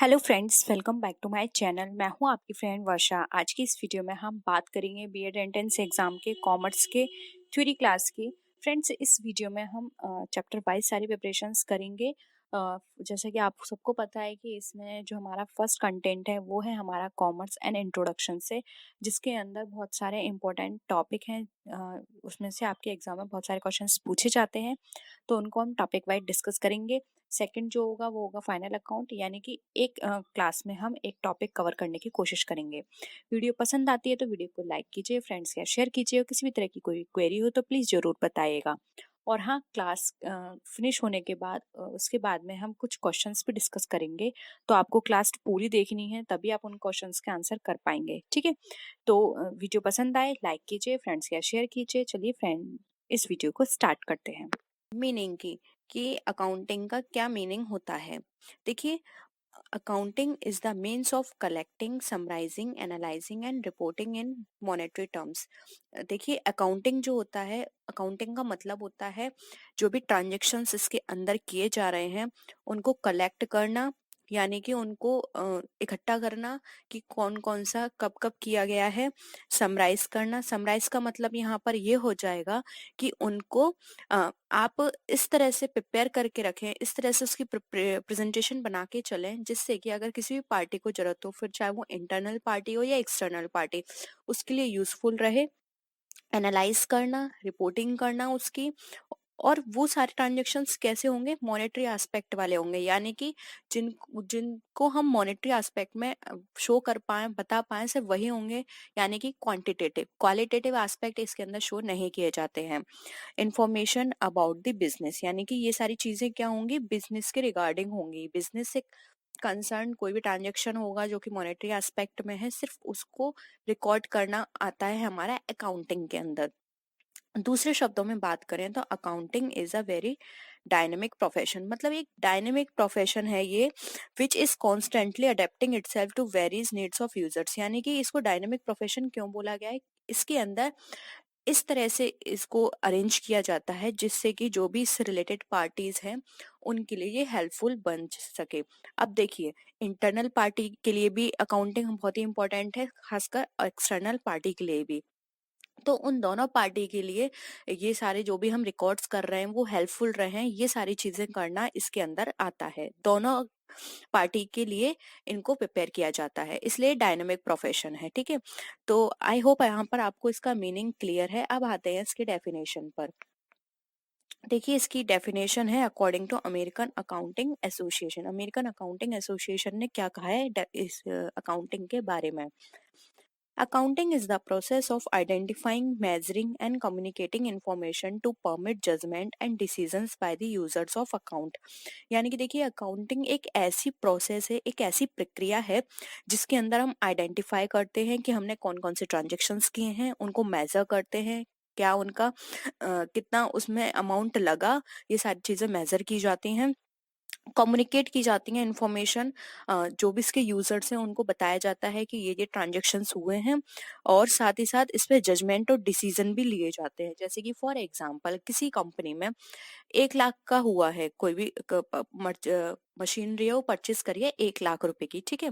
Hello friends, welcome back to my channel. मैं हूं आपकी फ्रेंड वर्षा। आज की इस वीडियो में हम बात करेंगे बीएड एंट्रेंस एग्जाम के कॉमर्स के थ्योरी क्लास की। फ्रेंड्स, इस वीडियो में हम चैप्टर वाइज सारी प्रिपरेशंस करेंगे। जैसे कि आप सबको पता है कि इसमें जो हमारा फर्स्ट कंटेंट है वो है हमारा कॉमर्स एंड इंट्रोडक्शन से, जिसके अंदर बहुत सारे इंपॉर्टेंट टॉपिक हैं। उसमें से आपके एग्जाम में बहुत सारे क्वेश्चंस पूछे जाते हैं, तो उनको हम टॉपिक वाइज डिस्कस करेंगे। सेकंड जो होगा वो होगा फाइनल अकाउंट, यानी कि एक क्लास में हम एक टॉपिक कवर करने की कोशिश करेंगे। वीडियो पसंद आती है तो वीडियो को लाइक कीजिए, फ्रेंड्स या शेयर कीजिए, और किसी भी तरह की कोई क्वेरी हो तो प्लीज़ ज़रूर बताइएगा। और हाँ, क्लास फिनिश होने के बाद उसके बाद में हम कुछ क्वेश्चंस भी डिस्कस करेंगे, तो आपको क्लास पूरी देखनी है, तभी आप उन क्वेश्चंस के आंसर कर पाएंगे। ठीक है, तो वीडियो पसंद आए लाइक कीजिए, फ्रेंड्स या शेयर कीजिए। चलिए फ्रेंड, इस वीडियो को स्टार्ट करते हैं। मीनिंग की कि अकाउंटिंग का क्या मीनिंग होता है। देखिए, accounting is the means of collecting, summarising, analysing and reporting in monetary terms. देखिए, अकाउंटिंग जो होता है, अकाउंटिंग का मतलब होता है जो भी ट्रांजेक्शन्स इसके अंदर किए जा रहे हैं उनको कलेक्ट करना, यानी कि उनको इकट्ठा करना कि कौन कौन सा कब कब किया गया है। समराइज करना, समराइज का मतलब यहाँ पर ये हो जाएगा कि उनको आप इस तरह से प्रिपेयर करके रखें, इस तरह से उसकी प्रेजेंटेशन बना के चलें जिससे कि अगर किसी भी पार्टी को जरूरत हो, फिर चाहे वो इंटरनल पार्टी हो या एक्सटर्नल पार्टी, उसके लिए यूजफुल रहे। एनालाइज करना, रिपोर्टिंग करना उसकी। और वो सारे ट्रांजेक्शन्स कैसे होंगे? मॉनेटरी एस्पेक्ट वाले होंगे, यानी कि जिन जिनको हम मॉनेटरी एस्पेक्ट में शो कर पाए, बता पाए, सिर्फ वही होंगे। यानी कि क्वांटिटेटिव, क्वालिटेटिव एस्पेक्ट इसके अंदर शो नहीं किए जाते हैं। इंफॉर्मेशन अबाउट द बिजनेस, यानी कि ये सारी चीजें क्या होंगी? बिजनेस के रिगार्डिंग होंगी। बिजनेस से कंसर्न कोई भी ट्रांजेक्शन होगा जो कि मॉनेटरी एस्पेक्ट में है, सिर्फ उसको रिकॉर्ड करना आता है हमारा अकाउंटिंग के अंदर। दूसरे शब्दों में बात करें तो accounting is a very dynamic profession, मतलब एक डायनेमिक प्रोफेशन है ये, which is constantly adapting itself to varies needs of users. यानी कि इसको डायनेमिक प्रोफेशन क्यों बोला गया है? इसके अंदर इस तरह से इसको अरेंज किया जाता है जिससे कि जो भी इससे रिलेटेड पार्टीज हैं उनके लिए ये हेल्पफुल बन सके। अब देखिए, इंटरनल पार्टी के लिए भी अकाउंटिंग बहुत ही इंपॉर्टेंट है, खासकर एक्सटर्नल पार्टी के लिए भी। तो उन दोनों पार्टी के लिए ये सारे जो भी हम रिकॉर्ड्स कर रहे हैं वो हेल्पफुल रहे, ये सारी चीजें करना इसके अंदर आता है। दोनों पार्टी के लिए इनको प्रिपेयर किया जाता है, इसलिए डायनामिक प्रोफेशन है। ठीक है, तो आई होप यहाँ पर आपको इसका मीनिंग क्लियर है। अब आते हैं इसकी डेफिनेशन पर। देखिए, इसकी डेफिनेशन है according to American Accounting Association. American Accounting Association ने क्या कहा है इस अकाउंटिंग के बारे में? Accounting is the process of identifying, measuring, and communicating information to permit judgment and decisions by the users of account। यानी कि देखिए, अकाउंटिंग एक ऐसी प्रोसेस है, एक ऐसी प्रक्रिया है जिसके अंदर हम आइडेंटिफाई करते हैं कि हमने कौन कौन से ट्रांजेक्शन्स किए हैं, उनको मेजर करते हैं, क्या उनका कितना उसमें अमाउंट लगा, ये सारी चीजें मेजर की जाती हैं। कम्युनिकेट की जाती हैं इन्फॉर्मेशन, जो भी इसके यूजर्स हैं उनको बताया जाता है कि ये ट्रांजेक्शन्स हुए हैं। और साथ ही साथ इस पे जजमेंट और डिसीजन भी लिए जाते हैं। जैसे कि फॉर एग्जांपल, किसी कंपनी में 1 लाख का हुआ है, कोई भी मशीनरी है वो परचेस करिए 1 लाख रुपए की। ठीक है,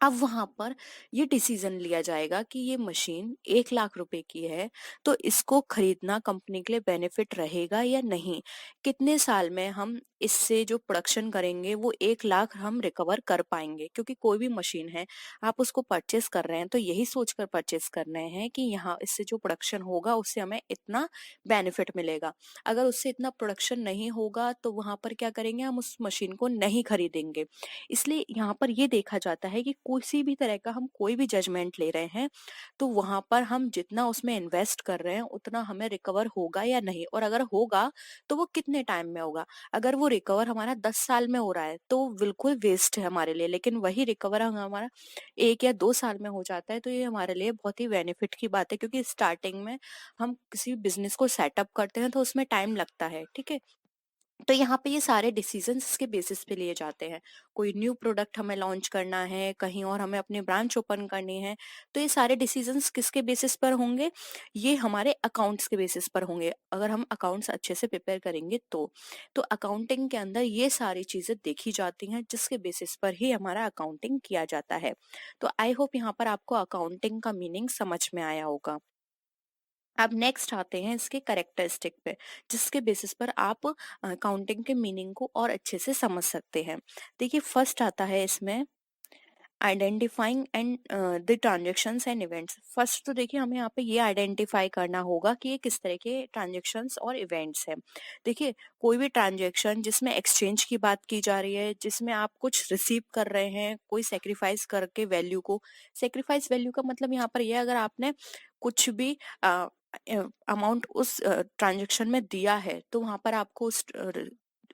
अब वहां पर ये डिसीजन लिया जाएगा कि ये मशीन 1 लाख रुपए की है, तो इसको खरीदना कंपनी के लिए बेनिफिट रहेगा या नहीं। कितने साल में हम इससे जो प्रोडक्शन करेंगे वो 1 लाख हम रिकवर कर पाएंगे, क्योंकि कोई भी मशीन है, आप उसको परचेस कर रहे हैं तो यही सोचकर परचेस कर रहे हैं कि यहाँ इससे जो प्रोडक्शन होगा उससे हमें इतना बेनिफिट मिलेगा। अगर उससे इतना प्रोडक्शन नहीं होगा तो वहां पर क्या करेंगे? हम उस मशीन को नहीं खरीदेंगे। इसलिए यहाँ पर ये देखा जाता है कि किसी भी तरह का हम कोई भी जजमेंट ले रहे हैं तो वहां पर हम जितना उसमें इन्वेस्ट कर रहे हैं उतना हमें रिकवर होगा या नहीं, और अगर होगा तो वो कितने टाइम में होगा। अगर वो रिकवर हमारा 10 साल में हो रहा है तो बिल्कुल वेस्ट है हमारे लिए, लेकिन वही रिकवर हमारा 1 या 2 साल में हो जाता है तो ये हमारे लिए बहुत ही बेनिफिट की बात है, क्योंकि स्टार्टिंग में हम किसी बिजनेस को सेटअप करते हैं तो उसमें टाइम लगता है। ठीक है, तो यहाँ पे ये सारे डिसीजंस इसके बेसिस पे लिए जाते हैं। कोई न्यू प्रोडक्ट हमें लॉन्च करना है, कहीं और हमें अपनी ब्रांच ओपन करनी है, तो ये सारे डिसीजंस किसके बेसिस पर होंगे? ये हमारे अकाउंट्स के बेसिस पर होंगे। अगर हम अकाउंट्स अच्छे से प्रिपेयर करेंगे तो अकाउंटिंग के अंदर ये सारी चीजें देखी जाती हैं, जिसके बेसिस पर ही हमारा अकाउंटिंग किया जाता है। तो आई होप यहाँ पर आपको अकाउंटिंग का मीनिंग समझ में आया होगा। अब नेक्स्ट आते हैं इसके कैरेक्टरिस्टिक पे, जिसके बेसिस पर आप अकाउंटिंग के मीनिंग को और अच्छे से समझ सकते हैं। देखिए फर्स्ट आता है इसमें identifying and the transactions and events. First तो देखिए हमें यहाँ पे ये आइडेंटिफाई करना होगा कि ये किस तरह के ट्रांजेक्शन्स और इवेंट्स हैं। देखिए कोई भी ट्रांजेक्शन जिसमें एक्सचेंज की बात की जा रही है, जिसमें आप कुछ रिसीव कर रहे हैं कोई सेक्रीफाइस करके वैल्यू को, सेक्रीफाइस वैल्यू का मतलब यहाँ पर यह अगर आपने कुछ भी अमाउंट उस ट्रांजेक्शन में दिया है, तो वहां पर आपको उस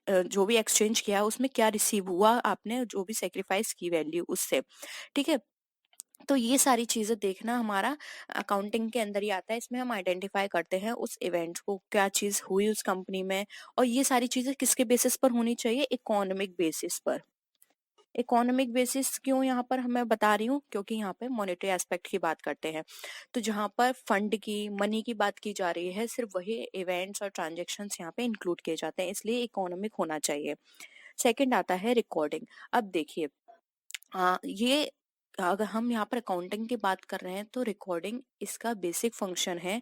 जो भी एक्सचेंज किया है उसमें क्या रिसीव हुआ, आपने जो भी सेक्रीफाइस की वैल्यू उससे, ठीक है। तो ये सारी चीजें देखना हमारा अकाउंटिंग के अंदर ही आता है। इसमें हम आइडेंटिफाई करते हैं उस इवेंट को, क्या चीज हुई उस कंपनी में, और ये सारी चीजें किसके बेसिस पर होनी चाहिए? इकोनॉमिक बेसिस पर। इकोनॉमिक बेसिस क्यों यहाँ पर मैं बता रही हूँ? क्योंकि यहाँ पे मॉनेटरी एस्पेक्ट की बात करते हैं, तो जहाँ पर फंड की, मनी की बात की जा रही है, सिर्फ वही इवेंट्स और ट्रांजेक्शन्स यहाँ पे इंक्लूड किए जाते हैं, इसलिए इकोनॉमिक होना चाहिए। सेकंड आता है रिकॉर्डिंग। अब देखिए ये अगर हम यहाँ पर अकाउंटिंग की बात कर रहे हैं तो रिकॉर्डिंग इसका बेसिक फंक्शन है।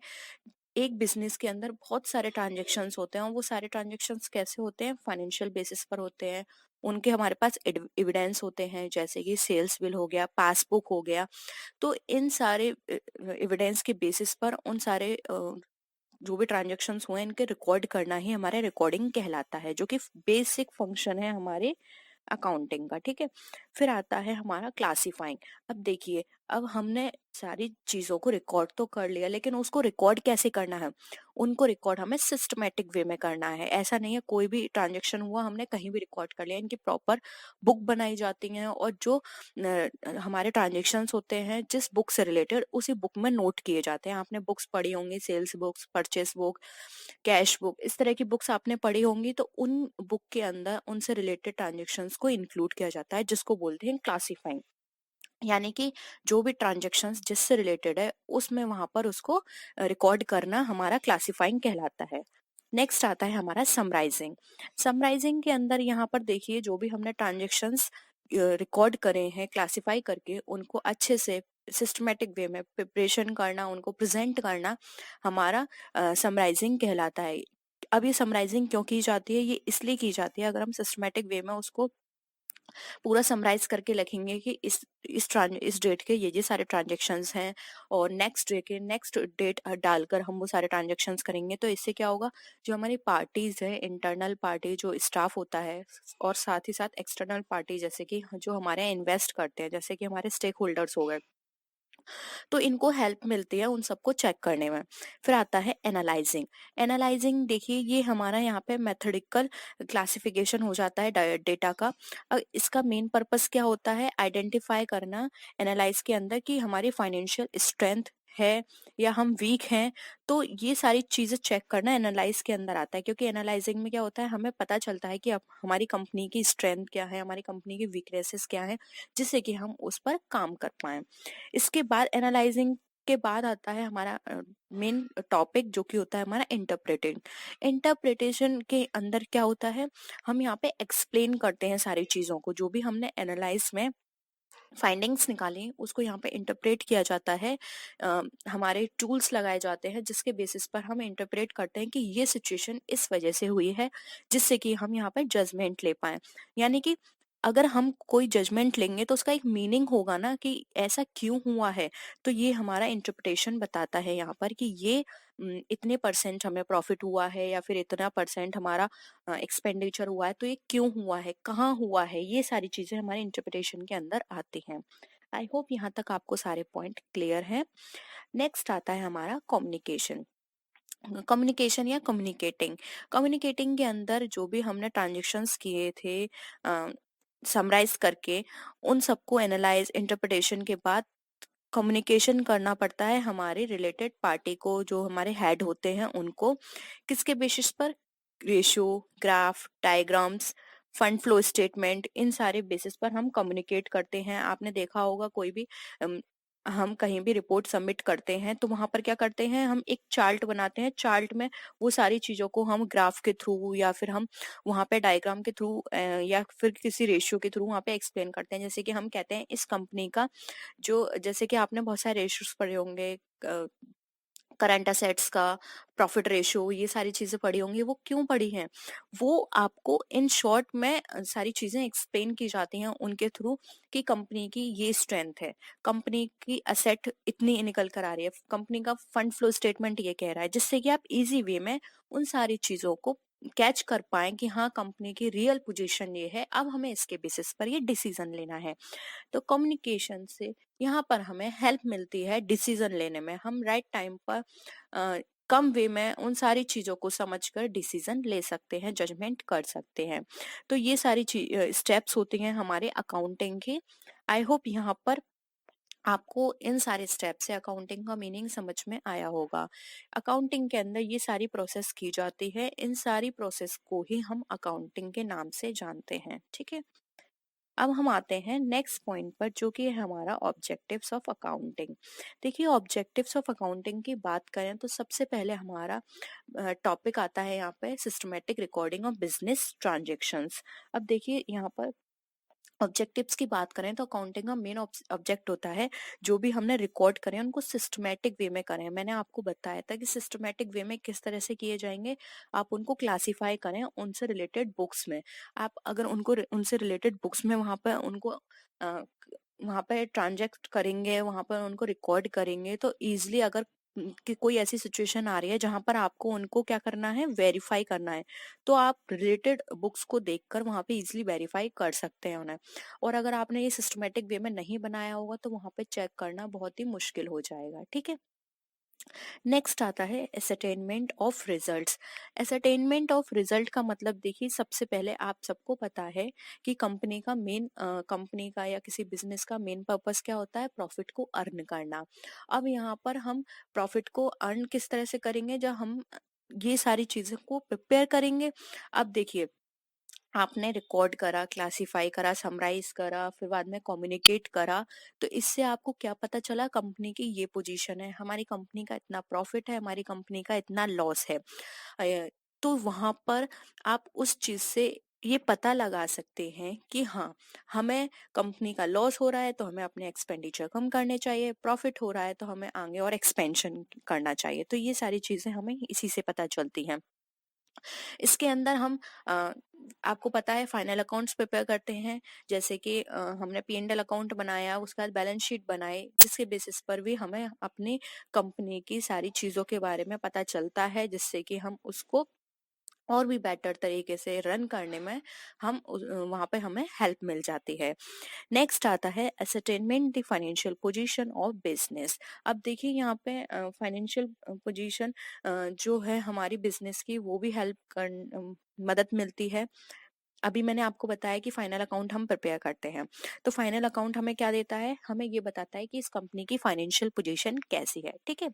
एक बिजनेस के अंदर बहुत सारे ट्रांजेक्शन्स होते हैं, और वो सारे ट्रांजेक्शन्स कैसे होते हैं? फाइनेंशियल बेसिस पर होते हैं। उनके हमारे पास एविडेंस होते हैं, जैसे कि सेल्स बिल हो गया, पासबुक हो गया। तो इन सारे एविडेंस के बेसिस पर उन सारे जो भी ट्रांजेक्शन्स हुए इनके रिकॉर्ड करना ही हमारे रिकॉर्डिंग कहलाता है, जो कि बेसिक फंक्शन है हमारे अकाउंटिंग का, ठीक है। फिर आता है हमारा क्लासिफाइंग। अब देखिए अब हमने सारी चीजों को रिकॉर्ड तो कर लिया, लेकिन उसको रिकॉर्ड कैसे करना है? उनको रिकॉर्ड हमें सिस्टमेटिक वे में करना है। ऐसा नहीं है कोई भी ट्रांजेक्शन हुआ हमने कहीं भी रिकॉर्ड कर लिया, इनकी प्रॉपर बुक बनाई जाती है, और जो हमारे ट्रांजेक्शन्स होते हैं जिस बुक से रिलेटेड, उसी बुक में नोट किए जाते हैं। आपने बुक्स पढ़ी होंगी, sales books, purchase book, cash book, इस तरह की बुक्स आपने पढ़ी होंगी, तो उन बुक के अंदर उनसे रिलेटेड ट्रांजेक्शन्स को इंक्लूड किया जाता है, जिसको बोलते हैं क्लासिफाइंग। यानी कि जो भी ट्रांजेक्शन्स जिससे रिलेटेड है उसमें वहां पर उसको रिकॉर्ड करना हमारा क्लासिफाइंग कहलाता है। नेक्स्ट आता है हमारा समराइजिंग। समराइजिंग के अंदर यहाँ पर देखिए जो भी हमने ट्रांजेक्शन्स रिकॉर्ड करे हैं, क्लासिफाई करके उनको अच्छे से सिस्टमेटिक वे में प्रिपरेशन करना, उनको प्रेजेंट करना हमारा समराइजिंग कहलाता है। अब ये समराइजिंग क्यों की जाती है? ये इसलिए की जाती है, अगर हम सिस्टमेटिक वे में उसको पूरा समराइज करके लिखेंगे कि इस डेट के ये सारे ट्रांजेक्शन्स हैं, और नेक्स्ट डे के नेक्स्ट डेट डालकर हम वो सारे ट्रांजेक्शन्स करेंगे, तो इससे क्या होगा? जो हमारी पार्टीज है, इंटरनल पार्टी जो स्टाफ होता है, और साथ ही साथ एक्सटर्नल पार्टी जैसे कि जो हमारे यहाँ इन्वेस्ट करते हैं, जैसे कि हमारे स्टेक होल्डर्स हो गए, तो इनको हेल्प मिलती है उन सबको चेक करने में। फिर आता है एनालाइजिंग। एनालाइजिंग देखिए ये हमारा यहाँ पे मेथोडिकल क्लासिफिकेशन हो जाता है डेटा का। इसका मेन पर्पस क्या होता है? आइडेंटिफाई करना एनालाइज के अंदर कि हमारी फाइनेंशियल स्ट्रेंथ है या हम वीक हैं। तो ये सारी चीजें चेक करना एनालाइज के अंदर आता है, क्योंकि एनालाइजिंग में क्या होता है, हमें पता चलता है कि अब हमारी कंपनी की स्ट्रेंथ क्या है, हमारी कंपनी की वीकनेसेस क्या है, जिससे कि हम उस पर काम कर पाए। इसके बाद एनालाइजिंग के बाद आता है हमारा मेन टॉपिक, जो कि होता है हमारा इंटरप्रेटिंग। इंटरप्रिटेशन के अंदर क्या होता है? हम यहाँ पे एक्सप्लेन करते हैं सारी चीजों को, जो भी हमने एनालाइज में फाइंडिंग्स निकाली उसको यहाँ पे इंटरप्रेट किया जाता है। हमारे टूल्स लगाए जाते हैं जिसके बेसिस पर हम इंटरप्रेट करते हैं कि ये सिचुएशन इस वजह से हुई है, जिससे कि हम यहाँ पे जजमेंट ले पाए। यानी कि अगर हम कोई जजमेंट लेंगे तो उसका एक मीनिंग होगा ना, कि ऐसा क्यों हुआ है। तो ये हमारा इंटरप्रिटेशन बताता है यहाँ पर कि ये इतने परसेंट हमें प्रॉफिट हुआ है, या फिर इतना परसेंट हमारा एक्सपेंडिचर हुआ है, तो ये क्यों हुआ है, कहाँ हुआ है, ये सारी चीजें हमारे इंटरप्रिटेशन के अंदर आती हैं। आई होप यहाँ तक आपको सारे पॉइंट क्लियर हैं। नेक्स्ट आता है हमारा कम्युनिकेशन। कम्युनिकेशन या कम्युनिकेटिंग। कम्युनिकेटिंग के अंदर जो भी हमने ट्रांजेक्शन्स किए थे समराइज करके, उन सबको एनालाइज इंटरप्रिटेशन के बाद कम्युनिकेशन करना पड़ता है हमारे रिलेटेड पार्टी को, जो हमारे हेड होते हैं उनको। किसके बेसिस पर? Ratio, graph, diagrams, fund flow statement, इन सारे बेसिस पर हम कम्युनिकेट करते हैं। आपने देखा होगा कोई भी हम कहीं भी रिपोर्ट सबमिट करते हैं तो वहां पर क्या करते हैं, हम एक चार्ट बनाते हैं। चार्ट में वो सारी चीजों को हम ग्राफ के थ्रू या फिर हम वहां पे डायग्राम के थ्रू या फिर किसी रेशियो के थ्रू वहां पे एक्सप्लेन करते हैं। जैसे कि हम कहते हैं इस कंपनी का जो, जैसे कि आपने बहुत सारे रेशियोज पढ़े होंगे, करंट असेट्स का, प्रॉफिट रेशियो, ये सारी चीजें पढ़ी होंगी। वो क्यों पढ़ी हैं? वो आपको इन शॉर्ट में सारी चीजें एक्सप्लेन की जाती हैं उनके थ्रू कि कंपनी की ये स्ट्रेंथ है, कंपनी की असेट इतनी निकल कर आ रही है, कंपनी का फंड फ्लो स्टेटमेंट ये कह रहा है, जिससे कि आप इजी वे में उन सारी चीजों को कैच कर पाए कि हाँ कंपनी की रियल पोजीशन ये है, अब हमें इसके बेसिस पर ये डिसीजन लेना है। तो कम्युनिकेशन से यहाँ पर हमें हेल्प मिलती है डिसीजन लेने में। हम राइट टाइम पर कम वे में उन सारी चीजों को समझकर डिसीजन ले सकते हैं, जजमेंट कर सकते हैं। तो ये सारी स्टेप्स होती हैं हमारे अकाउंटिंग की। आई होप यहाँ पर आपको इन सारे स्टेप से अकाउंटिंग का मीनिंग समझ में आया होगा। अकाउंटिंग के अंदर ये सारी प्रोसेस की जाती है, इन सारी प्रोसेस को ही हम अकाउंटिंग के नाम से जानते हैं। ठीक है, अब हम आते हैं नेक्स्ट पॉइंट पर, जो कि है हमारा ऑब्जेक्टिव्स ऑफ अकाउंटिंग। देखिए, ऑब्जेक्टिव्स ऑफ अकाउंटिंग की बात करें तो सबसे पहले हमारा टॉपिक आता है यहाँ पे systematic recording of business transactions. अब देखिए यहाँ पर ऑब्जेक्टिव्स की बात करें तो अकाउंटिंग का मेन ऑब्जेक्ट होता है जो भी हमने रिकॉर्ड करें उनको सिस्टमेटिक वे में करें। मैंने आपको बताया था कि सिस्टमेटिक वे में किस तरह से किए जाएंगे। आप उनको क्लासिफाई करें उनसे रिलेटेड बुक्स में। आप अगर उनको उनसे रिलेटेड बुक्स में वहां पर उनको वहां पर ट्रांजेक्ट करेंगे, वहां पर उनको रिकॉर्ड करेंगे तो इजिली अगर कि कोई ऐसी सिचुएशन आ रही है जहां पर आपको उनको क्या करना है, वेरीफाई करना है, तो आप रिलेटेड बुक्स को देखकर वहां पे इजिली वेरीफाई कर सकते हैं उन्हें। और अगर आपने ये सिस्टमेटिक वे में नहीं बनाया होगा तो वहां पे चेक करना बहुत ही मुश्किल हो जाएगा। ठीक है, नेक्स्ट आता है एसरटेनमेंट ऑफ रिजल्ट्स। एसरटेनमेंट ऑफ रिजल्ट का मतलब देखिए, सबसे पहले आप सबको पता है कि कंपनी का या किसी बिजनेस का मेन पर्पस क्या होता है, प्रॉफिट को अर्न करना। अब यहाँ पर हम प्रॉफिट को अर्न किस तरह से करेंगे, जब हम ये सारी चीजों को प्रिपेयर करेंगे। अब देखिए, आपने रिकॉर्ड करा, क्लासिफाई करा, समराइज करा, फिर बाद में कम्युनिकेट करा, तो इससे आपको क्या पता चला, कंपनी की ये पोजीशन है, हमारी कंपनी का इतना प्रॉफिट है, हमारी कंपनी का इतना लॉस है। तो वहां पर आप उस चीज से ये पता लगा सकते हैं कि हाँ, हमें कंपनी का लॉस हो रहा है तो हमें अपने एक्सपेंडिचर कम करने चाहिए, प्रॉफिट हो रहा है तो हमें आगे और एक्सपेंशन करना चाहिए। तो ये सारी चीजें हमें इसी से पता चलती हैं। इसके अंदर हम आपको पता है फाइनल अकाउंट्स प्रिपेयर करते हैं। जैसे कि हमने P&L अकाउंट बनाया, उसके बाद बैलेंस शीट बनाए, जिसके बेसिस पर भी हमें अपनी कंपनी की सारी चीजों के बारे में पता चलता है, जिससे कि हम उसको और भी बेटर तरीके से रन करने में वहां पे हमें हेल्प मिल जाती है। नेक्स्ट आता है ascertainment the financial position of business. अब देखिए यहाँ पे फाइनेंशियल पोजीशन जो है हमारी बिजनेस की, वो भी मदद मिलती है। अभी मैंने आपको बताया कि फाइनल अकाउंट हम प्रिपेयर करते हैं, तो फाइनल अकाउंट हमें क्या देता है, हमें ये बताता है कि इस कंपनी की फाइनेंशियल पोजीशन कैसी है। ठीक है,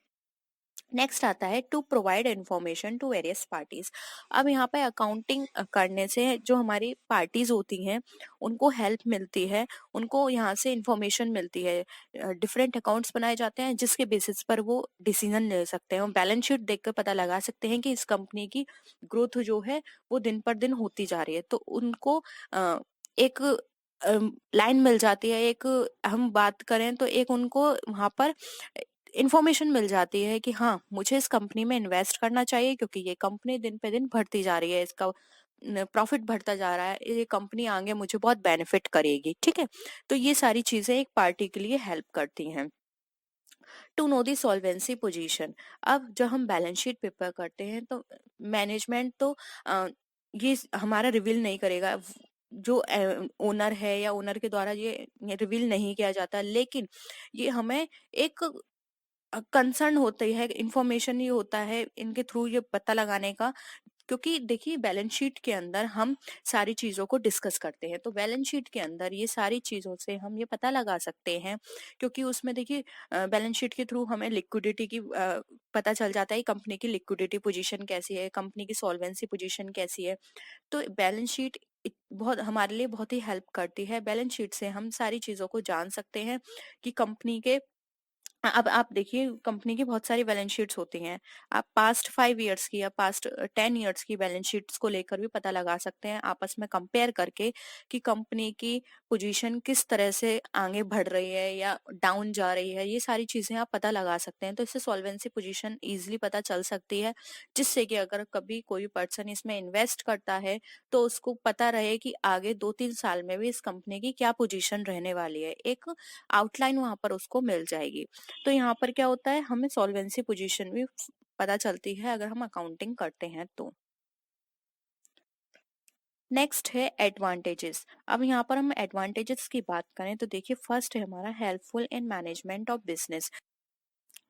नेक्स्ट आता है to provide information to various parties. अब यहाँ पे अकाउंटिंग करने से जो हमारी पार्टीज होती हैं उनको हेल्प मिलती है, उनको यहाँ से इंफॉर्मेशन मिलती है। डिफरेंट अकाउंट्स बनाए जाते हैं जिसके बेसिस पर वो डिसीजन ले सकते हैं, बैलेंस शीट देखकर पता लगा सकते हैं कि इस कंपनी की ग्रोथ जो है वो दिन पर दिन होती जा रही है। तो उनको एक लाइन मिल जाती है, एक हम बात करें तो एक उनको वहां पर इन्फॉर्मेशन मिल जाती है कि हाँ, मुझे इस कंपनी में इन्वेस्ट करना चाहिए क्योंकि ये कंपनी दिन पे दिन बढ़ती जा रही है, इसका प्रॉफिट बढ़ता जा रहा है, ये कंपनी आगे मुझे बहुत बेनिफिट करेगी। ठीक है, तो ये सारी चीजें एक पार्टी के लिए हेल्प करती हैं। To know the solvency position. अब जब हम बैलेंस शीट प्रिपेयर करते हैं तो मैनेजमेंट तो ये हमारा रिवील नहीं करेगा, जो ओनर है या ओनर के द्वारा ये रिवील नहीं किया जाता, लेकिन ये हमें एक कंसर्न होती है, इंफॉर्मेशन ये होता है इनके थ्रू ये पता लगाने का क्योंकि देखिए बैलेंस शीट के अंदर हम सारी चीज़ों को डिस्कस करते हैं, तो बैलेंस शीट के अंदर ये सारी चीज़ों से हम ये पता लगा सकते हैं, क्योंकि उसमें देखिए बैलेंस शीट के थ्रू हमें लिक्विडिटी की पता चल जाता है कंपनी की लिक्विडिटी पोजीशन कैसी है, कंपनी की सॉल्वेंसी पोजीशन कैसी है। तो बैलेंस शीट बहुत हमारे लिए बहुत ही हेल्प करती है। बैलेंस शीट से हम सारी चीज़ों को जान सकते हैं कि कंपनी के अब आप देखिए कंपनी की बहुत सारी बैलेंस शीट्स होती हैं। आप पास्ट 5 इयर्स की या पास्ट 10 इयर्स की बैलेंस शीट्स को लेकर भी पता लगा सकते हैं आपस में कंपेयर करके कि कंपनी की पोजीशन किस तरह से आगे बढ़ रही है या डाउन जा रही है। ये सारी चीज़ें आप पता लगा सकते हैं। तो इससे सॉल्वेंसी पोजीशन ईज़िली पता चल सकती है, जिससे कि अगर कभी कोई पर्सन इसमें इन्वेस्ट करता है तो उसको पता रहे कि आगे 2-3 साल में भी इस कंपनी की क्या पोजीशन रहने वाली है। एक आउटलाइन वहाँ पर उसको मिल जाएगी। तो यहाँ पर क्या होता है, हमें सॉल्वेंसी पोजीशन भी पता चलती है अगर हम अकाउंटिंग करते हैं तो। नेक्स्ट है एडवांटेजेस। अब यहाँ पर हम एडवांटेजेस की बात करें तो देखिए फर्स्ट है हमारा helpful in management of business.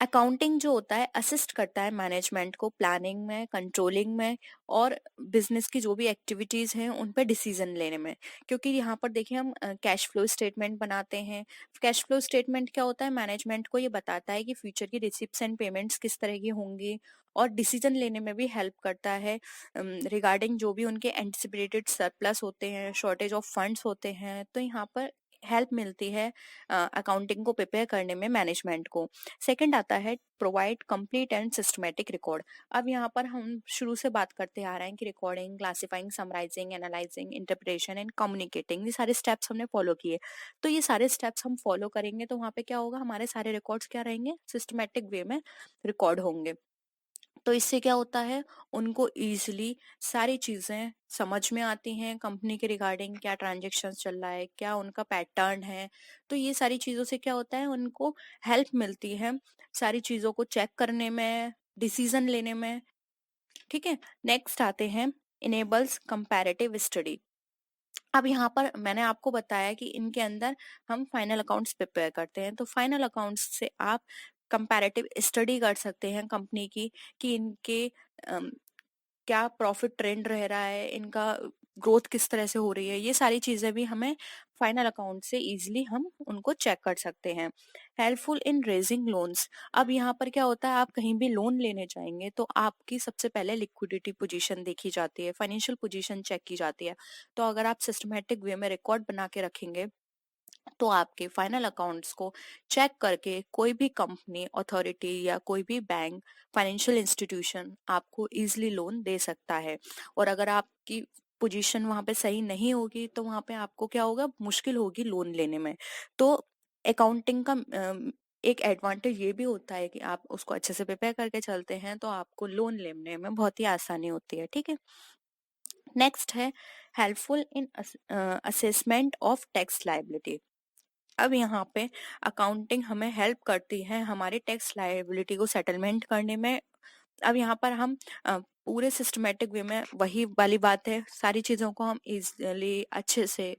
Accounting जो होता है असिस्ट करता है मैनेजमेंट को प्लानिंग में, कंट्रोलिंग में और बिजनेस की जो भी एक्टिविटीज हैं उन पे डिसीजन लेने में। क्योंकि यहाँ पर देखिए हम कैश फ्लो स्टेटमेंट बनाते हैं। कैश फ्लो स्टेटमेंट क्या होता है, मैनेजमेंट को ये बताता है कि फ्यूचर की रिसिप्ट्स एंड पेमेंट्स किस तरह की होंगी और डिसीजन लेने में भी हेल्प करता है रिगार्डिंग जो भी उनके एंटिसिपेटेड सरप्लस होते हैं, शॉर्टेज ऑफ फंड्स होते हैं। तो यहाँ पर हेल्प मिलती है अकाउंटिंग को प्रिपेयर करने में मैनेजमेंट को। सेकंड आता है provide complete and systematic record. अब यहाँ पर हम शुरू से बात करते आ रहे हैं कि recording, classifying, summarising, analysing, interpretation and communicating, ये सारे स्टेप्स हमने फॉलो किए। तो ये सारे स्टेप्स हम फॉलो करेंगे तो वहाँ पे क्या होगा, हमारे सारे रिकॉर्ड्स क्या रहेंगे, सिस्टमेटिक वे में रिकॉर्ड होंगे। तो इससे क्या होता है, उनको इजीली सारी चीजें समझ में आती हैं, कंपनी के रिगार्डिंग क्या ट्रांजेक्शन चल रहा है, क्या उनका पैटर्न है। तो ये सारी चीजों से क्या होता है, उनको हेल्प मिलती है सारी चीजों को चेक करने में, डिसीजन लेने में। ठीक है। नेक्स्ट आते हैं इनेबल्स कंपैरेटिव स्टडी। अब यहाँ पर मैंने आपको बताया कि इनके अंदर हम फाइनल अकाउंट्स प्रिपेयर करते हैं, तो फाइनल अकाउंट्स से आप कंपैरेटिव स्टडी कर सकते हैं कंपनी की कि इनके अम, क्या प्रॉफिट ट्रेंड रह रहा है, इनका ग्रोथ किस तरह से हो रही है। ये सारी चीजें भी हमें फाइनल अकाउंट से इजीली हम उनको चेक कर सकते हैं। Helpful in raising loans. अब यहाँ पर क्या होता है, आप कहीं भी लोन लेने जाएंगे तो आपकी सबसे पहले लिक्विडिटी पोजीशन देखी जाती है, फाइनेंशियल पोजीशन चेक की जाती है। तो अगर आप सिस्टमेटिक वे में रिकॉर्ड बना के रखेंगे तो आपके फाइनल अकाउंट्स को चेक करके कोई भी कंपनी, अथॉरिटी या कोई भी बैंक, फाइनेंशियल इंस्टीट्यूशन आपको इजीली लोन दे सकता है। और अगर आपकी पोजीशन वहां पे सही नहीं होगी तो वहां पे आपको क्या होगा, मुश्किल होगी लोन लेने में। तो अकाउंटिंग का एक एडवांटेज ये भी होता है कि आप उसको अच्छे से प्रिपेयर करके चलते हैं तो आपको लोन लेने में बहुत ही आसानी होती है। ठीक है। नेक्स्ट है helpful in assessment of tax liability. अब यहाँ पे अकाउंटिंग हमें हेल्प करती है हमारे टैक्स लायबिलिटी को सेटलमेंट करने में। अब यहाँ पर हम पूरे सिस्टमेटिक वे में, वही वाली बात है, सारी चीजों को हम इजीली अच्छे से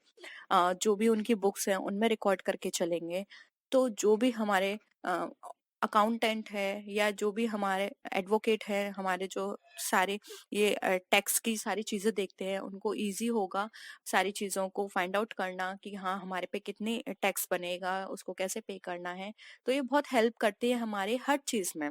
जो भी उनकी बुक्स हैं उनमें रिकॉर्ड करके चलेंगे। तो जो भी हमारे अकाउंटेंट है या जो भी हमारे एडवोकेट है, हमारे जो सारे ये टैक्स की सारी चीजें देखते हैं, उनको इजी होगा सारी चीजों को फाइंड आउट करना कि हाँ हमारे पे कितने टैक्स बनेगा, उसको कैसे पे करना है। तो ये बहुत हेल्प करती है हमारे हर चीज में।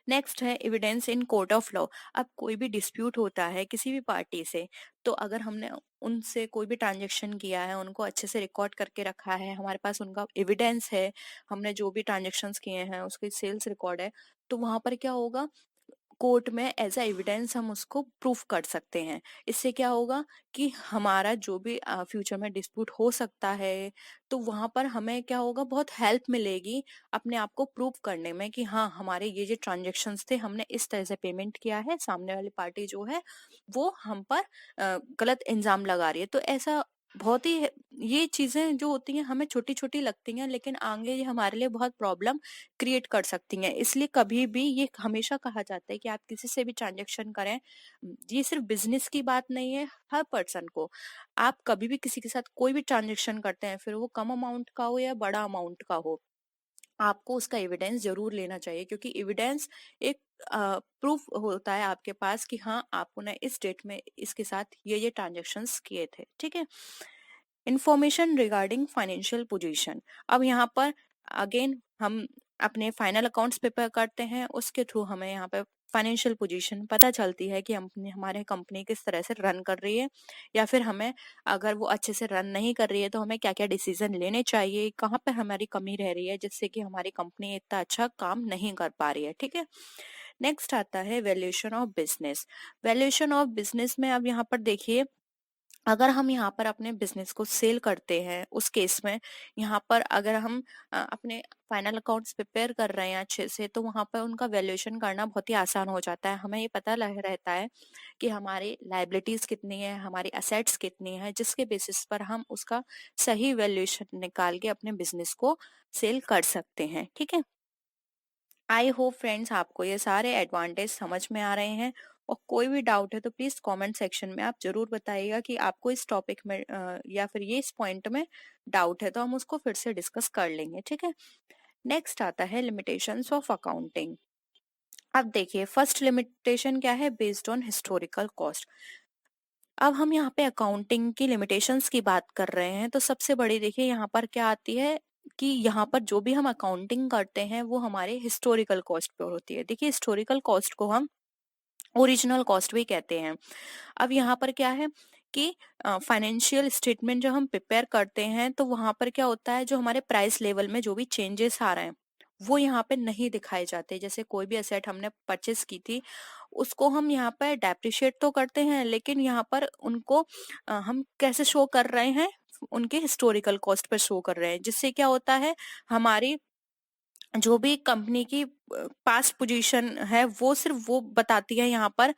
नेक्स्ट है evidence in court of law. अब कोई भी डिस्प्यूट होता है किसी भी पार्टी से, तो अगर हमने उनसे कोई भी ट्रांजेक्शन किया है, उनको अच्छे से रिकॉर्ड करके रखा है, हमारे पास उनका एविडेंस है, हमने जो भी ट्रांजेक्शन्स किए हैं उसकी सेल्स रिकॉर्ड है, तो वहां पर क्या होगा, कोर्ट में एज अ एविडेंस हम उसको प्रूफ कर सकते हैं। इससे क्या होगा कि हमारा जो भी फ्यूचर में डिस्प्यूट हो सकता है, तो वहां पर हमें क्या होगा, बहुत हेल्प मिलेगी अपने आप को प्रूफ करने में कि हाँ हमारे ये ट्रांजेक्शन्स थे, हमने इस तरह से पेमेंट किया है, सामने वाली पार्टी जो है वो हम पर गलत इल्जाम लगा रही है। तो ऐसा बहुत ही ये चीजें जो होती हैं हमें छोटी छोटी लगती हैं, लेकिन आगे ये हमारे लिए बहुत प्रॉब्लम क्रिएट कर सकती हैं। इसलिए कभी भी ये हमेशा कहा जाता है कि आप किसी से भी ट्रांजेक्शन करें, ये सिर्फ बिजनेस की बात नहीं है, हर पर्सन को, आप कभी भी किसी के साथ कोई भी ट्रांजेक्शन करते हैं, फिर वो कम अमाउंट का हो या बड़ा अमाउंट का हो, आपको उसका एविडेंस जरूर लेना चाहिए। क्योंकि एविडेंस एक प्रूफ होता है आपके पास कि हाँ आपने इस डेट में इसके साथ ये ट्रांजेक्शन्स किए थे, ठीक है। इंफॉर्मेशन रिगार्डिंग फाइनेंशियल पोजीशन, अब यहाँ पर अगेन हम अपने फाइनल अकाउंट्स प्रिपेयर करते हैं, उसके थ्रू हमें यहाँ पे फाइनेंशियल पोजीशन पता चलती है कि हमारे कंपनी किस तरह से रन कर रही है, या फिर हमें अगर वो अच्छे से रन नहीं कर रही है तो हमें क्या क्या डिसीजन लेने चाहिए, कहाँ पर हमारी कमी रह रही है जिससे कि हमारी कंपनी इतना अच्छा काम नहीं कर पा रही है, ठीक है। नेक्स्ट आता है valuation of business. Valuation of business में अब यहाँ पर देखिए, अगर हम यहाँ पर अपने बिजनेस को सेल करते हैं उस केस में यहाँ पर अगर हम अपने फाइनल अकाउंट्स प्रिपेयर कर रहे हैं अच्छे से, तो वहाँ पर उनका वैल्यूएशन करना बहुत ही आसान हो जाता है। हमें ये पता लग रहता है कि हमारी लाइबिलिटीज कितनी है, हमारी असेट्स कितनी है, जिसके बेसिस पर हम उसका सही वैल्यूएशन निकाल के अपने बिजनेस को सेल कर सकते हैं, ठीक है। आई होप फ्रेंड्स आपको ये सारे एडवांटेज समझ में आ रहे हैं, और कोई भी डाउट है तो प्लीज कमेंट सेक्शन में आप जरूर बताइएगा कि आपको इस टॉपिक में या फिर ये इस पॉइंट में डाउट है, तो हम उसको फिर से डिस्कस कर लेंगे, ठीक है। नेक्स्ट आता है लिमिटेशंस ऑफ अकाउंटिंग। अब देखिए फर्स्ट लिमिटेशन क्या है, बेस्ड ऑन हिस्टोरिकल कॉस्ट। अब हम यहाँ पे अकाउंटिंग की लिमिटेशंस की बात कर रहे हैं, तो सबसे बड़ी देखिए यहाँ पर क्या आती है कि यहाँ पर जो भी हम अकाउंटिंग करते हैं वो हमारे हिस्टोरिकल कॉस्ट पे होती है। देखिए हिस्टोरिकल कॉस्ट को हम ओरिजिनल कॉस्ट भी कहते हैं। अब यहाँ पर क्या है कि फाइनेंशियल स्टेटमेंट जब हम प्रिपेयर करते हैं तो वहां पर क्या होता है, जो हमारे प्राइस लेवल में जो भी चेंजेस आ रहे हैं वो यहाँ पे नहीं दिखाए जाते। जैसे कोई भी एसेट हमने परचेस की थी उसको हम यहाँ पर डेप्रिशिएट तो करते हैं, लेकिन यहाँ पर उनको हम कैसे शो कर रहे हैं, उनके हिस्टोरिकल कॉस्ट पर शो कर रहे हैं, जिससे क्या होता है हमारी जो भी कंपनी की पास्ट पोजीशन है वो सिर्फ वो बताती है यहाँ पर,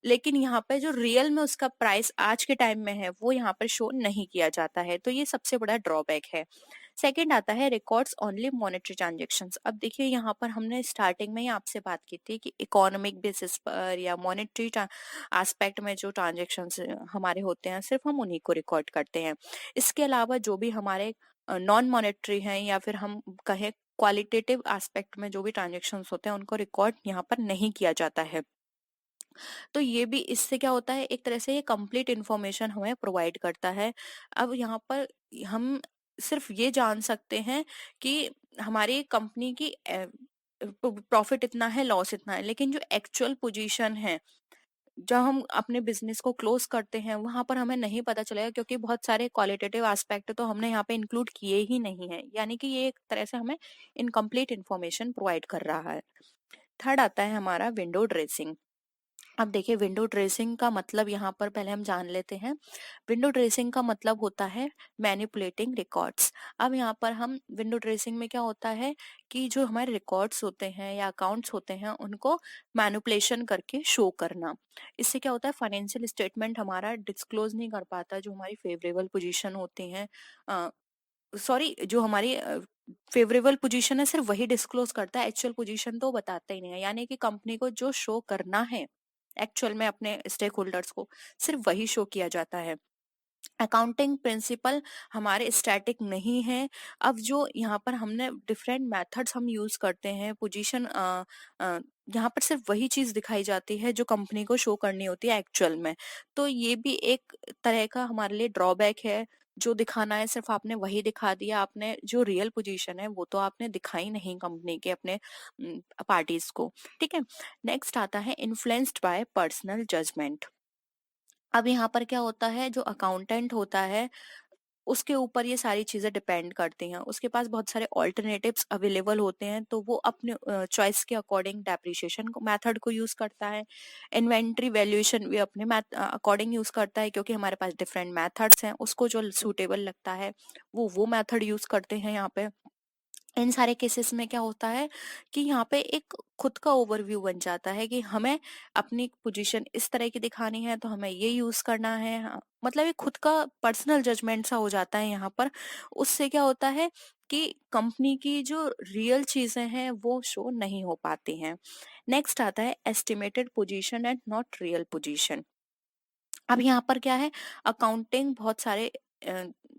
लेकिन यहाँ पे जो रियल में उसका प्राइस आज के टाइम में है वो यहाँ पर शो नहीं किया जाता है, तो ये सबसे बड़ा ड्रॉबैक है। सेकंड आता है रिकॉर्ड्स ओनली मॉनेटरी ट्रांजेक्शंस। अब देखिए यहाँ पर हमने स्टार्टिंग में ही आपसे बात की थी कि इकोनॉमिक बेसिस पर या मॉनेटरी एस्पेक्ट में जो ट्रांजेक्शंस हमारे होते हैं सिर्फ हम उन्हीं को रिकॉर्ड करते हैं। इसके अलावा जो भी हमारे नॉन मॉनेटरी हैं या फिर हम कहें क्वालिटेटिव एस्पेक्ट में जो भी ट्रांजेक्शंस होते हैं उनको रिकॉर्ड यहाँ पर नहीं किया जाता है। तो ये भी इससे क्या होता है, एक तरह से ये कंप्लीट इन्फॉर्मेशन हमें प्रोवाइड करता है। अब यहाँ पर हम सिर्फ ये जान सकते हैं कि हमारी कंपनी की प्रॉफिट इतना है, लॉस इतना है, लेकिन जो एक्चुअल पोजीशन है जब हम अपने बिजनेस को क्लोज करते हैं वहां पर हमें नहीं पता चलेगा, क्योंकि बहुत सारे क्वालिटेटिव एस्पेक्ट तो हमने यहाँ पे इंक्लूड किए ही नहीं है, यानी कि ये एक तरह से हमें इनकम्प्लीट इन्फॉर्मेशन प्रोवाइड कर रहा है। थर्ड आता है हमारा विंडो ड्रेसिंग। अब देखिए विंडो ड्रेसिंग का मतलब यहाँ पर पहले हम जान लेते हैं। विंडो ड्रेसिंग का मतलब होता है मैनिपुलेटिंग रिकॉर्ड्स। अब यहाँ पर हम विंडो ड्रेसिंग में क्या होता है कि जो हमारे रिकॉर्ड्स होते हैं या अकाउंट्स होते हैं उनको मैनिपुलेशन करके शो करना। इससे क्या होता है, फाइनेंशियल स्टेटमेंट हमारा डिस्क्लोज नहीं कर पाता, जो हमारी फेवरेबल पोजीशन होती है, सॉरी जो हमारी फेवरेबल पोजीशन है सिर्फ वही डिस्क्लोज करता है, एक्चुअल पोजीशन तो बताता ही नहीं है। यानी कि कंपनी को जो शो करना है एक्चुअल में अपने स्टेक होल्डर्स को सिर्फ वही शो किया जाता है। अकाउंटिंग प्रिंसिपल हमारे स्टैटिक नहीं है। अब जो यहाँ पर हमने डिफरेंट मेथड्स हम यूज करते हैं, पोजीशन यहाँ पर सिर्फ वही चीज दिखाई जाती है जो कंपनी को शो करनी होती है एक्चुअल में। तो ये भी एक तरह का हमारे लिए ड्रॉबैक है। जो दिखाना है सिर्फ आपने वही दिखा दिया, आपने जो रियल पोजीशन है वो तो आपने दिखाई नहीं कंपनी के अपने पार्टीज को, ठीक है। नेक्स्ट आता है इन्फ्लुएंस्ड बाय पर्सनल जजमेंट। अब यहाँ पर क्या होता है, जो अकाउंटेंट होता है उसके ऊपर ये सारी चीजें डिपेंड करती हैं। उसके पास बहुत सारे ऑल्टरनेटिव्स अवेलेबल होते हैं, तो वो अपने चॉइस के अकॉर्डिंग डेप्रिसिएशन मेथड को यूज करता है। इन्वेंट्री वैल्यूएशन भी अपने अकॉर्डिंग यूज करता है, क्योंकि हमारे पास डिफरेंट मेथड्स हैं, उसको जो सूटेबल लगता है वो मेथड यूज करते हैं यहाँ पे। इन सारे केसेस में क्या होता है कि यहाँ पे एक खुद का ओवरव्यू बन जाता है कि हमें अपनी पोजीशन इस तरह की दिखानी है तो हमें ये यूज करना है। मतलब ये खुद का पर्सनल जजमेंट सा हो जाता है यहाँ पर। उससे क्या होता है कि कंपनी की जो रियल चीजें हैं वो शो नहीं हो पाती हैं। नेक्स्ट आता है estimated position and not real position. अब यहाँ पर क्या है, अकाउंटिंग बहुत सारे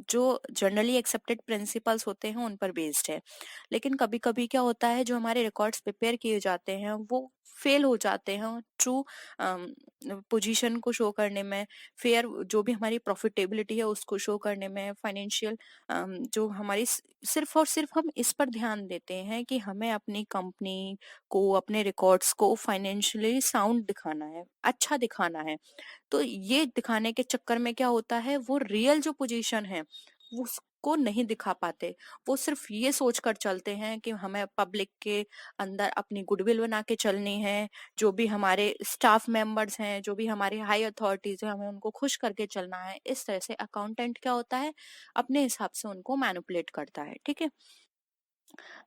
जो जनरली एक्सेप्टेड प्रिंसिपल्स होते हैं उन पर बेस्ड है, लेकिन कभी कभी क्या होता है जो हमारे रिकॉर्ड्स प्रिपेयर किए जाते हैं वो फेल हो जाते हैं ट्रू पोजीशन को शो करने में, फेयर जो भी हमारी प्रॉफिटेबिलिटी है उसको शो करने में, फाइनेंशियल जो हमारी सिर्फ और सिर्फ हम इस पर ध्यान देते हैं कि हमें अपनी कंपनी को, अपने रिकॉर्ड्स को फाइनेंशियली साउंड दिखाना है, अच्छा दिखाना है। तो ये दिखाने के चक्कर में क्या होता है, वो रियल जो पोजीशन है उसको नहीं दिखा पाते। वो सिर्फ ये सोच कर चलते हैं कि हमें पब्लिक के अंदर अपनी गुडविल बना के चलनी है, जो भी हमारे स्टाफ मेंबर्स हैं, जो भी हमारे हाई अथॉरिटीज हैं, हमें उनको खुश करके चलना है। इस तरह से अकाउंटेंट क्या होता है, अपने हिसाब से उनको मैनिपुलेट करता है। ठीक है,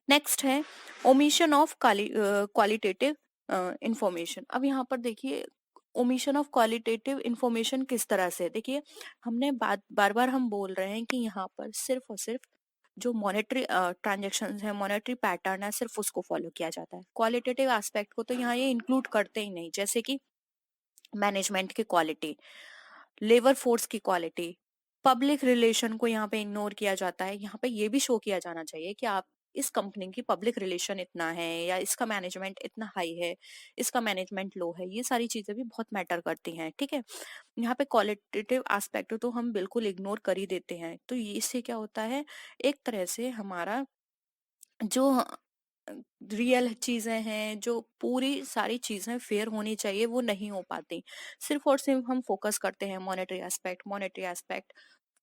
नेक्स्ट है ओमिशन ऑफ क्वालिटेटिव इंफॉर्मेशन। अब यहाँ पर देखिए ओमिशन ऑफ क्वालिटेटिव इंफॉर्मेशन किस तरह से, देखिए हमने बार बार हम बोल रहे हैं कि यहाँ पर सिर्फ और सिर्फ जो मॉनेटरी ट्रांजेक्शन है, मॉनेटरी पैटर्न है, सिर्फ उसको फॉलो किया जाता है। क्वालिटेटिव एस्पेक्ट को तो यहाँ ये इंक्लूड करते ही नहीं, जैसे कि मैनेजमेंट की क्वालिटी, लेबर फोर्स की क्वालिटी, पब्लिक रिलेशन को यहाँ पे इग्नोर किया जाता है। यहाँ पे ये भी शो किया जाना चाहिए कि आप इस कंपनी की पब्लिक रिलेशन इतना है, या इसका मैनेजमेंट इतना हाई है, इसका मैनेजमेंट लो है। ये सारी चीजें भी बहुत मैटर करती हैं। ठीक है, यहाँ पे क्वालिटेटिव एस्पेक्ट तो हम बिल्कुल इग्नोर कर ही देते हैं। तो ये इससे क्या होता है, एक तरह से हमारा जो रियल चीजें हैं, जो पूरी सारी चीजें फेयर होनी चाहिए, वो नहीं हो पाती। सिर्फ और सिर्फ हम फोकस करते हैं मॉनेटरी एस्पेक्ट, मॉनेटरी एस्पेक्ट।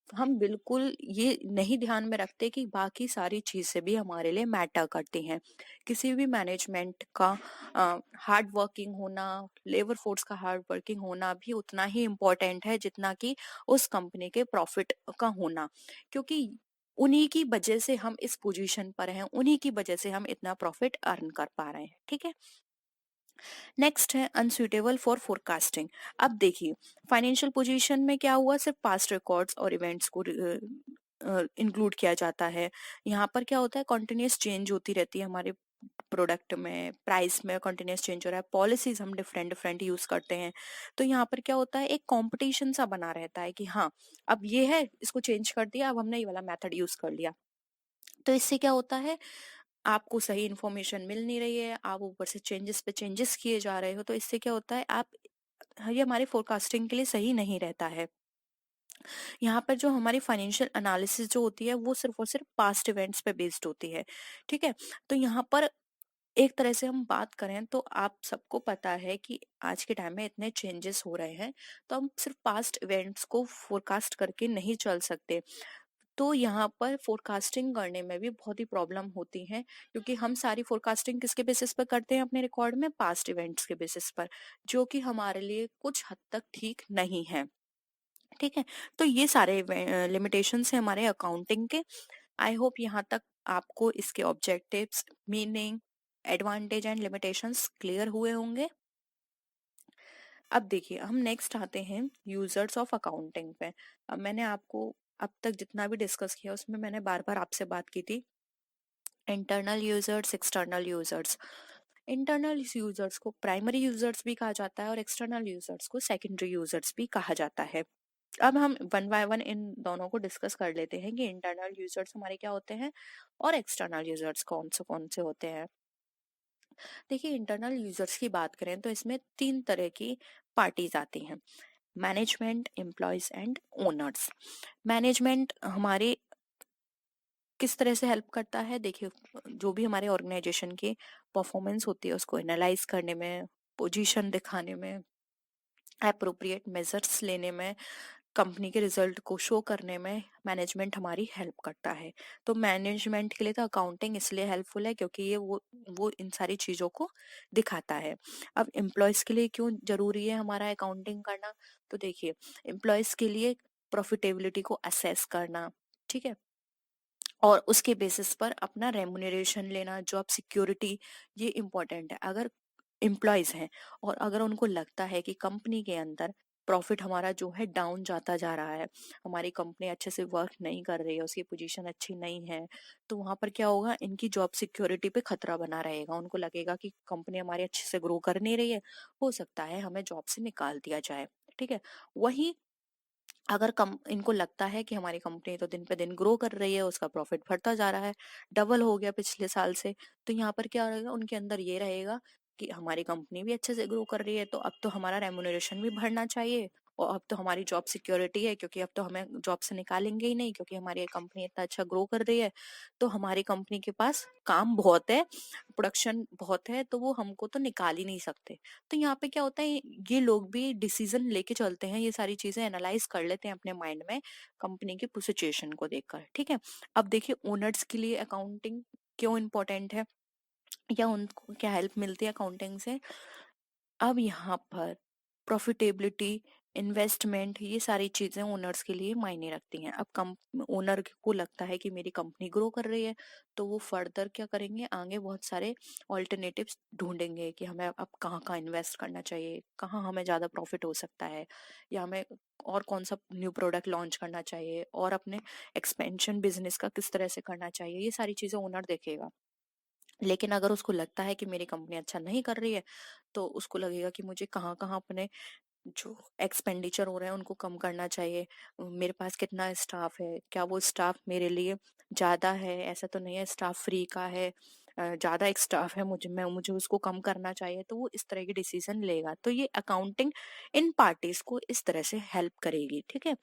हम बिल्कुल ये नहीं ध्यान में रखते कि बाकी सारी चीजें भी हमारे लिए मैटर करती हैं। किसी भी मैनेजमेंट का हार्ड वर्किंग होना, लेबर फोर्स का हार्ड वर्किंग होना भी उतना ही इम्पोर्टेंट है जितना कि उस कंपनी के प्रॉफिट का होना, क्योंकि उन्हीं की वजह से हम इस पोजीशन पर हैं, उन्हीं की वजह से हम इतना प्रॉफिट अर्न कर पा रहे हैं। ठीक है, नेक्स्ट है अनसुटेबल फॉर फोरकास्टिंग। अब देखिए फाइनेंशियल पोजीशन में क्या हुआ, सिर्फ पास्ट रिकॉर्ड्स और इवेंट्स को इंक्लूड किया जाता है। यहाँ पर क्या होता है, कॉन्टिन्यूस चेंज होती रहती है हमारे प्रोडक्ट में, प्राइस में कॉन्टिन्यूस चेंज हो रहा है, पॉलिसीज हम डिफरेंट डिफरेंट यूज करते हैं। तो यहाँ पर क्या होता है, एक कंपटीशन सा बना रहता है कि हाँ अब ये है, इसको चेंज कर दिया, अब हमने ये वाला मेथड यूज कर लिया। तो इससे क्या होता है, आपको सही इन्फॉर्मेशन मिल नहीं रही है, आप ऊपर से चेंजेस पे चेंजेस किए जा रहे हो। तो इससे क्या होता है, आप ये हमारे फोरकास्टिंग के लिए सही नहीं रहता है। यहाँ पर जो हमारी फाइनेंशियल एनालिसिस जो होती है वो सिर्फ और सिर्फ पास्ट इवेंट्स पे बेस्ड होती है। ठीक है, तो यहाँ पर एक तरह से हम बात करें तो आप सबको पता है कि आज के टाइम में इतने चेंजेस हो रहे हैं, तो हम सिर्फ पास्ट इवेंट्स को फोरकास्ट करके नहीं चल सकते। तो यहाँ पर फोरकास्टिंग करने में भी बहुत ही प्रॉब्लम होती है, क्योंकि हम सारी फोरकास्टिंग किसके बेसिस पर करते हैं, अपने रिकॉर्ड में पास्ट इवेंट्स के बेसिस पर, जो कि हमारे लिए कुछ हद तक ठीक नहीं है। ठीक है, तो ये सारे लिमिटेशंस हैं हमारे अकाउंटिंग के। आई होप यहाँ तक आपको इसके objectives, meaning, advantage and limitations clear हुए होंगे। अब देखिए हम नेक्स्ट आते हैं यूजर्स ऑफ अकाउंटिंग पे। अब मैंने आपको अब तक जितना भी डिस्कस किया उसमें मैंने बार बार आपसे बात की थी internal users, external users. Internal users को प्राइमरी यूजर्स भी कहा जाता है और एक्सटर्नल यूजर्स को सेकेंडरी यूजर्स भी कहा जाता है। अब हम वन बाय वन इन दोनों को डिस्कस कर लेते हैं कि इंटरनल यूजर्स हमारे क्या होते हैं और एक्सटर्नल यूजर्स कौन से होते हैं। देखिए इंटरनल यूजर्स की बात करें तो इसमें तीन तरह की पार्टीज आती हैं, management, employees and owners. Management हमारे किस तरह से हेल्प करता है, देखिए जो भी हमारे ऑर्गेनाइजेशन की परफॉर्मेंस होती है उसको एनालाइज करने में, पोजीशन दिखाने में, अप्रोप्रिएट मेजर्स लेने में, कंपनी के रिजल्ट को शो करने में मैनेजमेंट हमारी हेल्प करता है। तो मैनेजमेंट के लिए तो अकाउंटिंग इसलिए हेल्पफुल है क्योंकि ये वो इन सारी चीजों को दिखाता है। अब एम्प्लॉयज के लिए क्यों जरूरी है हमारा अकाउंटिंग करना, तो देखिए एम्प्लॉयज के लिए प्रॉफिटेबिलिटी को असेस करना, ठीक है, और उसके बेसिस पर अपना रेमुनरेशन लेना, जॉब सिक्योरिटी, ये इम्पोर्टेंट है। अगर एम्प्लॉयज हैं और अगर उनको लगता है कि कंपनी के अंदर प्रॉफिट हमारा जो है डाउन जाता जा रहा है, हमारी कंपनी अच्छे से वर्क नहीं कर रही है, उसकी पोजीशन अच्छी नहीं है, तो वहां पर क्या होगा, इनकी जॉब सिक्योरिटी पे खतरा बना रहेगा। उनको लगेगा कि कंपनी हमारी अच्छे से ग्रो कर नहीं रही है, हो सकता है हमें जॉब से निकाल दिया जाए। ठीक है, वही अगर कम इनको लगता है कि हमारी कंपनी तो दिन पे दिन ग्रो कर रही है, उसका प्रॉफिट बढ़ता जा रहा है, डबल हो गया पिछले साल से, तो यहाँ पर क्या रहेगा, उनके अंदर ये रहेगा कि हमारी कंपनी भी अच्छे से ग्रो कर रही है, तो अब तो हमारा रेम्युनरेशन भी बढ़ना चाहिए, और अब तो हमारी जॉब सिक्योरिटी है, क्योंकि अब तो हमें जॉब से निकालेंगे ही नहीं, क्योंकि हमारी कंपनी इतना अच्छा ग्रो कर रही है। तो हमारी कंपनी के पास काम बहुत है, प्रोडक्शन बहुत है, तो वो हमको तो निकाल ही नहीं सकते। तो यहाँ पे क्या होता है, ये लोग भी डिसीजन लेके चलते हैं, ये सारी चीजें एनालाइज कर लेते हैं अपने माइंड में कंपनी की सिचुएशन को देखकर। ठीक है, अब देखिए ओनर्स के लिए अकाउंटिंग क्यों इम्पोर्टेंट है, या उनको क्या हेल्प मिलती है अकाउंटिंग से। अब यहाँ पर प्रॉफिटेबिलिटी, इन्वेस्टमेंट, ये सारी चीजें ओनर्स के लिए मायने रखती हैं। अब कम ओनर को लगता है कि मेरी कंपनी ग्रो कर रही है, तो वो फर्दर क्या करेंगे, आगे बहुत सारे ऑल्टरनेटिव्स ढूंढेंगे कि हमें अब कहाँ कहाँ इन्वेस्ट करना चाहिए, कहाँ हमें ज्यादा प्रॉफिट हो सकता है, या हमें और कौन सा न्यू प्रोडक्ट लॉन्च करना चाहिए, और अपने एक्सपेंशन बिजनेस का किस तरह से करना चाहिए, ये सारी चीजें ओनर देखेगा। लेकिन अगर उसको लगता है कि मेरी कंपनी अच्छा नहीं कर रही है, तो उसको लगेगा कि मुझे कहाँ कहाँ अपने जो एक्सपेंडिचर हो रहे हैं उनको कम करना चाहिए, मेरे पास कितना स्टाफ है, क्या वो स्टाफ मेरे लिए ज्यादा है, ऐसा तो नहीं है स्टाफ फ्री का है, ज्यादा एक स्टाफ है, मुझे उसको कम करना चाहिए, तो वो इस तरह की डिसीजन लेगा। तो ये अकाउंटिंग इन पार्टीज को इस तरह से हेल्प करेगी। ठीक है,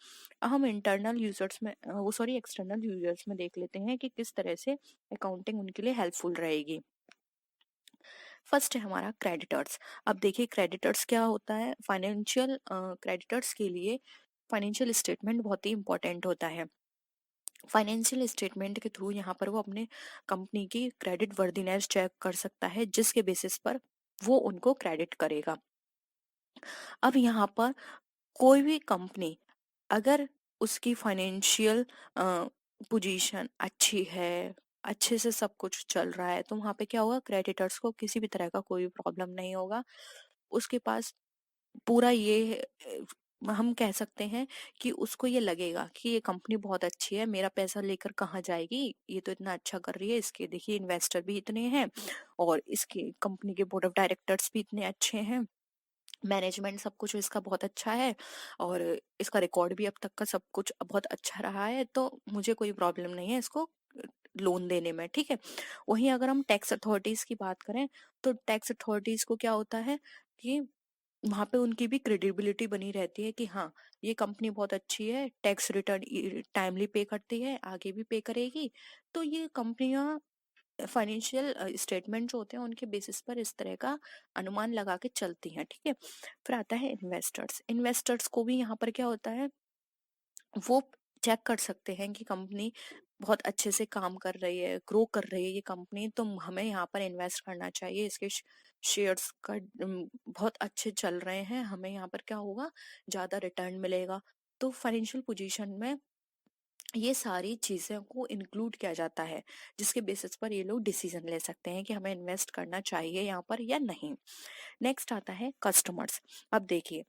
हम इंटरनल यूजर्स में वो सॉरी एक्सटर्नल यूजर्स में देख लेते हैं कि किस तरह से अकाउंटिंग उनके लिए हेल्पफुल रहेगी। फर्स्ट है हमारा क्रेडिटर्स। अब देखिए क्रेडिटर्स क्या होता है, फाइनेंशियल क्रेडिटर्स के लिए फाइनेंशियल स्टेटमेंट बहुत ही इंपॉर्टेंट होता है। फाइनेंशियल स्टेटमेंट के थ्रू यहाँ पर वो अपने कंपनी की क्रेडिट वर्दीनेस चेक कर सकता है, जिसके बेसिस पर वो उनको क्रेडिट करेगा। अब यहाँ पर कोई भी कंपनी अगर उसकी फाइनेंशियल पोजीशन अच्छी है, अच्छे से सब कुछ चल रहा है, तो वहां पे क्या होगा, क्रेडिटर्स को किसी भी तरह का कोई प्रॉब्लम नहीं होगा। उसके पास पूरा ये हम कह सकते हैं कि उसको ये लगेगा कि ये कंपनी बहुत अच्छी है, मेरा पैसा लेकर कहाँ जाएगी, ये तो इतना अच्छा कर रही है, इसके देखिए इन्वेस्टर भी इतने हैं, और इसके कंपनी के बोर्ड ऑफ डायरेक्टर्स भी इतने अच्छे हैं, मैनेजमेंट सब कुछ इसका बहुत अच्छा है, और इसका रिकॉर्ड भी अब तक का सब कुछ बहुत अच्छा रहा है, तो मुझे कोई प्रॉब्लम नहीं है इसको लोन देने में। ठीक है, वहीं अगर हम टैक्स अथॉरिटीज की बात करें, तो टैक्स अथॉरिटीज को क्या होता है कि वहां पे उनकी भी क्रेडिबिलिटी बनी रहती है कि हाँ, ये कंपनी बहुत अच्छी है, टैक्स रिटर्न टाइमली पे करती है, आगे भी पे करेगी। तो ये कंपनियां फाइनेंशियल स्टेटमेंट जो होते हैं उनके बेसिस पर इस तरह का अनुमान लगा के चलती हैं। ठीक है, फिर आता है इन्वेस्टर्स। इन्वेस्टर्स को भी यहाँ पर क्या होता है, वो चेक कर सकते हैं कि कंपनी बहुत अच्छे से काम कर रही है, ग्रो कर रही है ये कंपनी, तो हमें यहाँ पर इन्वेस्ट करना चाहिए, इसके शेयर्स का बहुत अच्छे चल रहे हैं, हमें यहाँ पर क्या होगा, ज्यादा रिटर्न मिलेगा। तो फाइनेंशियल पोजीशन में ये सारी चीजें को इंक्लूड किया जाता है, जिसके बेसिस पर ये लोग डिसीजन ले सकते हैं कि हमें इन्वेस्ट करना चाहिए यहाँ पर या नहीं। नेक्स्ट आता है कस्टमर्स। अब देखिए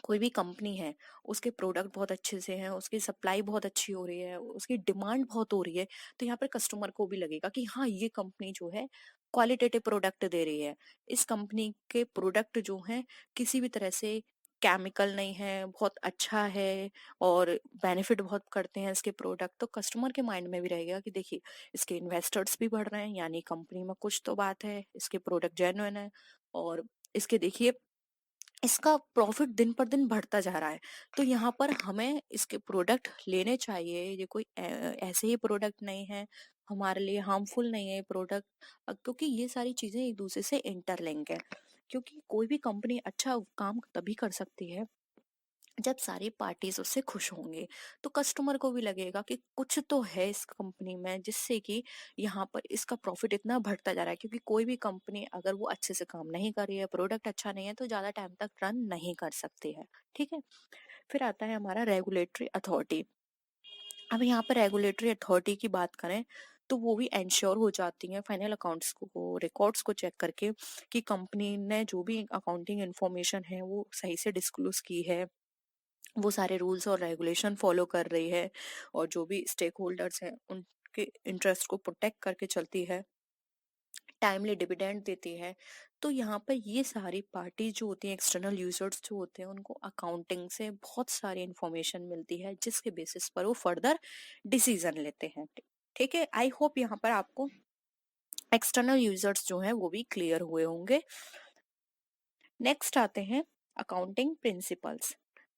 कोई भी कंपनी है, उसके प्रोडक्ट बहुत अच्छे से हैं, उसकी सप्लाई बहुत अच्छी हो रही है, उसकी डिमांड बहुत हो रही है, तो यहाँ पर कस्टमर को भी लगेगा कि हाँ, ये कंपनी जो है क्वालिटेटिव प्रोडक्ट दे रही है, इस कंपनी के प्रोडक्ट जो हैं किसी भी तरह से केमिकल नहीं है, बहुत अच्छा है, और बेनिफिट बहुत करते हैं इसके प्रोडक्ट, तो कस्टमर के माइंड में भी रहेगा कि देखिए इसके इन्वेस्टर्स भी बढ़ रहे हैं, यानी कंपनी में कुछ तो बात है, इसके प्रोडक्ट जेन्युइन है, और इसके देखिए इसका प्रॉफिट दिन पर दिन बढ़ता जा रहा है, तो यहाँ पर हमें इसके प्रोडक्ट लेने चाहिए, ये कोई ऐसे ही प्रोडक्ट नहीं है, हमारे लिए हार्मफुल नहीं है ये प्रोडक्ट, क्योंकि ये सारी चीजें एक दूसरे से इंटरलिंक है। क्योंकि कोई भी कंपनी अच्छा काम तभी कर सकती है जब सारी पार्टीज उससे खुश होंगे, तो कस्टमर को भी लगेगा कि कुछ तो है इस कंपनी में, जिससे कि यहाँ पर इसका प्रॉफिट इतना बढ़ता जा रहा है, क्योंकि कोई भी कंपनी अगर वो अच्छे से काम नहीं कर रही है, प्रोडक्ट अच्छा नहीं है, तो ज्यादा टाइम तक रन नहीं कर सकती है। ठीक है, फिर आता है हमारा रेगुलेटरी अथॉरिटी। अब यहाँ पर रेगुलेटरी अथॉरिटी की बात करें, तो वो भी इंश्योर हो जाती है फाइनल अकाउंट्स को, रिकॉर्ड्स को चेक करके कि कंपनी ने जो भी अकाउंटिंग इंफॉर्मेशन है वो सही से डिस्क्लोज की है, वो सारे रूल्स और रेगुलेशन फॉलो कर रही है, और जो भी स्टेक होल्डर्स हैं उनके इंटरेस्ट को प्रोटेक्ट करके चलती है, टाइमली डिविडेंड देती है। तो यहाँ पर ये सारी पार्टी जो होती हैं, एक्सटर्नल यूजर्स जो होते हैं, उनको अकाउंटिंग से बहुत सारी इंफॉर्मेशन मिलती है, जिसके बेसिस पर वो फर्दर डिसीजन लेते हैं। ठीक है, आई होप यहाँ पर आपको एक्सटर्नल यूजर्स जो हैं वो भी क्लियर हुए होंगे। नेक्स्ट आते हैं अकाउंटिंग प्रिंसिपल्स।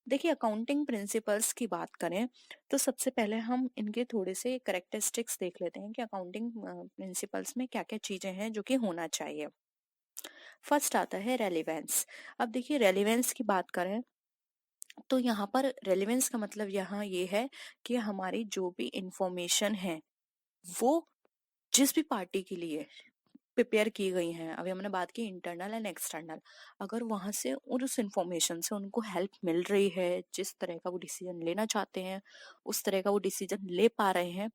देखिए अकाउंटिंग प्रिंसिपल्स की बात करें तो सबसे पहले हम इनके थोड़े से करेक्टरिस्टिक्स देख लेते हैं कि अकाउंटिंग प्रिंसिपल्स में क्या क्या चीजें हैं जो कि होना चाहिए। फर्स्ट आता है रेलिवेंस। अब देखिए रेलिवेंस की बात करें तो यहाँ पर रेलिवेंस का मतलब यहाँ ये है कि हमारी जो भी इंफॉर्मेशन है वो जिस भी पार्टी के लिए प्रिपेयर की गई हैं, अभी हमने बात की इंटरनल एंड एक्सटर्नल, अगर वहां से और उस इंफॉर्मेशन से उनको हेल्प मिल रही है, जिस तरह का वो डिसीजन लेना चाहते हैं उस तरह का वो डिसीजन ले पा रहे हैं,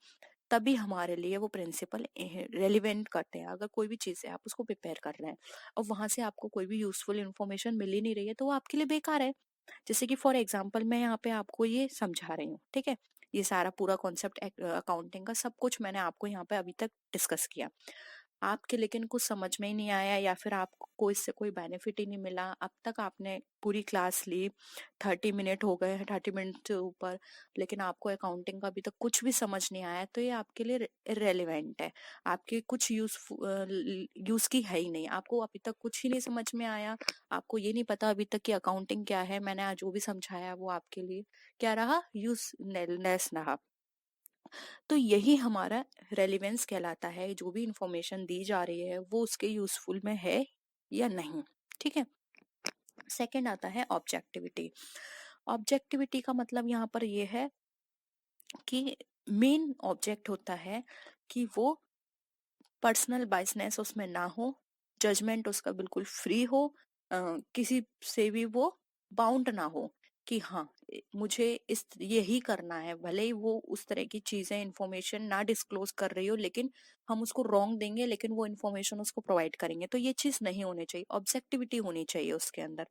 तभी हमारे लिए वो प्रिंसिपल रेलिवेंट करते हैं। अगर कोई भी चीज़ है आप उसको प्रिपेयर कर रहे हैं और वहां से आपको कोई भी यूजफुल इंफॉर्मेशन मिल ही नहीं रही है तो वो आपके लिए बेकार है। जैसे कि फॉर एग्जांपल मैं यहाँ पे आपको ये समझा रही हूँ, ठीक है, ये सारा पूरा कॉन्सेप्ट अकाउंटिंग का सब कुछ मैंने आपको यहाँ पे अभी तक डिस्कस किया, आपके लेकिन कुछ समझ में ही नहीं आया या फिर आपको इससे कोई बेनिफिट ही नहीं मिला। अब तक आपने पूरी क्लास ली, 30 मिनट हो गए हैं, 30 मिनट से ऊपर, लेकिन आपको अकाउंटिंग का अभी तक कुछ भी समझ नहीं आया तो ये आपके लिए इरेलीवेंट है, आपके कुछ यूज की है ही नहीं, आपको अभी तक कुछ ही नहीं समझ में आया, आपको ये नहीं पता अभी तक कि अकाउंटिंग क्या है। मैंने आज जो भी समझाया वो आपके लिए क्या रहा, यूजलेस रहा। तो यही हमारा रेलिवेंस कहलाता है, जो भी इंफॉर्मेशन दी जा रही है वो उसके यूजफुल में है या नहीं। ठीक है। सेकंड आता है ऑब्जेक्टिविटी। ऑब्जेक्टिविटी का मतलब यहाँ पर ये है कि मेन ऑब्जेक्ट होता है कि वो पर्सनल बाइसनेस उसमें ना हो, जजमेंट उसका बिल्कुल फ्री हो, किसी से भी वो बाउंड ना हो कि हाँ मुझे इस यही करना है, भले ही वो उस तरह की चीजें इंफॉर्मेशन ना डिस्क्लोज कर रही हो लेकिन हम उसको रॉन्ग देंगे लेकिन वो इंफॉर्मेशन उसको प्रोवाइड करेंगे, तो ये चीज नहीं होनी चाहिए, ऑब्जेक्टिविटी होनी चाहिए उसके अंदर।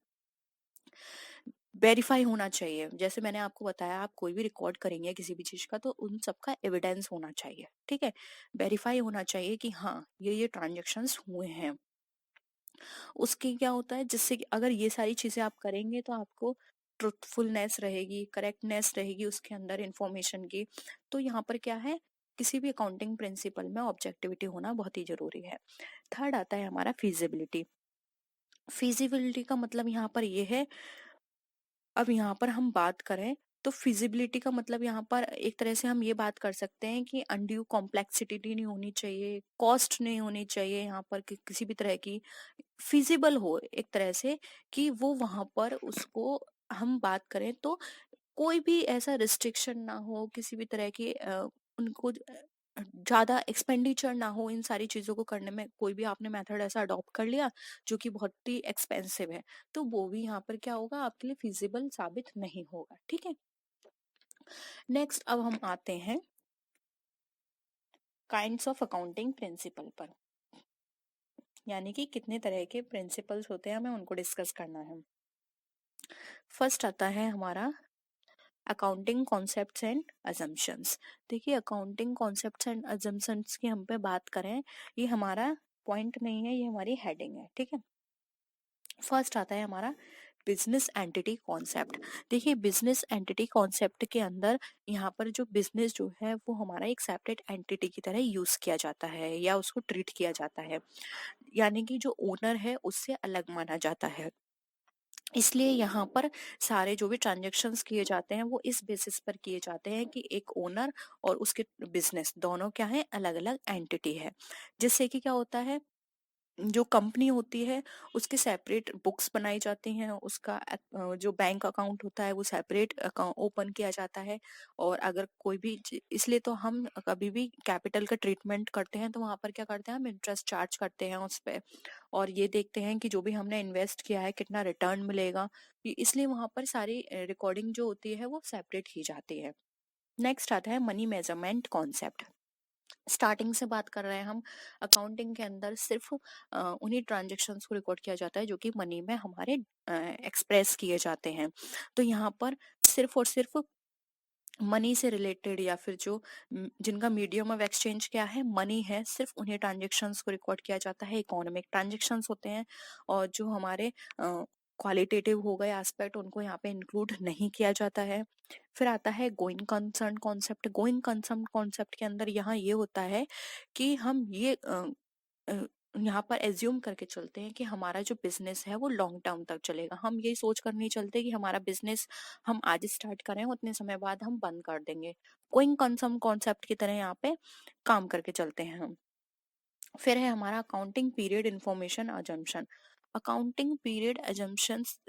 वेरीफाई होना चाहिए, जैसे मैंने आपको बताया आप कोई भी रिकॉर्ड करेंगे किसी भी चीज का तो उन सबका एविडेंस होना चाहिए, ठीक है, वेरीफाई होना चाहिए कि हाँ ये ट्रांजेक्शन्स हुए हैं। उसके क्या होता है, जिससे कि अगर ये सारी चीजें आप करेंगे तो आपको ट्रुथफुलनेस रहेगी, करेक्टनेस रहेगी उसके अंदर इंफॉर्मेशन की। तो यहाँ पर क्या है, किसी भी अकाउंटिंग प्रिंसिपल में ऑब्जेक्टिविटी होना बहुत ही जरूरी है। थर्ड आता है हमारा फिजिबिलिटी। फिजिबिलिटी का मतलब यहाँ पर ये है, अब यहाँ पर हम बात करें तो फिजिबिलिटी का मतलब यहाँ पर एक तरह से हम ये बात कर सकते हैं कि अनड्यू कॉम्प्लेक्सिटी नहीं होनी चाहिए, कॉस्ट नहीं होनी चाहिए यहाँ पर कि किसी भी तरह की, फिजिबल हो एक तरह से कि वो वहां पर उसको हम बात करें तो कोई भी ऐसा रिस्ट्रिक्शन ना हो, किसी भी तरह की उनको ज्यादा एक्सपेंडिचर ना हो इन सारी चीजों को करने में। कोई भी आपने मेथड ऐसा अडॉप्ट कर लिया जो कि बहुत ही एक्सपेंसिव है तो वो भी यहाँ पर क्या होगा, आपके लिए फिजिबल साबित नहीं होगा। ठीक है। नेक्स्ट अब हम आते हैं काइंड्स ऑफ अकाउंटिंग प्रिंसिपल पर, यानी कि कितने तरह के प्रिंसिपल्स होते हैं, हमें उनको डिस्कस करना है। फर्स्ट आता है हमारा अकाउंटिंग कॉन्सेप्ट्स एंड अजम्पशंस। देखिए अकाउंटिंग कॉन्सेप्ट्स एंड अजम्पशंस की हम पे बात करें, ये हमारा पॉइंट नहीं है, ये हमारी हेडिंग है। ठीक है। फर्स्ट आता है हमारा बिजनेस एंटिटी कॉन्सेप्ट। देखिए बिजनेस एंटिटी कॉन्सेप्ट के अंदर यहाँ पर जो बिजनेस जो है वो हमारा एक सेपरेट एंटिटी की तरह यूज किया जाता है या उसको ट्रीट किया जाता है, यानी कि जो ओनर है उससे अलग माना जाता है। इसलिए यहाँ पर सारे जो भी ट्रांजेक्शन्स किए जाते हैं वो इस बेसिस पर किए जाते हैं कि एक ओनर और उसके बिजनेस दोनों क्या है, अलग अलग एंटिटी है। जिससे कि क्या होता है, जो कंपनी होती है उसके सेपरेट बुक्स बनाई जाती हैं, उसका जो बैंक अकाउंट होता है वो सेपरेट ओपन किया जाता है। और अगर कोई भी इसलिए तो हम कभी भी कैपिटल का ट्रीटमेंट करते हैं तो वहां पर क्या करते हैं, हम इंटरेस्ट चार्ज करते हैं उस पे, और ये देखते हैं कि जो भी हमने इन्वेस्ट किया है कितना रिटर्न मिलेगा, इसलिए वहां पर सारी रिकॉर्डिंग जो होती है वो सेपरेट की जाती है। नेक्स्ट आता है मनी मेजरमेंट कॉन्सेप्ट। स्टार्टिंग से बात कर रहे हैं हम, अकाउंटिंग के अंदर सिर्फ उन्हीं ट्रांजेक्शन्स को रिकॉर्ड किया जाता है जो कि मनी में हमारे एक्सप्रेस किए जाते हैं। तो यहाँ पर सिर्फ और सिर्फ मनी से रिलेटेड या फिर जो जिनका मीडियम ऑफ एक्सचेंज क्या है, मनी है, सिर्फ उन्हीं ट्रांजेक्शन्स को रिकॉर्ड किया जाता है। इकोनॉमिक ट्रांजेक्शन्स होते हैं और जो हमारे क्वालिटेटिव हो गए एस्पेक्ट उनको यहाँ पे इंक्लूड नहीं किया जाता है। फिर आता है going concern concept. Going concern concept के अंदर यहाँ ये होता है कि हम ये यहाँ पर एज्यूम करके चलते हैं कि हमारा जो बिजनेस है वो लॉन्ग टर्म तक चलेगा। हम यही सोच कर नहीं चलते कि हमारा बिजनेस हम आज स्टार्ट करें उतने समय बाद हम बंद कर देंगे। गोइंग कंसर्न कॉन्सेप्ट की तरह यहाँ पे काम करके चलते हैं हम। फिर है हमारा accounting period information assumption. Accounting period assumptions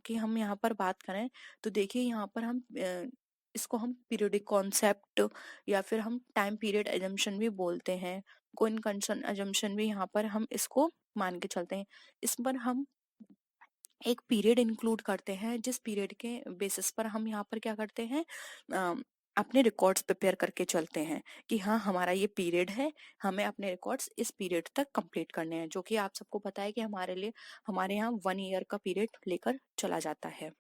की हम यहाँ पर बात करें तो देखिए यहाँ पर हम इसको हम पीरियोडिक कॉन्सेप्ट या फिर हम टाइम पीरियड अजम्पशन भी बोलते हैं। गोइंग कंसर्न अजम्पशन भी यहाँ पर हम इसको मान के चलते हैं। इस पर हम एक पीरियड इंक्लूड करते हैं जिस पीरियड के बेसिस पर हम यहाँ पर क्या करते हैं, अपने रिकॉर्ड्स प्रिपेयर करके चलते हैं कि हाँ हमारा ये पीरियड है, हमें अपने रिकॉर्ड्स इस पीरियड तक कंप्लीट करने हैं, जो कि आप सबको पता है कि हमारे यहाँ 1 ईयर का पीरियड लेकर चला जाता है।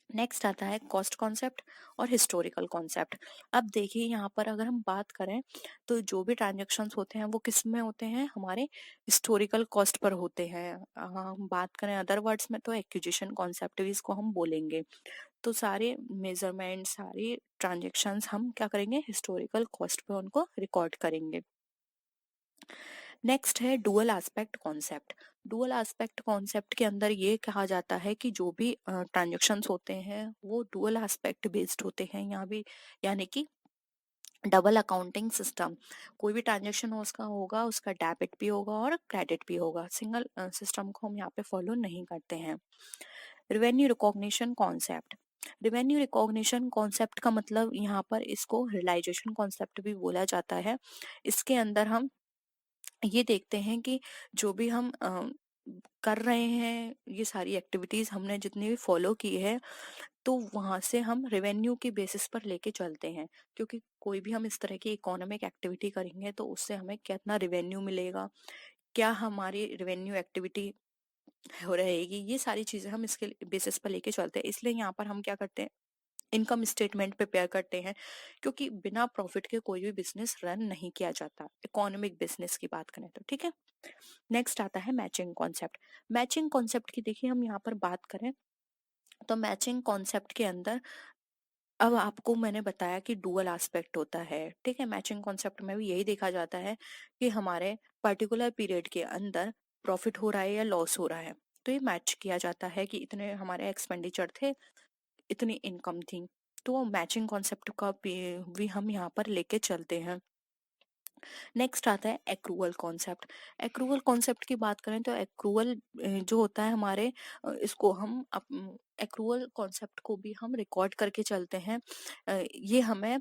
नेक्स्ट आता है कॉस्ट कॉन्सेप्ट और हिस्टोरिकल कॉन्सेप्ट। अब देखिए यहाँ पर अगर हम बात करें तो जो भी ट्रांजेक्शन्स होते हैं वो किस में होते हैं, हमारे हिस्टोरिकल कॉस्ट पर होते हैं। हम बात करें अदर वर्ड्स में तो एक्विजिशन कॉन्सेप्ट भी इसको हम बोलेंगे। तो सारे मेजरमेंट सारे ट्रांजेक्शन्स हम क्या करेंगे, हिस्टोरिकल कॉस्ट पे उनको रिकॉर्ड करेंगे। नेक्स्ट है dual aspect concept. Dual aspect concept के अंदर ये कहा जाता है कि जो भी ट्रांजेक्शन्स होते हैं वो डुअल एस्पेक्ट बेस्ड होते हैं। यहाँ भी यानी कि डबल अकाउंटिंग सिस्टम, कोई भी ट्रांजेक्शन हो उसका होगा, उसका डेबिट भी होगा और क्रेडिट भी होगा। सिंगल सिस्टम को हम यहाँ पे फॉलो नहीं करते हैं। Revenue recognition concept. Revenue recognition concept का मतलब यहाँ पर इसको रियलाइजेशन कॉन्सेप्ट भी बोला जाता है। इसके अंदर हम ये देखते हैं कि जो भी हम कर रहे हैं, ये सारी एक्टिविटीज हमने जितनी भी फॉलो की है, तो वहां से हम रेवेन्यू के बेसिस पर लेके चलते हैं। क्योंकि कोई भी हम इस तरह की इकोनॉमिक एक्टिविटी करेंगे तो उससे हमें कितना रेवेन्यू मिलेगा, क्या हमारी रेवेन्यू एक्टिविटी हो रहेगी, ये सारी चीजें हम इसके बेसिस पर लेके चलते हैं। इसलिए यहाँ पर हम क्या करते हैं, इनकम स्टेटमेंट प्रिपेयर करते हैं। क्योंकि बिना प्रॉफिट के कोई भी बिजनेस रन नहीं किया जाता, इकोनॉमिक बिजनेस की बात करें तो। ठीक है, नेक्स्ट आता है मैचिंग कॉन्सेप्ट। मैचिंग कॉन्सेप्ट की देखिए हम यहाँ पर बात करें तो मैचिंग कॉन्सेप्ट के अंदर अब आपको मैंने बताया कि डुअल एस्पेक्ट होता है। ठीक है, मैचिंग कॉन्सेप्ट में भी यही देखा जाता है कि हमारे पर्टिकुलर पीरियड के अंदर प्रॉफिट हो रहा है या लॉस हो रहा है, तो ये मैच किया जाता है कि इतने हमारे एक्सपेंडिचर थे, इतनी इनकम थी। तो मैचिंग कॉन्सेप्ट का भी हम यहाँ पर लेके चलते हैं। नेक्स्ट आता है एक्रूअल कॉन्सेप्ट। एक्रूअल कॉन्सेप्ट की बात करें तो एक्रूअल जो होता है हमारे इसको हम एक्रूअल कॉन्सेप्ट को भी हम रिकॉर्ड करके चलते हैं। ये हमें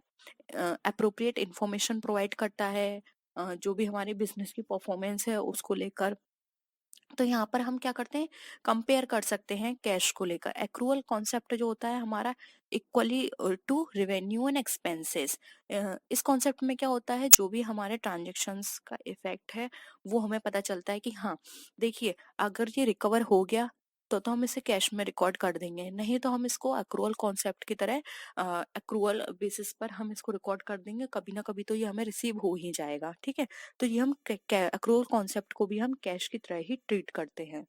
अप्रोप्रिएट इंफॉर्मेशन प्रोवाइड करता है, जो भी हमारे बिजनेस की परफॉर्मेंस है उसको लेकर। तो यहाँ पर हम क्या करते हैं, कंपेयर कर सकते हैं कैश को लेकर। एक्रूअल कॉन्सेप्ट जो होता है हमारा equally to revenue and expenses. इस कॉन्सेप्ट में क्या होता है, जो भी हमारे ट्रांजेक्शन्स का इफेक्ट है वो हमें पता चलता है कि हाँ देखिए, अगर ये रिकवर हो गया तो हम इसे कैश में रिकॉर्ड कर देंगे, नहीं तो हम इसको एक्रूअल कॉन्सेप्ट की तरह एक्रूअल बेसिस पर हम इसको रिकॉर्ड कर देंगे, कभी ना कभी तो ये हमें रिसीव हो ही जाएगा। ठीक है, तो ये हम एक्रूअल कॉन्सेप्ट को भी हम कैश की तरह ही ट्रीट करते हैं।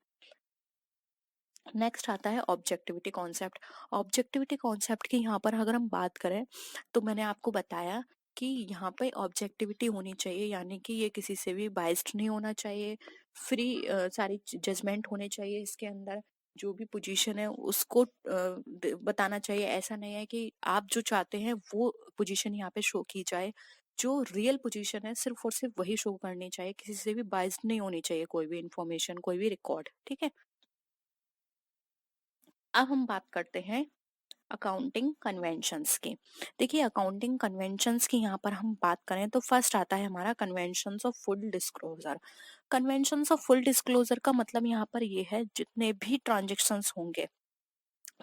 नेक्स्ट आता है ऑब्जेक्टिविटी कॉन्सेप्ट। ऑब्जेक्टिविटी कॉन्सेप्ट की यहाँ पर अगर हम बात करें तो मैंने आपको बताया कि यहाँ पे ऑब्जेक्टिविटी होनी चाहिए, यानी कि ये किसी से भी बाइस्ड नहीं होना चाहिए, फ्री सारी जजमेंट होने चाहिए इसके अंदर। जो भी पोजीशन है उसको बताना चाहिए। ऐसा नहीं है कि आप जो चाहते हैं वो पोजीशन यहाँ पे शो की जाए, जो रियल पोजीशन है सिर्फ और सिर्फ वही शो करनी चाहिए, किसी से भी बाइस्ड नहीं होनी चाहिए कोई भी इंफॉर्मेशन, कोई भी रिकॉर्ड। ठीक है, अब हम बात करते हैं अकाउंटिंग कन्वेंशंस की। देखिए अकाउंटिंग कन्वेंशंस की यहाँ पर हम बात करें तो फर्स्ट आता है हमारा conventions of full disclosure. Conventions of full disclosure का मतलब यहाँ पर ये है, जितने भी ट्रांजेक्शन्स होंगे,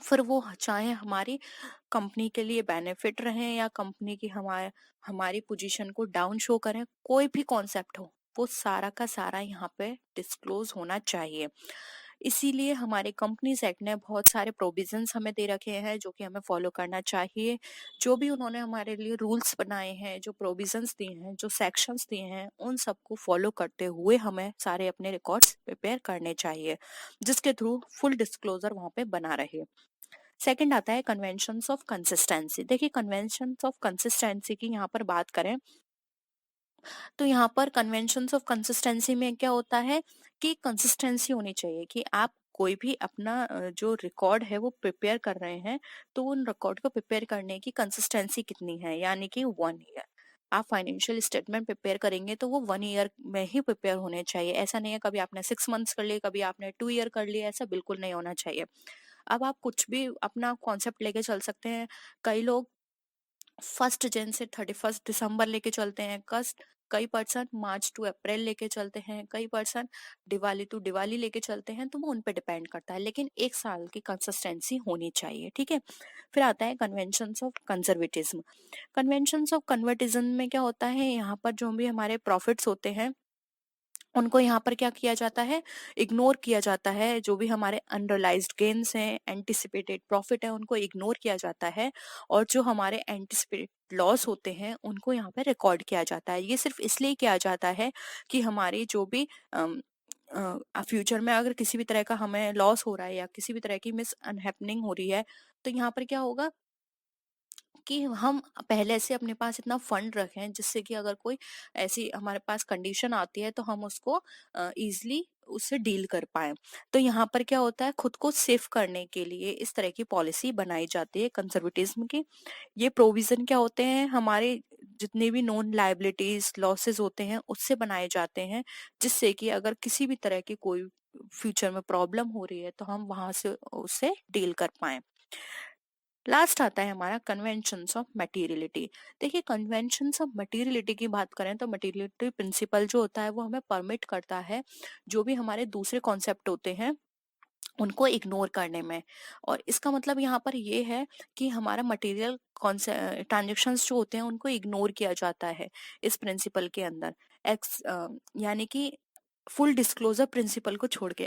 फिर वो चाहे हमारी कंपनी के लिए बेनिफिट रहे या कंपनी की हमारी पोजीशन को डाउन शो करें, कोई भी कॉन्सेप्ट हो वो सारा का सारा यहाँ पे डिस्क्लोज होना चाहिए। इसीलिए हमारे कंपनीज एक्ट ने बहुत सारे प्रोविजंस हमें दे रखे हैं जो कि हमें फॉलो करना चाहिए। जो भी उन्होंने हमारे लिए रूल्स बनाए हैं, जो प्रोविजंस दिए हैं, जो सेक्शंस दिए हैं, उन सबको फॉलो करते हुए हमें सारे अपने रिकॉर्ड्स प्रिपेयर करने चाहिए, जिसके थ्रू फुल डिस्क्लोजर वहां पे बना रहे। सेकंड आता है कन्वेंशंस ऑफ कंसिस्टेंसी। देखिए कन्वेंशंस ऑफ कंसिस्टेंसी की यहाँ पर बात करें तो यहाँ पर कन्वेंशंस ऑफ कंसिस्टेंसी में क्या होता है कि कंसिस्टेंसी होनी चाहिए कि आप कोई भी अपना जो रिकॉर्ड है वो प्रिपेयर कर रहे हैं, तो उन रिकॉर्ड को प्रिपेयर करने की कंसिस्टेंसी कितनी है, यानी कि 1 ईयर। आप फाइनेंशियल स्टेटमेंट प्रिपेयर करेंगे तो वो 1 ईयर में ही प्रिपेयर होने चाहिए। ऐसा नहीं है कभी आपने 6 मंथ्स कर लिए, कभी आपने 2 ईयर कर लिया, ऐसा बिल्कुल नहीं होना चाहिए। अब आप कुछ भी अपना कॉन्सेप्ट लेके चल सकते हैं। कई लोग 1 जन से 31 दिसंबर लेके चलते हैं, कस्ट कई पर्सन मार्च टू अप्रैल लेके चलते हैं, कई पर्सन दिवाली टू दिवाली लेके चलते हैं, तो वो उन पे डिपेंड करता है, लेकिन 1 साल की कंसिस्टेंसी होनी चाहिए, ठीक है। फिर आता है conventions of conservatism. Conventions of conservatism में क्या होता है, यहाँ पर जो भी हमारे प्रॉफिट्स होते हैं उनको यहाँ पर क्या किया जाता है, इग्नोर किया जाता है। जो भी हमारे अनरियलाइज्ड गेन्स हैं, एंटिसिपेटेड प्रॉफिट है, उनको इग्नोर किया जाता है। और जो हमारे एंटिसिपेटेड लॉस होते हैं उनको यहाँ पे रिकॉर्ड किया जाता है। ये सिर्फ इसलिए किया जाता है कि हमारी जो भी फ्यूचर में अगर किसी भी तरह का हमें लॉस हो रहा है या किसी भी तरह की मिस अनहैपनिंग हो रही है, तो यहाँ पर क्या होगा कि हम पहले से अपने पास इतना फंड रखें जिससे कि अगर कोई ऐसी हमारे पास कंडीशन आती है तो हम उसको इजीली उससे डील कर पाए। तो यहाँ पर क्या होता है, खुद को सेफ करने के लिए इस तरह की पॉलिसी बनाई जाती है कंजर्वेटिज्म की। ये प्रोविजन क्या होते हैं, हमारे जितने भी नॉन लायबिलिटीज लॉसेस होते हैं उससे बनाए जाते हैं, जिससे कि अगर किसी भी तरह की कोई फ्यूचर में प्रॉब्लम हो रही है तो हम वहां से उससे डील कर पाए। लास्ट आता है हमारा कन्वेंशंस ऑफ मटेरियलिटी। देखिए, कन्वेंशंस ऑफ मटेरियलिटी की बात करें तो मटेरियलिटी प्रिंसिपल जो होता है वो हमें परमिट करता है जो भी हमारे दूसरे कॉन्सेप्ट होते हैं उनको इग्नोर करने में। और इसका मतलब यहाँ पर ये है कि हमारा मटेरियल ट्रांजेक्शन्स जो होते हैं उनको इग्नोर किया जाता है इस प्रिंसिपल के अंदर। यानी कि फुल डिस्क्लोजर प्रिंसिपल को छोड़ के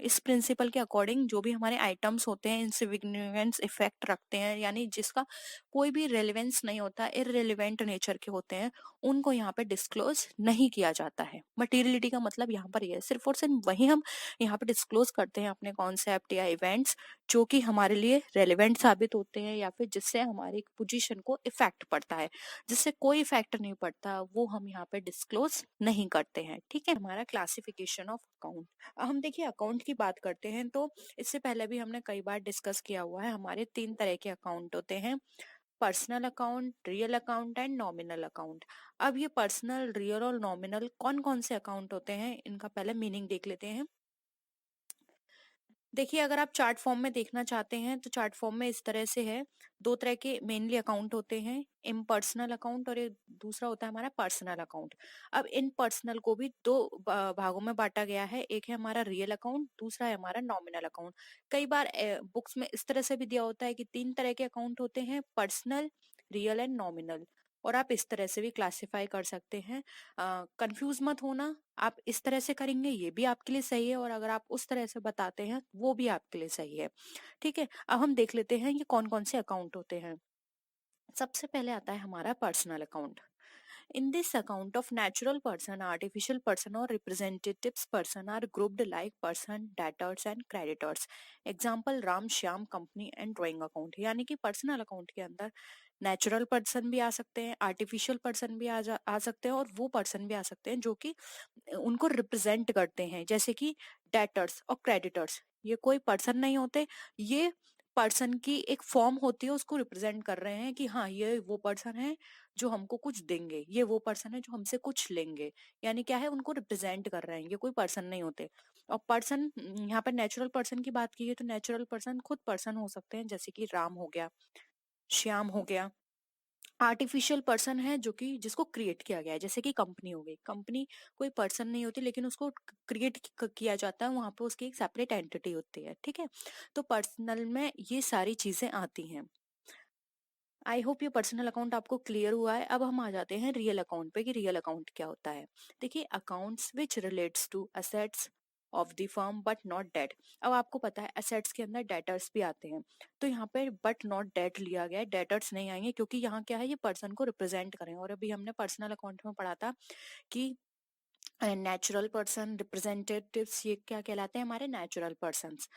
इस प्रिंसिपल के अकॉर्डिंग जो भी हमारे आइटम्स होते हैं इनसिग्निफिकेंस इफेक्ट रखते हैं, यानी जिसका कोई भी रेलेवेंस नहीं होता, इररिलेवेंट नेचर के होते हैं, उनको यहाँ पे डिस्क्लोज नहीं किया जाता है। मटेरियलिटी का मतलब यहाँ पर ये है, सिर्फ और सिर्फ वही हम यहाँ पे डिस्क्लोज करते हैं अपने कॉन्सेप्ट या इवेंट्स जो कि हमारे लिए रेलेवेंट साबित होते हैं या फिर जिससे हमारी पोजीशन को इफेक्ट पड़ता है। जिससे कोई इफेक्ट नहीं पड़ता वो हम यहाँ पे डिस्क्लोज नहीं करते हैं, ठीक है। हमारा क्लासिफिकेशन ऑफ अकाउंट। हम देखिए अकाउंट की बात करते हैं तो इससे पहले भी हमने कई बार डिस्कस किया हुआ है। हमारे 3 तरह के अकाउंट होते हैं, personal account, real account and nominal account. अब ये पर्सनल, रियल और नॉमिनल कौन कौन से अकाउंट होते हैं इनका पहले मीनिंग देख लेते हैं। देखिए, अगर आप चार्ट फॉर्म में देखना चाहते हैं तो चार्ट फॉर्म में इस तरह से है। 2 तरह के मेनली अकाउंट होते हैं, इम्पर्सनल अकाउंट और एक दूसरा होता है हमारा पर्सनल अकाउंट। अब इन पर्सनल को भी 2 भागों में बांटा गया है, एक है हमारा रियल अकाउंट, दूसरा है हमारा नॉमिनल अकाउंट। कई बार बुक्स में इस तरह से भी दिया होता है कि 3 तरह के अकाउंट होते हैं, पर्सनल, रियल एंड नॉमिनल। और आप इस तरह से भी क्लासिफाई कर सकते हैं। कंफ्यूज मत होना, आप इस तरह से करेंगे ये भी आपके लिए सही है, और अगर आप उस तरह से बताते हैं वो भी आपके लिए सही है, ठीक है। अब हम देख लेते हैं ये कौन कौन से अकाउंट होते हैं। सबसे पहले आता है हमारा personal account. In this account of natural person, artificial person or representatives person are grouped like person, debtors and creditors. Example Ram Shyam company and drawing account. यानी कि पर्सनल अकाउंट के अंदर नेचुरल पर्सन भी आ सकते हैं, आर्टिफिशियल पर्सन भी आ सकते हैं, और वो पर्सन भी आ सकते हैं जो कि उनको रिप्रेजेंट करते हैं, जैसे कि डेटर्स और क्रेडिटर्स। ये कोई पर्सन नहीं होते, ये पर्सन की एक फॉर्म होती है, उसको रिप्रेजेंट कर रहे हैं कि हाँ ये वो पर्सन है जो हमको कुछ देंगे, ये वो पर्सन है जो हमसे कुछ लेंगे। यानी क्या है, उनको रिप्रेजेंट कर रहे हैं, ये कोई पर्सन नहीं होते। और पर्सन, यहाँ पर नेचुरल पर्सन की बात की है तो नेचुरल पर्सन खुद पर्सन हो सकते हैं, जैसे कि राम हो गया, श्याम हो गया। आर्टिफिशियल पर्सन है जो कि जिसको क्रिएट किया गया है, जैसे कि कंपनी हो गई। कंपनी कोई पर्सन नहीं होती लेकिन उसको क्रिएट किया जाता है, वहां पे उसकी एक सेपरेट एंटिटी होती है, ठीक है। तो पर्सनल में ये सारी चीजें आती हैं। आई होप ये पर्सनल अकाउंट आपको क्लियर हुआ है। अब हम आ जाते हैं रियल अकाउंट पे कि रियल अकाउंट क्या होता है। देखिए, accounts which relates to assets of the firm but not debt. अब आपको पता है असेट्स के अंदर डेटर्स भी आते हैं, तो यहाँ पे बट नॉट डेट लिया गया है, डेटर्स नहीं आएंगे क्योंकि यहाँ क्या है, ये पर्सन को रिप्रेजेंट करें। और अभी हमने पर्सनल अकाउंट में पढ़ा था कि नेचुरल पर्सन रिप्रेजेंटेटिव्स ये क्या कहलाते हैं, हमारे natural persons,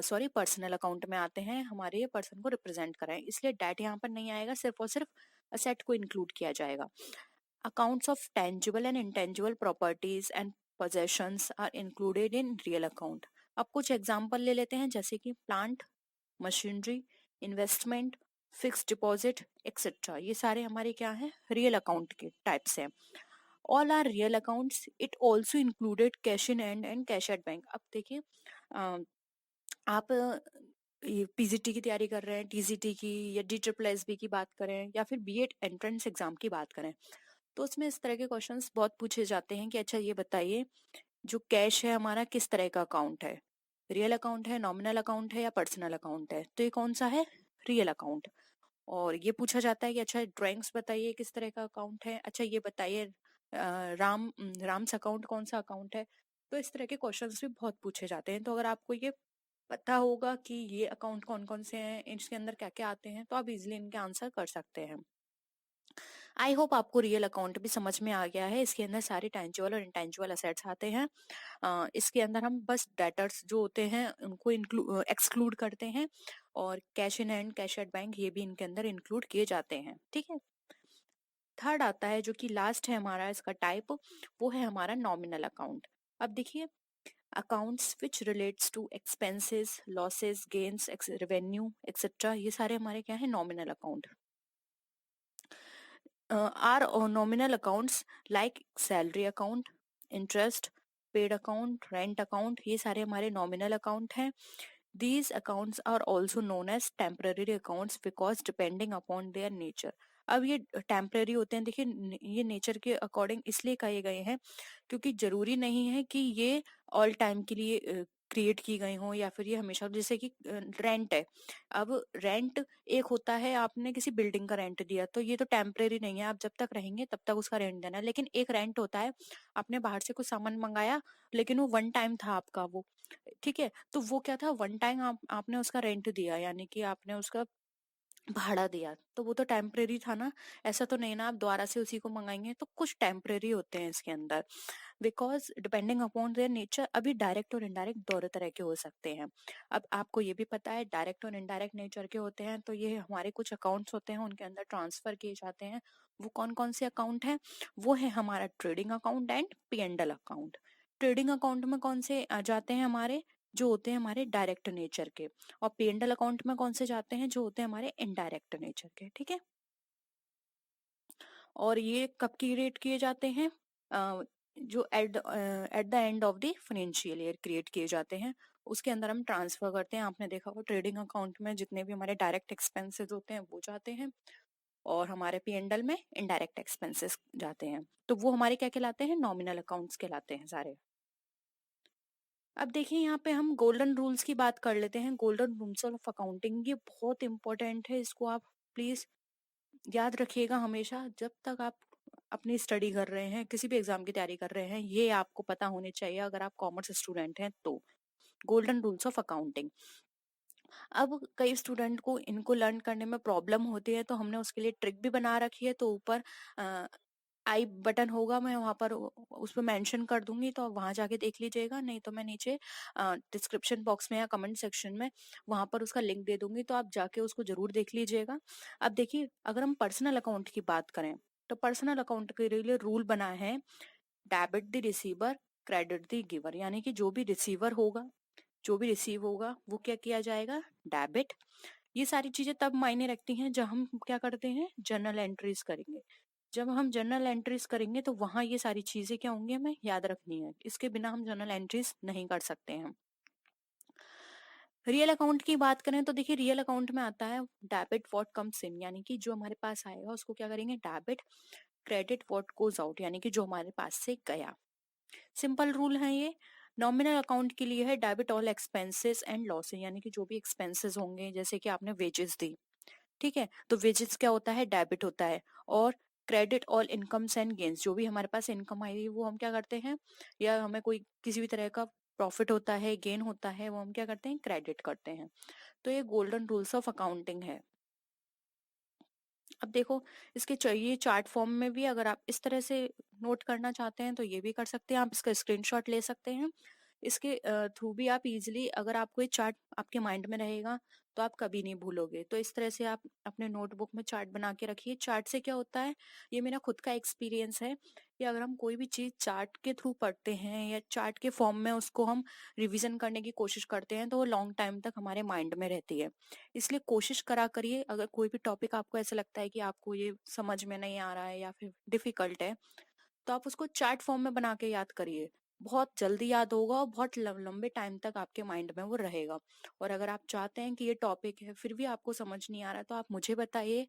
sorry personal account में आते हैं, हमारे ये पर्सन को रिप्रेजेंट कराएं, इसलिए डेट यहाँ पर नहीं आएगा, सिर्फ और सिर्फ असेट को इंक्लूड किया जाएगा। Accounts of tangible and intangible properties and possessions are included in real account. अब कुछ एग्जांपल ले लेते हैं, जैसे कि plant, machinery, investment, fixed deposit etcetera. ये सारे हमारे क्या हैं, रियल अकाउंट के टाइप्स हैं। All are real accounts, it also included cash in hand and cash at bank. अब देखिए, आप ये पीजीटी की तैयारी कर रहे हैं, टीजीटी की या डी ट्रिपल एस बी की बात करें, या फिर बीएड एंट्रेंस एग्जाम की बात करें, तो उसमें इस तरह के क्वेश्चंस बहुत पूछे जाते हैं कि अच्छा ये बताइए, जो कैश है हमारा किस तरह का अकाउंट है, रियल अकाउंट है, नॉमिनल अकाउंट है या पर्सनल अकाउंट है। तो ये कौन सा है, रियल अकाउंट। और ये पूछा जाता है कि अच्छा ड्राइंग्स बताइए किस तरह का अकाउंट है, अच्छा ये बताइए राम्स अकाउंट कौन सा अकाउंट है। तो इस तरह के क्वेश्चंस भी बहुत पूछे जाते हैं। तो अगर आपको ये पता होगा कि ये अकाउंट कौन कौन से हैं, इसके अंदर क्या क्या आते हैं, तो आप इजिली इनके आंसर कर सकते हैं। आई होप आपको रियल अकाउंट भी समझ में आ गया है। इसके अंदर सारे टेंजुअल और इंटेंजुअल असेट्स आते हैं। इसके अंदर हम बस डेटर्स जो होते हैं उनको एक्सक्लूड करते हैं, और cash in hand, cash at bank, ये भी इनके अंदर इंक्लूड किए जाते हैं। ठीक है। थर्ड आता है, जो कि लास्ट है हमारा इसका टाइप, वो है हमारा नॉमिनल अकाउंट। अब देखिए, accounts which relates to expenses, losses, gains, revenue etcetera, ये सारे हमारे क्या है, nominal account. Are nominal accounts like salary account, interest paid account, rent account, ये सारे हमारे नॉमिनल अकाउंट हैं। These accounts are also known as temporary accounts because depending upon their nature। अब ये टेम्पररी होते हैं, देखिए ये नेचर के अकॉर्डिंग इसलिए कहे गए हैं क्योंकि जरूरी नहीं है कि ये ऑल टाइम के लिए क्रिएट की गई हो, या फिर ये हमेशा, जैसे कि रेंट है। अब रेंट एक होता है, आपने किसी बिल्डिंग का रेंट दिया तो ये तो टेम्परेरी नहीं है, आप जब तक रहेंगे तब तक उसका रेंट देना है। लेकिन एक रेंट होता है, आपने बाहर से कुछ सामान मंगाया, लेकिन वो वन टाइम था आपका वो, ठीक है, तो वो क्या था, वन टाइम आपने उसका रेंट दिया, यानी कि आपने उसका भाड़ा दिया, तो वो तो टेम्परेरी था ना। ऐसा तो नहीं ना आप दोबारा से उसी को मंगाएंगे, तो कुछ टेम्परेरी होते हैं इसके अंदर, because depending upon their nature. अभी डायरेक्ट और इनडायरेक्ट दोनों तरह के हो सकते हैं। अब आपको ये भी पता है डायरेक्ट और इनडायरेक्ट नेचर के होते हैं, तो ये हमारे कुछ अकाउंट्स होते हैं, उनके अंदर ट्रांसफर किए जाते हैं। वो कौन कौन से अकाउंट हैं, वो है हमारा trading account and P and L account. Trading account में कौन से आ जाते हैं हमारे, जो होते हैं हमारे डायरेक्ट नेचर के, और पी&एल अकाउंट में कौन से जाते हैं, जो होते हैं हमारे इनडायरेक्ट नेचर के। ठीक है। और ये कब क्रिएट किए जाते हैं, जो at the end of the financial year create किए जाते हैं, उसके अंदर हम ट्रांसफर करते हैं। आपने देखा होगा ट्रेडिंग अकाउंट में जितने भी हमारे डायरेक्ट एक्सपेंसेस होते हैं वो जाते हैं, और हमारे पी&एल में इनडायरेक्ट एक्सपेंसेस जाते हैं, तो वो हमारे क्या कहलाते हैं, नॉमिनल अकाउंट्स कहलाते हैं सारे। अब देखिए, यहाँ पे हम गोल्डन रूल्स की बात कर लेते हैं। गोल्डन रूल्स ऑफ अकाउंटिंग, ये बहुत इंपॉर्टेंट है, इसको आप प्लीज याद रखिएगा हमेशा। जब तक आप अपनी स्टडी कर रहे हैं, किसी भी एग्जाम की तैयारी कर रहे हैं, ये आपको पता होने चाहिए अगर आप कॉमर्स स्टूडेंट हैं तो। Golden rules of accounting. अब कई स्टूडेंट को इनको लर्न करने में प्रॉब्लम होती है, तो हमने उसके लिए ट्रिक भी बना रखी है। तो ऊपर आई बटन होगा, मैं वहां पर उस पर मेंशन कर दूंगी, तो वहां जाके देख लीजिएगा, नहीं तो मैं नीचे डिस्क्रिप्शन बॉक्स में या कमेंट सेक्शन में वहां पर उसका लिंक दे दूंगी, तो आप जाके उसको जरूर देख लीजिएगा। अब देखिए, अगर हम पर्सनल अकाउंट की बात करें, तो पर्सनल अकाउंट के लिए रूल बना है, debit the receiver, credit the giver, यानी कि जो भी रिसीवर होगा, जो भी रिसीव होगा, वो क्या किया जाएगा, डेबिट। ये सारी चीजें तब मायने रखती हैं जब हम क्या करते हैं, जर्नल एंट्रीज करेंगे। जब हम जर्नल एंट्रीज करेंगे तो वहां ये सारी चीजें क्या होंगी, हमें याद रखनी है, इसके बिना हम जर्नल एंट्रीज नहीं कर सकते हैं। रियल अकाउंट की बात करें तो देखिए, रियल अकाउंट में आता है डेबिट व्हाट कम्स इन, यानी कि जो हमारे पास आएगा उसको क्या करेंगे, debit. Credit what goes out, यानी कि जो हमारे पास से गया। सिंपल रूल है ये। नॉमिनल अकाउंट के लिए है debit all expenses and losses, यानी कि जो भी एक्सपेंसेस होंगे, जैसे कि आपने वेजेस दी, ठीक है, तो वेजेस क्या होता है, डेबिट होता है। और credit all incomes and gains, जो भी हमारे पास इनकम आई वो हम क्या करते हैं, या हमें कोई किसी भी तरह का प्रॉफिट होता है, गेन होता है, वो हम क्या करते हैं, क्रेडिट करते हैं। तो ये गोल्डन रूल्स ऑफ अकाउंटिंग है। अब देखो, इसके चाहिए चार्ट फॉर्म में भी, अगर आप इस तरह से नोट करना चाहते हैं तो ये भी कर सकते हैं, आप इसका स्क्रीनशॉट ले सकते हैं। इसके थ्रू भी आप इजीली, अगर आपको ये चार्ट आपके माइंड में रहेगा तो आप कभी नहीं भूलोगे। तो इस तरह से आप अपने नोटबुक में चार्ट बना के रखिए। चार्ट से क्या होता है, ये मेरा खुद का एक्सपीरियंस है कि अगर हम कोई भी चीज़ चार्ट के थ्रू पढ़ते हैं या चार्ट के फॉर्म में उसको हम रिवीजन करने की कोशिश करते हैं तो वो लॉन्ग टाइम तक हमारे माइंड में रहती है। इसलिए कोशिश करा करिए, अगर कोई भी टॉपिक आपको ऐसा लगता है कि आपको ये समझ में नहीं आ रहा है या फिर डिफिकल्ट है, तो आप उसको चार्ट फॉर्म में बना के याद करिए। बहुत जल्दी याद होगा और बहुत लंबे टाइम तक आपके माइंड में वो रहेगा। और अगर आप चाहते हैं कि ये टॉपिक है फिर भी आपको समझ नहीं आ रहा है, तो आप मुझे बताइए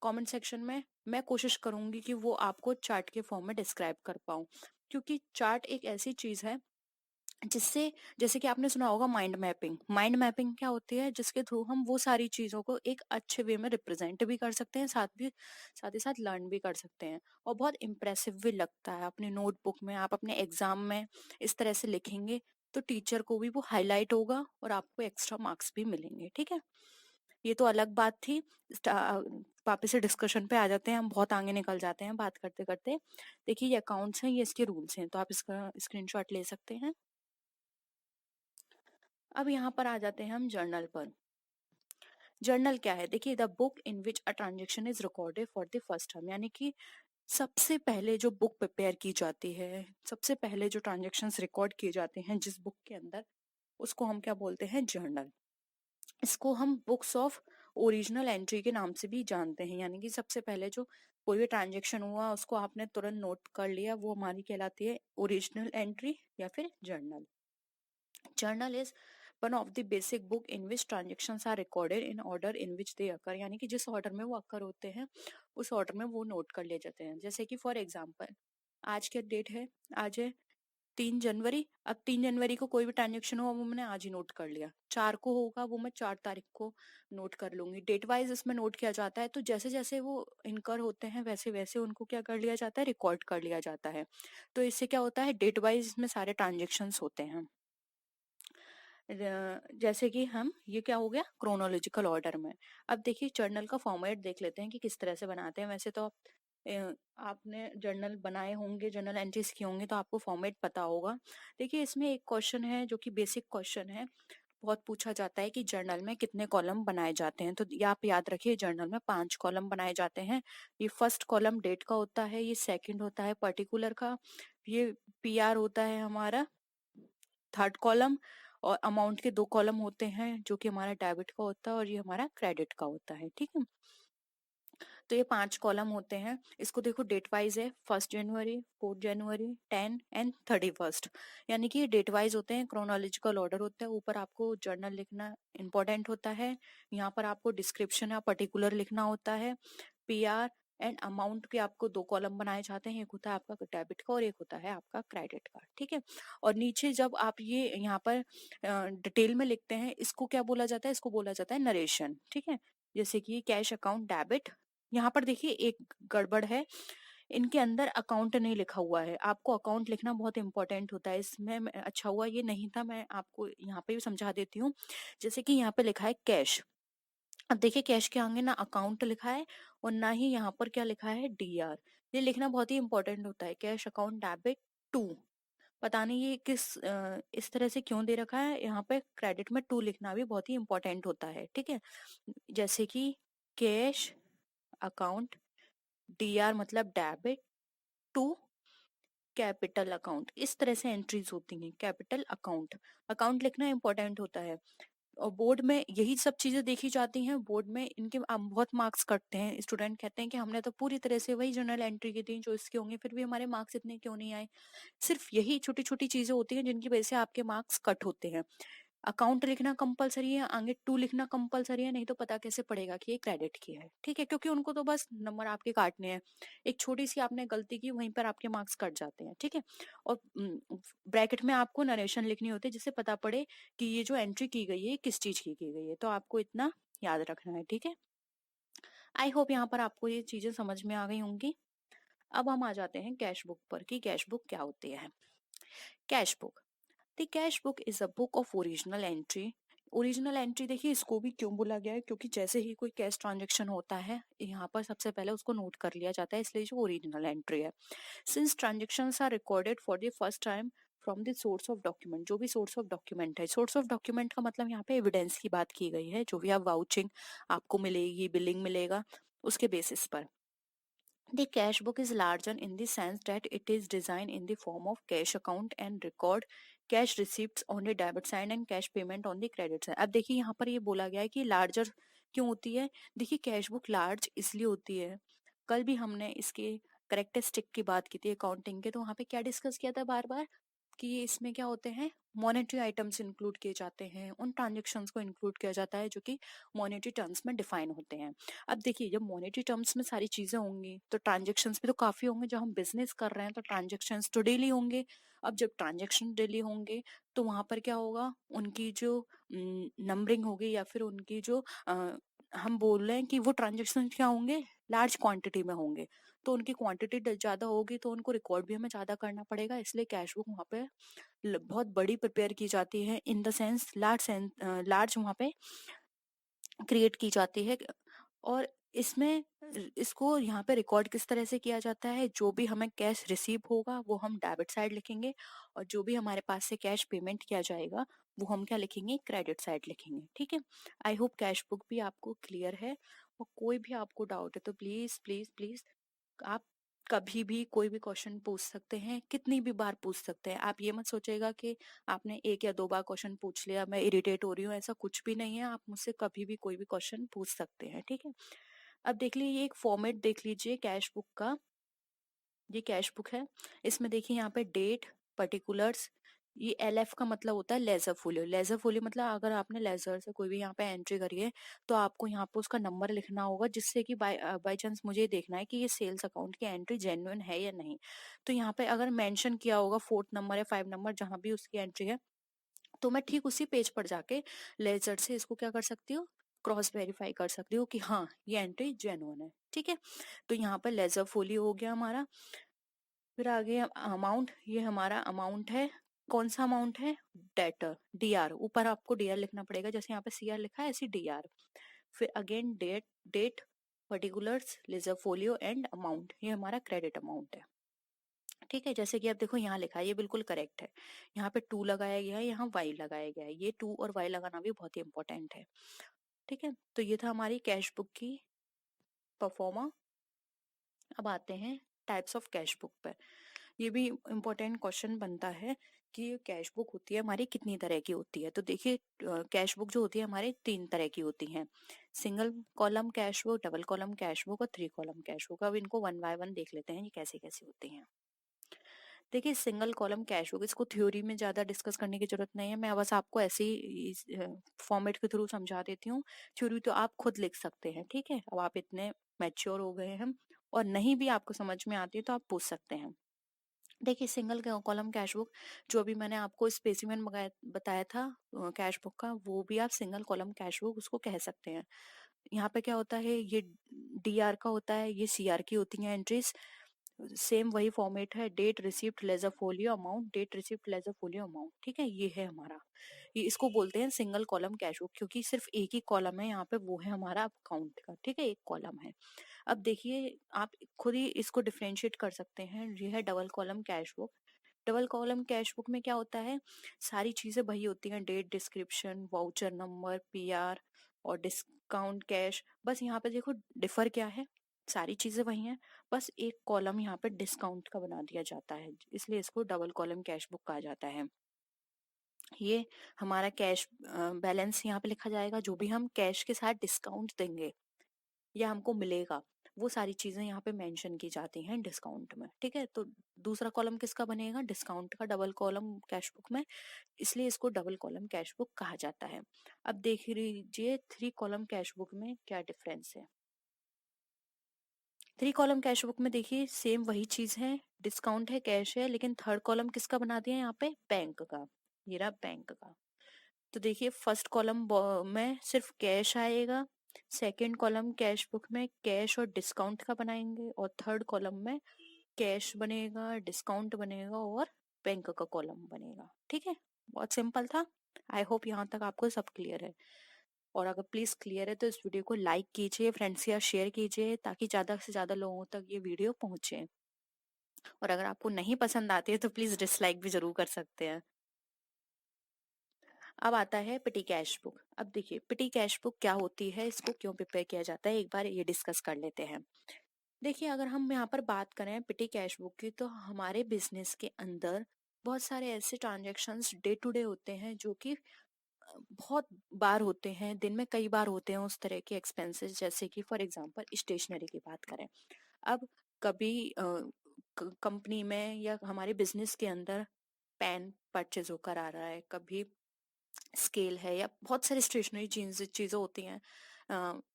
कमेंट सेक्शन में। मैं कोशिश करूंगी कि वो आपको चार्ट के फॉर्म में डिस्क्राइब कर पाऊँ, क्योंकि चार्ट एक ऐसी चीज है जिससे, जैसे कि आपने सुना होगा माइंड मैपिंग। माइंड मैपिंग क्या होती है, जिसके थ्रू हम वो सारी चीजों को एक अच्छे वे में रिप्रेजेंट भी कर सकते हैं, साथ ही साथ लर्न भी कर सकते हैं। और बहुत इम्प्रेसिव भी लगता है। अपने नोटबुक में आप अपने एग्जाम में इस तरह से लिखेंगे तो टीचर को भी वो हाईलाइट होगा और आपको एक्स्ट्रा मार्क्स भी मिलेंगे। ठीक है, ये तो अलग बात थी। वापस से डिस्कशन पे आ जाते हैं, हम बहुत आगे निकल जाते हैं बात करते करते। देखिए ये अकाउंट्स हैं, ये इसके रूल्स हैं, तो आप इसका स्क्रीनशॉट ले सकते हैं। अब यहाँ पर आ जाते हैं हम जर्नल पर। जर्नल क्या है, देखिए the book in which a transaction is recorded for the first time, यानी कि सबसे पहले जो बुक प्रिपेयर की जाती है, सबसे पहले जो ट्रांजेक्शन्स रिकॉर्ड किए जाते हैं जिस बुक के अंदर, उसको हम क्या बोलते हैं, जर्नल। इसको हम बुक्स ऑफ ओरिजिनल एंट्री के नाम से भी जानते हैं, यानी कि सबसे पहले जो कोई भी ट्रांजेक्शन हुआ उसको आपने तुरंत नोट कर लिया, वो हमारी कहलाती है ओरिजिनल एंट्री या फिर journal. Journal is one of the basic book in which transactions are recorded in order in which they occur, यानी कि जिस ऑर्डर में वो अकर होते हैं उस ऑर्डर में वो नोट कर लिए जाते हैं। जैसे कि फॉर एग्जांपल आज क्या डेट है, आज है 3 जनवरी। अब 3 जनवरी को कोई भी ट्रांजेक्शन हुआ वो मैंने आज ही नोट कर लिया। 4 को होगा वो मैं 4 तारीख को नोट कर लूंगी। डेट वाइज इसमें नोट किया जाता है, तो जैसे जैसे वो इनकर होते हैं वैसे वैसे उनको क्या कर लिया जाता है, रिकॉर्ड कर लिया जाता है। तो इससे क्या होता है, डेट वाइज इसमें सारे ट्रांजेक्शन होते हैं। जैसे कि हम ये क्या हो गया, क्रोनोलॉजिकल ऑर्डर में। अब देखिए जर्नल का फॉर्मेट देख लेते हैं कि किस तरह से बनाते हैं। वैसे तो आपने जर्नल बनाए होंगे, जर्नल एंट्रीज किए होंगे, तो आपको फॉर्मेट पता होगा। देखिए इसमें एक क्वेश्चन है जो कि बेसिक क्वेश्चन है, बहुत पूछा जाता है कि जर्नल में कितने कॉलम बनाए जाते हैं। तो ये आप याद रखिए, जर्नल में 5 कॉलम बनाए जाते हैं। ये फर्स्ट कॉलम डेट का होता है, ये सेकंड होता है पर्टिकुलर का, ये पीआर होता है हमारा थर्ड कॉलम, और अमाउंट के 2 कॉलम होते हैं जो कि हमारा डेबिट का होता है और ये हमारा क्रेडिट का होता है। ठीक है, तो ये 5 कॉलम होते हैं। इसको देखो डेट वाइज है, 1 जनवरी, 4 जनवरी, 10 एंड 31st, यानी कि ये डेट वाइज होते हैं, क्रोनोलॉजिकल ऑर्डर होता है। ऊपर आपको जर्नल लिखना इंपॉर्टेंट होता है, यहाँ पर आपको डिस्क्रिप्शन या पर्टिकुलर लिखना होता है। पीआर एंड अमाउंट के आपको 2 कॉलम बनाए जाते हैं, एक होता है आपका डेबिट का और एक होता है आपका क्रेडिट का। ठीक है, और नीचे जब आप ये यहाँ पर डिटेल में लिखते हैं, इसको क्या बोला जाता है, इसको बोला जाता है नरेशन। ठीक है, जैसे कि कैश अकाउंट डेबिट, यहाँ पर देखिए एक गड़बड़ है, इनके अंदर अकाउंट नहीं लिखा हुआ है। आपको अकाउंट लिखना बहुत इंपॉर्टेंट होता है इसमें। अच्छा हुआ ये नहीं था, मैं आपको यहाँ पे भी समझा देती हूँ। जैसे कि यहाँ पे लिखा है कैश, अब देखिए कैश के आगे ना अकाउंट लिखा है और ना ही यहाँ पर क्या लिखा है, डीआर। ये लिखना बहुत ही इंपॉर्टेंट होता है, कैश अकाउंट डेबिट टू। पता नहीं ये इस तरह से क्यों दे रखा है, यहाँ पे क्रेडिट में 2 लिखना भी बहुत ही इंपॉर्टेंट होता है। ठीक है, जैसे कि कैश अकाउंट, डीआर मतलब डेबिट, टू कैपिटल अकाउंट, इस तरह से एंट्रीज होती हैं। कैपिटल अकाउंट, अकाउंट लिखना इंपॉर्टेंट होता है। और बोर्ड में यही सब चीजें देखी जाती हैं। बोर्ड में इनके बहुत मार्क्स कटते हैं। स्टूडेंट कहते हैं कि हमने तो पूरी तरह से वही जर्नल एंट्री की थी जो इसके होंगे, फिर भी हमारे मार्क्स इतने क्यों नहीं आए। सिर्फ यही छोटी छोटी चीजें होती हैं जिनकी वजह से आपके मार्क्स कट होते हैं। अकाउंट लिखना कंपलसरी है, आगे टू लिखना कंपलसरी है, नहीं तो पता कैसे पड़ेगा कि ये क्रेडिट की है। ठीक है, क्योंकि उनको तो बस नंबर आपके काटने हैं। एक छोटी सी आपने गलती की, वहीं पर आपके मार्क्स कट जाते हैं। ठीक है, और ब्रैकेट में आपको नरेशन लिखनी होती है जिससे पता पड़े कि ये जो एंट्री की गई है किस चीज की गई है। तो आपको इतना याद रखना है। ठीक है, आई होप यहाँ पर आपको ये चीजें समझ में आ गई होंगी। अब हम आ जाते हैं कैश बुक पर कि कैश बुक क्या होती है। Cash book, the cash book is a book of original entry. Original entry देखिए इसको भी क्यों बोला गया है, क्योंकि जैसे ही कोई कैश ट्रांजेक्शन होता है यहाँ पर सबसे पहले उसको नोट कर लिया जाता है, इसलिए जो ओरिजिनल एंट्री है। Since transactions are recorded for the first time from the source of document, जो भी सोर्स ऑफ डॉक्यूमेंट है। सोर्स ऑफ डॉक्यूमेंट का मतलब यहाँ पे एविडेंस की बात की गई है, जो भी आप वाउचिंग आपको मिलेगी, बिलिंग मिलेगा, उसके बेसिस पर। The cash book is larger in the sense that it is designed in the form of cash account and record cash receipts on the debit side and cash payment on the credit side। अब देखिए यहाँ पर ये बोला गया है कि larger क्यों होती है। देखिए कैश बुक लार्ज इसलिए होती है, कल भी हमने इसके करेक्टरिस्टिक की बात की थी अकाउंटिंग के, तो वहाँ पे क्या डिस्कस किया था बार बार कि ये इसमें क्या होते हैं, मॉनेटरी आइटम्स इंक्लूड किए जाते हैं, उन ट्रांजेक्शन्स को इंक्लूड किया जाता है जो कि मॉनेटरी टर्म्स में डिफाइन होते हैं। अब देखिए जब मॉनेटरी टर्म्स में सारी चीजें होंगी तो ट्रांजेक्शन्स भी तो काफी होंगे, जब हम बिजनेस कर रहे हैं तो ट्रांजेक्शन्स तो डेली होंगे। अब जब ट्रांजेक्शन डेली होंगे तो वहां पर क्या होगा, उनकी जो नंबरिंग होगी या फिर उनकी जो हम बोल रहे हैं कि वो ट्रांजेक्शन क्या होंगे, लार्ज क्वांटिटी में होंगे, तो उनकी क्वांटिटी ज्यादा होगी तो उनको रिकॉर्ड भी हमें ज्यादा करना पड़ेगा, इसलिए कैश बुक वहाँ पे बहुत बड़ी प्रिपेयर की जाती है, इन द सेंस लार्ज वहाँ पे क्रिएट की जाती है। और इसमें इसको यहाँ पे रिकॉर्ड किस तरह से किया जाता है, जो भी हमें कैश रिसीव होगा वो हम डेबिट साइड लिखेंगे, और जो भी हमारे पास से कैश पेमेंट किया जाएगा वो हम क्या लिखेंगे, क्रेडिट साइड लिखेंगे। ठीक है, आई होप कैश बुक भी आपको क्लियर है, और कोई भी आपको डाउट है तो प्लीज प्लीज प्लीज आप कभी भी कोई भी क्वेश्चन पूछ सकते हैं, कितनी भी बार पूछ सकते हैं। आप ये मत सोचेगा कि आपने एक या दो बार क्वेश्चन पूछ लिया मैं इरिटेट हो रही हूँ, ऐसा कुछ भी नहीं है, आप मुझसे कभी भी कोई भी क्वेश्चन पूछ सकते हैं। ठीक है, अब देख लीजिए ये एक फॉर्मेट देख लीजिए कैश बुक का, ये कैश बुक है, इसमें देखिए यहाँ पे डेट, पर्टिकुलर्स, ये LF का मतलब होता है लेजर फोलियो। लेजर फोलियो मतलब अगर आपने लेजर से कोई भी यहाँ पे एंट्री करी है तो आपको यहाँ पे उसका नंबर लिखना होगा, जिससे कि बाय चांस मुझे ये देखना है कि ये सेल्स अकाउंट की एंट्री जेन्युइन है या नहीं। तो यहाँ पे अगर मेंशन किया होगा 4th नंबर या 5 नंबर जहां भी उसकी एंट्री है, तो मैं ठीक उसी पेज पर जाके लेजर से इसको क्या कर सकती हूँ, क्रॉस वेरीफाई कर सकती हूँ कि हाँ ये एंट्री जेन्युइन है। ठीक है, तो यहाँ पर लेजर फोलियो हो गया हमारा। फिर आगे अमाउंट, ये हमारा अमाउंट है, कौन सा अमाउंट है, डेटर, DR, ऊपर आपको DR लिखना पड़ेगा, जैसे यहाँ पे CR लिखा है ऐसे DR। फिर again date, date, particulars, ledger folio and amount, ये हमारा क्रेडिट अमाउंट है। ठीक है, जैसे कि आप देखो यहाँ लिखा है, ये बिल्कुल करेक्ट है, यहाँ पे 2 लगाया गया है, यहाँ Y लगाया गया है, ये 2 और Y लगाना भी बहुत ही इंपॉर्टेंट है। ठीक है, तो ये था हमारी कैश बुक की परफॉर्मा। अब आते हैं टाइप्स ऑफ कैश बुक पर। ये भी इम्पोर्टेंट क्वेश्चन बनता है कि कैश बुक होती है हमारी कितनी तरह की होती है। तो देखिए कैश बुक जो होती है हमारी 3 तरह की होती हैं, single column cash book, double column cash book और 3 कॉलम कैश बुक। अब इनको वन बाय वन देख लेते हैं ये कैसे कैसे होती हैं। देखिए सिंगल कॉलम कैश बुक, इसको थ्योरी में ज्यादा डिस्कस करने की जरूरत नहीं है, मैं बस आपको ऐसे ही फॉर्मेट के थ्रू समझा देती हूँ, थ्योरी तो आप खुद लिख सकते हैं। ठीक है, अब आप इतने मैच्योर हो गए हैं, और नहीं भी आपको समझ में आती है तो आप पूछ सकते हैं। देखिए सिंगल कॉलम कैश बुक, जो अभी मैंने आपको स्पेसिमेन बताया था कैश बुक का, वो भी आप सिंगल कॉलम कैश बुक उसको कह सकते हैं। यहाँ पे क्या होता है, ये DR का होता है, ये CR की होती हैं एंट्रीज, सेम वही फॉर्मेट है, date receipt ledger folio amount, date receipt ledger folio amount. ठीक है, ये है हमारा, ये इसको बोलते हैं सिंगल कॉलम कैश बुक, क्योंकि सिर्फ एक ही कॉलम है यहाँ पे, वो है हमारा अकाउंट का। ठीक है, एक कॉलम है। अब देखिए आप खुद ही इसको डिफरेंशिएट कर सकते हैं, ये है double column cash book. Double column cash book में क्या होता है, सारी चीजें वही होती हैं, date, description, voucher number, PR और डिस्काउंट कैश, बस यहाँ पे देखो डिफर क्या है, सारी चीजें वही हैं, बस एक कॉलम यहाँ पे डिस्काउंट का बना दिया जाता है, इसलिए इसको डबल कॉलम कैश बुक कहा जाता है। ये हमारा कैश बैलेंस यहाँ पे लिखा जाएगा, जो भी हम कैश के साथ डिस्काउंट देंगे या हमको मिलेगा, वो सारी चीजें यहाँ पे मेंशन की जाती हैं डिस्काउंट में। ठीक है, तो दूसरा कॉलम किसका बनेगा, डिस्काउंट का, डबल कॉलम कैश बुक में, इसलिए इसको डबल कॉलम कैश बुक कहा जाता है। अब देख लीजिए 3 कॉलम कैश बुक में क्या डिफरेंस है। 3 कॉलम कैश बुक में देखिए सेम वही चीज है, डिस्काउंट है, कैश है, लेकिन थर्ड कॉलम किसका बना दिया यहाँ पे, बैंक का, ये रहा बैंक का। तो देखिए फर्स्ट कॉलम में सिर्फ कैश आएगा, सेकंड कॉलम कैश बुक में कैश और डिस्काउंट का बनाएंगे, और थर्ड कॉलम में कैश बनेगा, डिस्काउंट बनेगा और बैंक का कॉलम बनेगा। ठीक है, बहुत सिंपल था, आई होप यहाँ तक आपको सब क्लियर है। और अगर प्लीज क्लियर है तो इस वीडियो को लाइक कीजिए, फ्रेंड्स या शेयर कीजिए, ताकि ज्यादा से ज्यादा लोगों तक ये वीडियो पहुंचे। और अगर आपको नहीं पसंद आती है तो प्लीज डिसलाइक भी जरूर कर सकते हैं। अब आता है पिटी कैश बुक। अब देखिए पिटी कैश बुक क्या होती है, इसको क्यों प्रिपेयर किया जाता है, एक बार ये डिस्कस कर लेते हैं। देखिए अगर हम यहाँ पर बात करें पिटी कैश बुक की, तो हमारे बिजनेस के अंदर बहुत सारे ऐसे ट्रांजैक्शंस डे टू डे होते हैं जो कि बहुत बार होते हैं, दिन में कई बार होते हैं उस तरह के एक्सपेंसेस। जैसे कि फॉर एग्जांपल स्टेशनरी की बात करें। अब कभी कंपनी में या हमारे बिजनेस के अंदर पेन परचेज होकर आ रहा है, कभी स्केल है, या बहुत सारी स्टेशनरी चीजें होती हैं,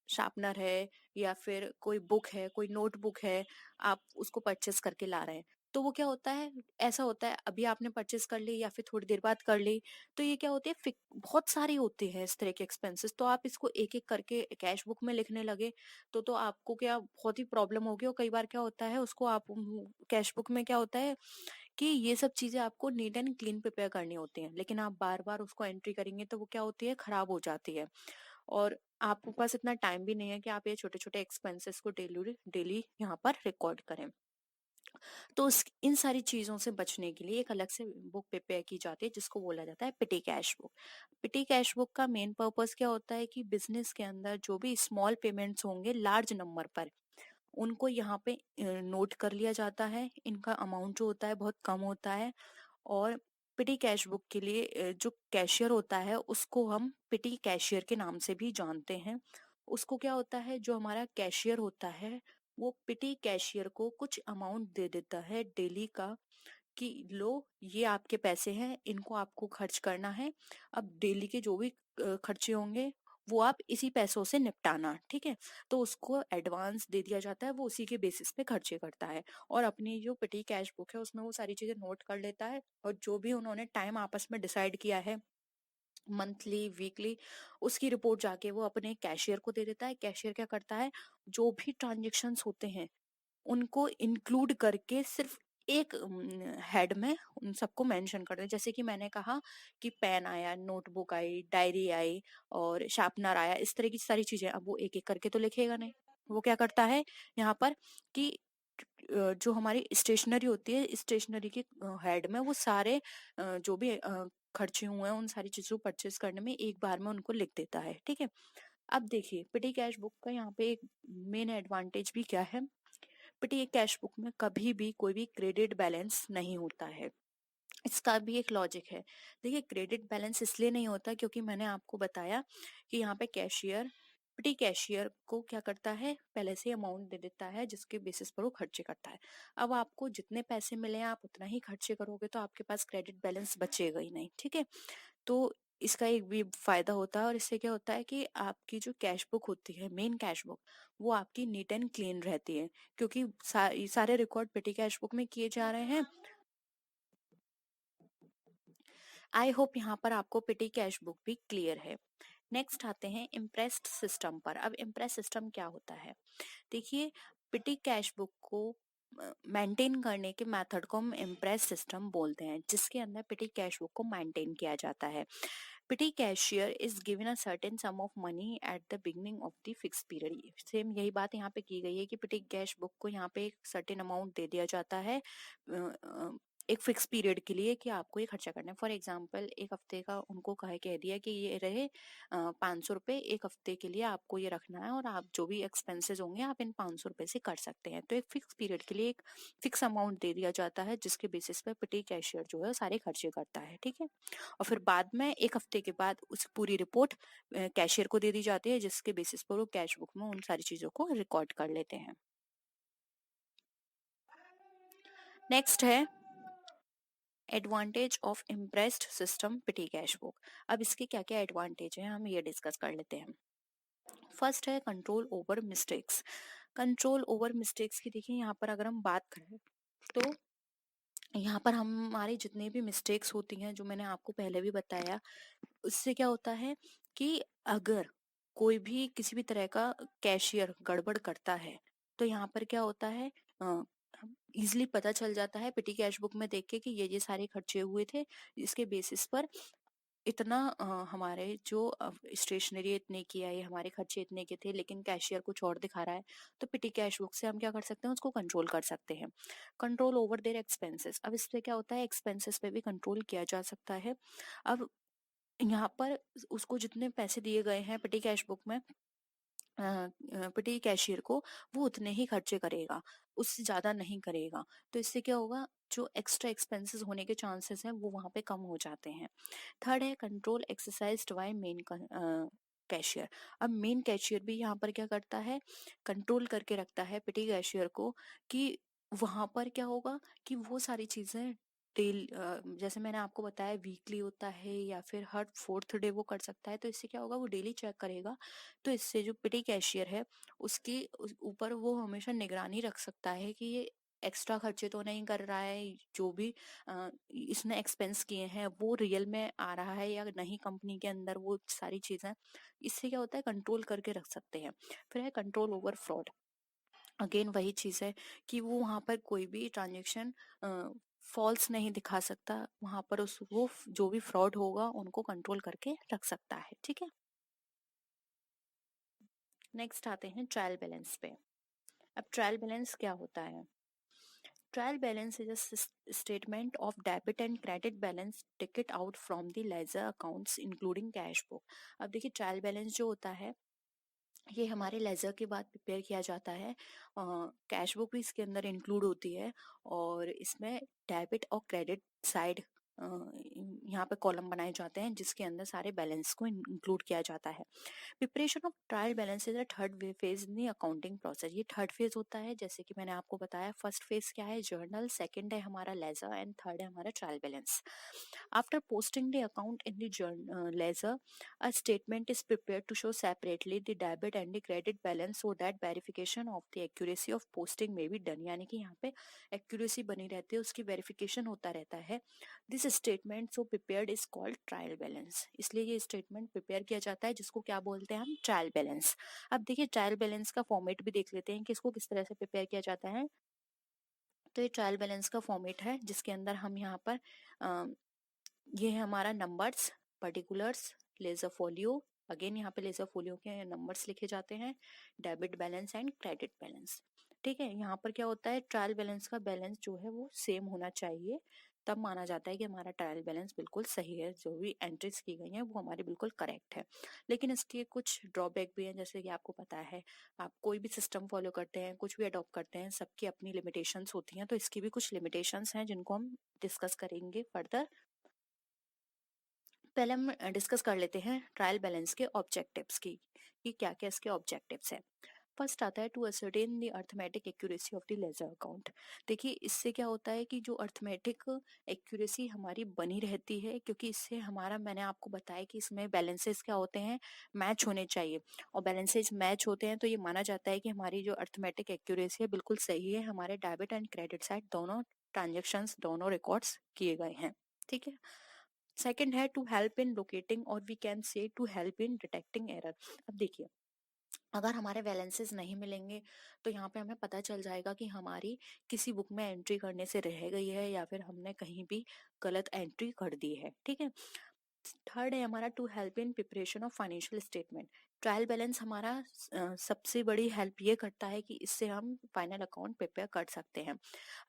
शार्पनर है, या फिर कोई बुक है, कोई नोटबुक है, आप उसको परचेस करके ला रहे हैं। तो वो क्या होता है, ऐसा होता है अभी आपने परचेस कर ली या फिर थोड़ी देर बाद कर ली, तो ये क्या होती है बहुत सारी होती है इस तरह के एक्सपेंसेस। तो आप इसको एक एक करके कैश बुक में लिखने लगे तो आपको क्या बहुत ही प्रॉब्लम होगी। और कई बार क्या होता है उसको आप कैश बुक में क्या होता है कि ये सब चीजें आपको नीट एंड क्लीन प्रिपेयर करनी होती हैं, लेकिन आप बार बार उसको एंट्री करेंगे तो वो क्या होती है, खराब हो जाती है। और आपके पास इतना टाइम भी नहीं है कि आप ये छोटे छोटे एक्सपेंसेस को डेली डेली यहाँ पर रिकॉर्ड करें। तो इन सारी चीजों से बचने के लिए एक अलग से बुक प्रिपेयर की जाती है जिसको बोला जाता है पिटी कैश बुक। पिटी कैश बुक का मेन पर्पस क्या होता है कि बिजनेस के अंदर जो भी स्मॉल पेमेंट्स होंगे लार्ज नंबर पर, उनको यहाँ पे नोट कर लिया जाता है। इनका अमाउंट जो होता है बहुत कम होता है। और पिटी कैश बुक के लिए जो कैशियर होता है उसको हम पिटी कैशियर के नाम से भी जानते हैं। उसको क्या होता है, जो हमारा कैशियर होता है वो पिटी कैशियर को कुछ अमाउंट दे देता है डेली का, कि लो ये आपके पैसे हैं, इनको आपको खर्च करना है। अब डेली के जो भी खर्चे होंगे वो आप इसी पैसों से निपटाना, ठीक है। तो उसको एडवांस दे दिया जाता है, वो उसी के बेसिस पे खर्चे करता है। और अपनी जो पिटी कैश बुक है उसमें वो सारी चीजें नोट कर लेता है, और जो भी उन्होंने टाइम आपस में डिसाइड किया है, मंथली वीकली, उसकी रिपोर्ट जाके वो अपने कैशियर को दे देता है। कैशियर क्या करता है, जो भी ट्रांजेक्शन्स होते हैं उनको इंक्लूड करके सिर्फ एक हेड में उन सबको मेंशन कर दें। जैसे कि मैंने कहा कि पेन आया, नोटबुक आई, डायरी आई, और शार्पनर आया, इस तरह की सारी चीजें। अब वो एक एक करके तो लिखेगा नहीं, वो क्या करता है यहाँ पर कि जो हमारी स्टेशनरी होती है, स्टेशनरी के हेड में वो सारे जो भी खर्चे हुए हैं उन सारी चीजों को परचेज करने में एक बार में उनको लिख देता है, ठीक है। अब देखिए पिटी कैश बुक का यहाँ पे एक मेन एडवांटेज भी क्या है। पिटी कैश बुक में कभी भी कोई भी क्रेडिट बैलेंस नहीं होता है। इसका भी एक लॉजिक है। देखिए क्रेडिट बैलेंस इसलिए नहीं होता क्योंकि मैंने आपको बताया कि यहाँ पे कैशियर, पिटी कैशियर को क्या करता है, पहले से अमाउंट दे देता है जिसके बेसिस पर वो खर्चे करता है। अब आपको जितने पैसे मिले आप उतना ही खर्चे करोगे तो आपके पास क्रेडिट बैलेंस बचेगा ही नहीं, ठीक है। तो इसका एक भी फायदा होता है, और इससे क्या होता है कि आपकी जो कैश बुक होती है, मेन कैश बुक, वो आपकी नीट एंड क्लीन रहती है, क्योंकि सारे रिकॉर्ड पेटी कैश बुक में किए जा रहे हैं। आई होप यहाँ पर आपको पिटी कैश बुक भी क्लियर है। नेक्स्ट आते हैं इम्प्रेस्ड सिस्टम पर। अब इम्प्रेस सिस्टम क्या होता है, देखिए पिटी कैश बुक को मेंटेन करने के मेथड को हम इम्प्रेस सिस्टम बोलते हैं, जिसके अंदर पिटी कैश बुक को मेंटेन किया जाता है। Petty cashier is given a certain sum of money at the beginning of the fix period. Same यही बात यहाँ पे की गई है कि पिटी कैश बुक को यहाँ पे एक सर्टेन अमाउंट दे दिया जाता है एक फिक्स पीरियड के लिए, कि आपको ये खर्चा करना है। फॉर एग्जाम्पल एक हफ्ते का उनको कह दिया कि ये रहे 500 रुपये, एक हफ्ते के लिए आपको ये रखना है, और आप जो भी एक्सपेंसेस होंगे आप इन 500 रुपये से कर सकते हैं। तो एक फिक्स पीरियड के लिए एक फिक्स अमाउंट दे दिया जाता है जिसके बेसिस पे पिटी कैशियर जो है सारे खर्चे करता है, ठीक है। और फिर बाद में एक हफ्ते के बाद उस पूरी रिपोर्ट कैशियर को दे दी जाती है, जिसके बेसिस पर वो कैश बुक में उन सारी चीजों को रिकॉर्ड कर लेते हैं। नेक्स्ट है advantage of impressed system petty cash book. अब इसके क्या क्या एडवांटेज हैं हम ये डिस्कस कर लेते हैं। फर्स्ट है control over mistakes. Control over mistakes की देखिए यहाँ पर अगर हम बात करें तो यहाँ पर हमारी जितने भी मिस्टेक्स होती हैं, जो मैंने आपको पहले भी बताया, उससे क्या होता है कि अगर कोई भी किसी भी तरह का कैशियर गड़बड़ करता है तो यहाँ पर क्या होता है, इजिली पता चल जाता है पिटी कैश बुक में देख के कि ये सारे खर्चे हुए थे। इसके बेसिस पर इतना हमारे जो स्टेशनरी इतने की है, ये हमारे खर्चे इतने के थे, लेकिन कैशियर कुछ और दिखा रहा है, तो पिटी कैश बुक से हम क्या कर सकते हैं, उसको कंट्रोल कर सकते हैं। कंट्रोल ओवर देयर एक्सपेंसेस, अब इससे क्या होता है, एक्सपेंसेस पे भी कंट्रोल किया जा सकता है। अब यहाँ पर उसको जितने पैसे दिए गए हैं पिटी कैश बुक में, पिटी कैशियर को, वो उतने ही खर्चे करेगा, उससे ज्यादा नहीं करेगा। तो इससे क्या होगा, जो एक्स्ट्रा एक्सपेंसेस होने के चांसेस हैं वो वहां पे कम हो जाते हैं। थर्ड है control exercised by main cashier. अब मेन कैशियर भी यहाँ पर क्या करता है, कंट्रोल करके रखता है पिटी कैशियर को, कि वहां पर क्या होगा कि वो सारी चीजें डेल जैसे मैंने आपको बताया वीकली होता है या फिर हर फोर्थ डे वो कर सकता है, तो इससे क्या होगा, वो डेली चेक करेगा। तो इससे जो पिटी कैशियर है उसकी ऊपर वो हमेशा निगरानी रख सकता है कि ये एक्स्ट्रा खर्चे तो नहीं कर रहा है, जो भी इसने एक्सपेंस किए हैं वो रियल में आ रहा है या नहीं कंपनी के अंदर, वो सारी चीजें इससे क्या होता है, कंट्रोल करके रख सकते हैं। फिर है कंट्रोल ओवर फ्रॉड। अगेन वही चीज है कि वो वहां पर कोई भी ट्रांजेक्शन फॉल्स नहीं दिखा सकता, वहां पर उस वो जो भी फ्रॉड होगा उनको कंट्रोल करके रख सकता है। ठीक है, नेक्स्ट आते हैं ट्रायल बैलेंस पे। अब ट्रायल बैलेंस क्या होता है? Trial balance is a statement of debit and credit balance ticket out from the ledger accounts including cash book. अब देखिए ट्रायल बैलेंस जो होता है ये हमारे लेजर के बाद प्रिपेयर किया जाता है। कैश बुक भी इसके अंदर इंक्लूड होती है, और इसमें डेबिट और क्रेडिट साइड यहाँ पे कॉलम बनाए जाते हैं जिसके अंदर सारे बैलेंस को इंक्लूड किया जाता है। Preparation of trial balance is a third phase in the accounting process. ये थर्ड फेज होता है, जैसे कि मैंने आपको बताया, फर्स्ट फेज क्या है, जर्नल, सेकंड है हमारा लेजर, एंड थर्ड है हमारा trial balance. After posting the account in the ledger, a statement is prepared to show separately the debit and the credit balance so that verification of the accuracy of posting may be done। यानी कि यहाँ पे accuracy बनी रहती है, उसकी verification होता रहता है। This statement so prepared is called trial balance। इसलिए ये statement prepare किया जाता है जिसको क्या बोलते हैं हम, trial balance। अब देखिए ट्रायल बैलेंस का फॉर्मेट भी देख लेते हैं कि इसको किस तरह से प्रिपेयर किया जाता है। तो ये ट्रायल बैलेंस का फॉर्मेट है जिसके अंदर हम यहाँ पर ये है हमारा numbers, particulars, ledger folio. Again यहाँ पे लेजर फोलियो के नंबर्स लिखे जाते हैं, debit balance and credit balance. ठीक है, यहाँ पर क्या होता है, ट्रायल बैलेंस का बैलेंस जो है वो सेम होना चाहिए, तब माना जाता है कि हमारा ट्रायल बैलेंस बिल्कुल सही है, जो भी एंट्रीज की गई हैं वो हमारी बिल्कुल करेक्ट है। लेकिन इसके कुछ ड्रॉबैक भी हैं, जैसे कि आपको पता है, आप कोई भी सिस्टम फॉलो करते हैं, कुछ भी अडॉप्ट करते हैं, सबकी अपनी लिमिटेशंस होती हैं, तो इसकी भी कुछ लिमिटेशंस हैं जिनको हम डिस्कस करेंगे फर्दर। पहले हम डिस्कस कर लेते हैं ट्रायल बैलेंस के ऑब्जेक्टिव्स की, कि क्या क्या इसके ऑब्जेक्टिव्स हैं। फर्स्ट आता है to ascertain the arithmetic accuracy of the ledger account. देखिए इससे क्या होता है कि जो अर्थमेटिक एक्यूरेसी हमारी बनी रहती है, क्योंकि इससे हमारा, मैंने आपको बताया कि इसमें बैलेंसेस क्या होते हैं, मैच होने चाहिए, और बैलेंसेज मैच होते हैं तो ये माना जाता है कि हमारी जो अर्थमेटिक एक्यूरेसी है बिल्कुल सही है, हमारे डेबिट एंड क्रेडिट साइड दोनों ट्रांजेक्शन्स, दोनों रिकॉर्ड्स किए गए हैं। ठीक है, सेकंड है टू हेल्प इन लोकेटिंग, और we can say to help in detecting error. अब देखिए अगर हमारे बैलेंसेस नहीं मिलेंगे तो यहाँ पे हमें पता चल जाएगा कि हमारी किसी बुक में एंट्री करने से रह गई है या फिर हमने कहीं भी गलत एंट्री कर दी है। ठीक है, थर्ड है हमारा to help in preparation of financial statement. Trial balance हमारा सबसे बड़ी हेल्प ये करता है कि इससे हम फाइनल अकाउंट प्रिपेयर कर सकते हैं।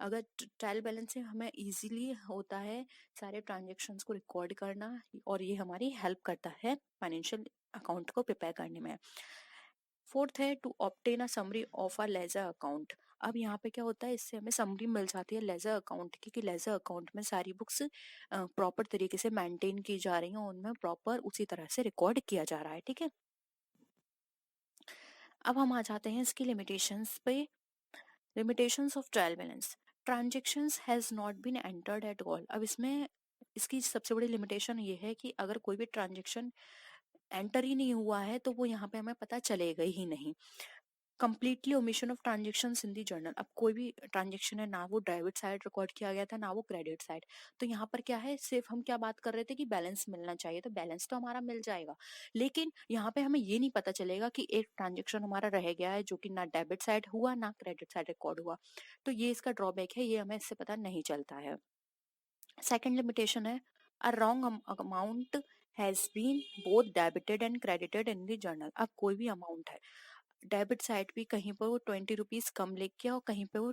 अगर ट्रायल बैलेंस से हमें इजीली होता है सारे ट्रांजेक्शन्स को रिकॉर्ड करना, और ये हमारी हेल्प करता है फाइनेंशियल अकाउंट को प्रिपेयर करने में। फोर्थ है to obtain a summary of a ledger account. अब यहाँ पे क्या होता है, इससे हमें समरी मिल जाती है लेजर अकाउंट की, कि लेजर अकाउंट में सारी बुक्स प्रॉपर तरीके से मेंटेन की जा रही हैं, उनमें प्रॉपर उसी तरह से रिकॉर्ड किया जा रहा है। ठीक है, अब हम आ जाते हैं इसकी लिमिटेशंस पे। Limitations of trial balance, transactions has not been entered at all. अब इसमें इसकी सबसे बड़ी लिमिटेशन ये है कि अगर कोई भी ट्रांजेक्शन एंटर ही नहीं हुआ है तो वो यहाँ पे हमें पता चलेगा ही नहीं। Completely omission of transaction in the journal. अब कोई भी ट्रांजेक्शन है, ना वो डेबिट साइड रिकॉर्ड किया गया था ना वो क्रेडिट साइड, तो यहाँ पर क्या है, सिर्फ हम क्या बात कर रहे थे कि बैलेंस मिलना चाहिए, तो बैलेंस तो हमारा मिल जाएगा, लेकिन यहाँ पे हमें ये नहीं पता चलेगा कि एक ट्रांजेक्शन हमारा रह गया है जो कि ना डेबिट साइड हुआ ना क्रेडिट साइड रिकॉर्ड हुआ। तो ये इसका ड्रॉबैक है, ये हमें इससे पता नहीं चलता है। सेकेंड लिमिटेशन है, a wrong amount has been both debited and credited in the journal. अब कोई भी अमाउंट है, डेबिट साइड भी कहीं पर वो 20 रुपीज कम लिख गया और कहीं पे वो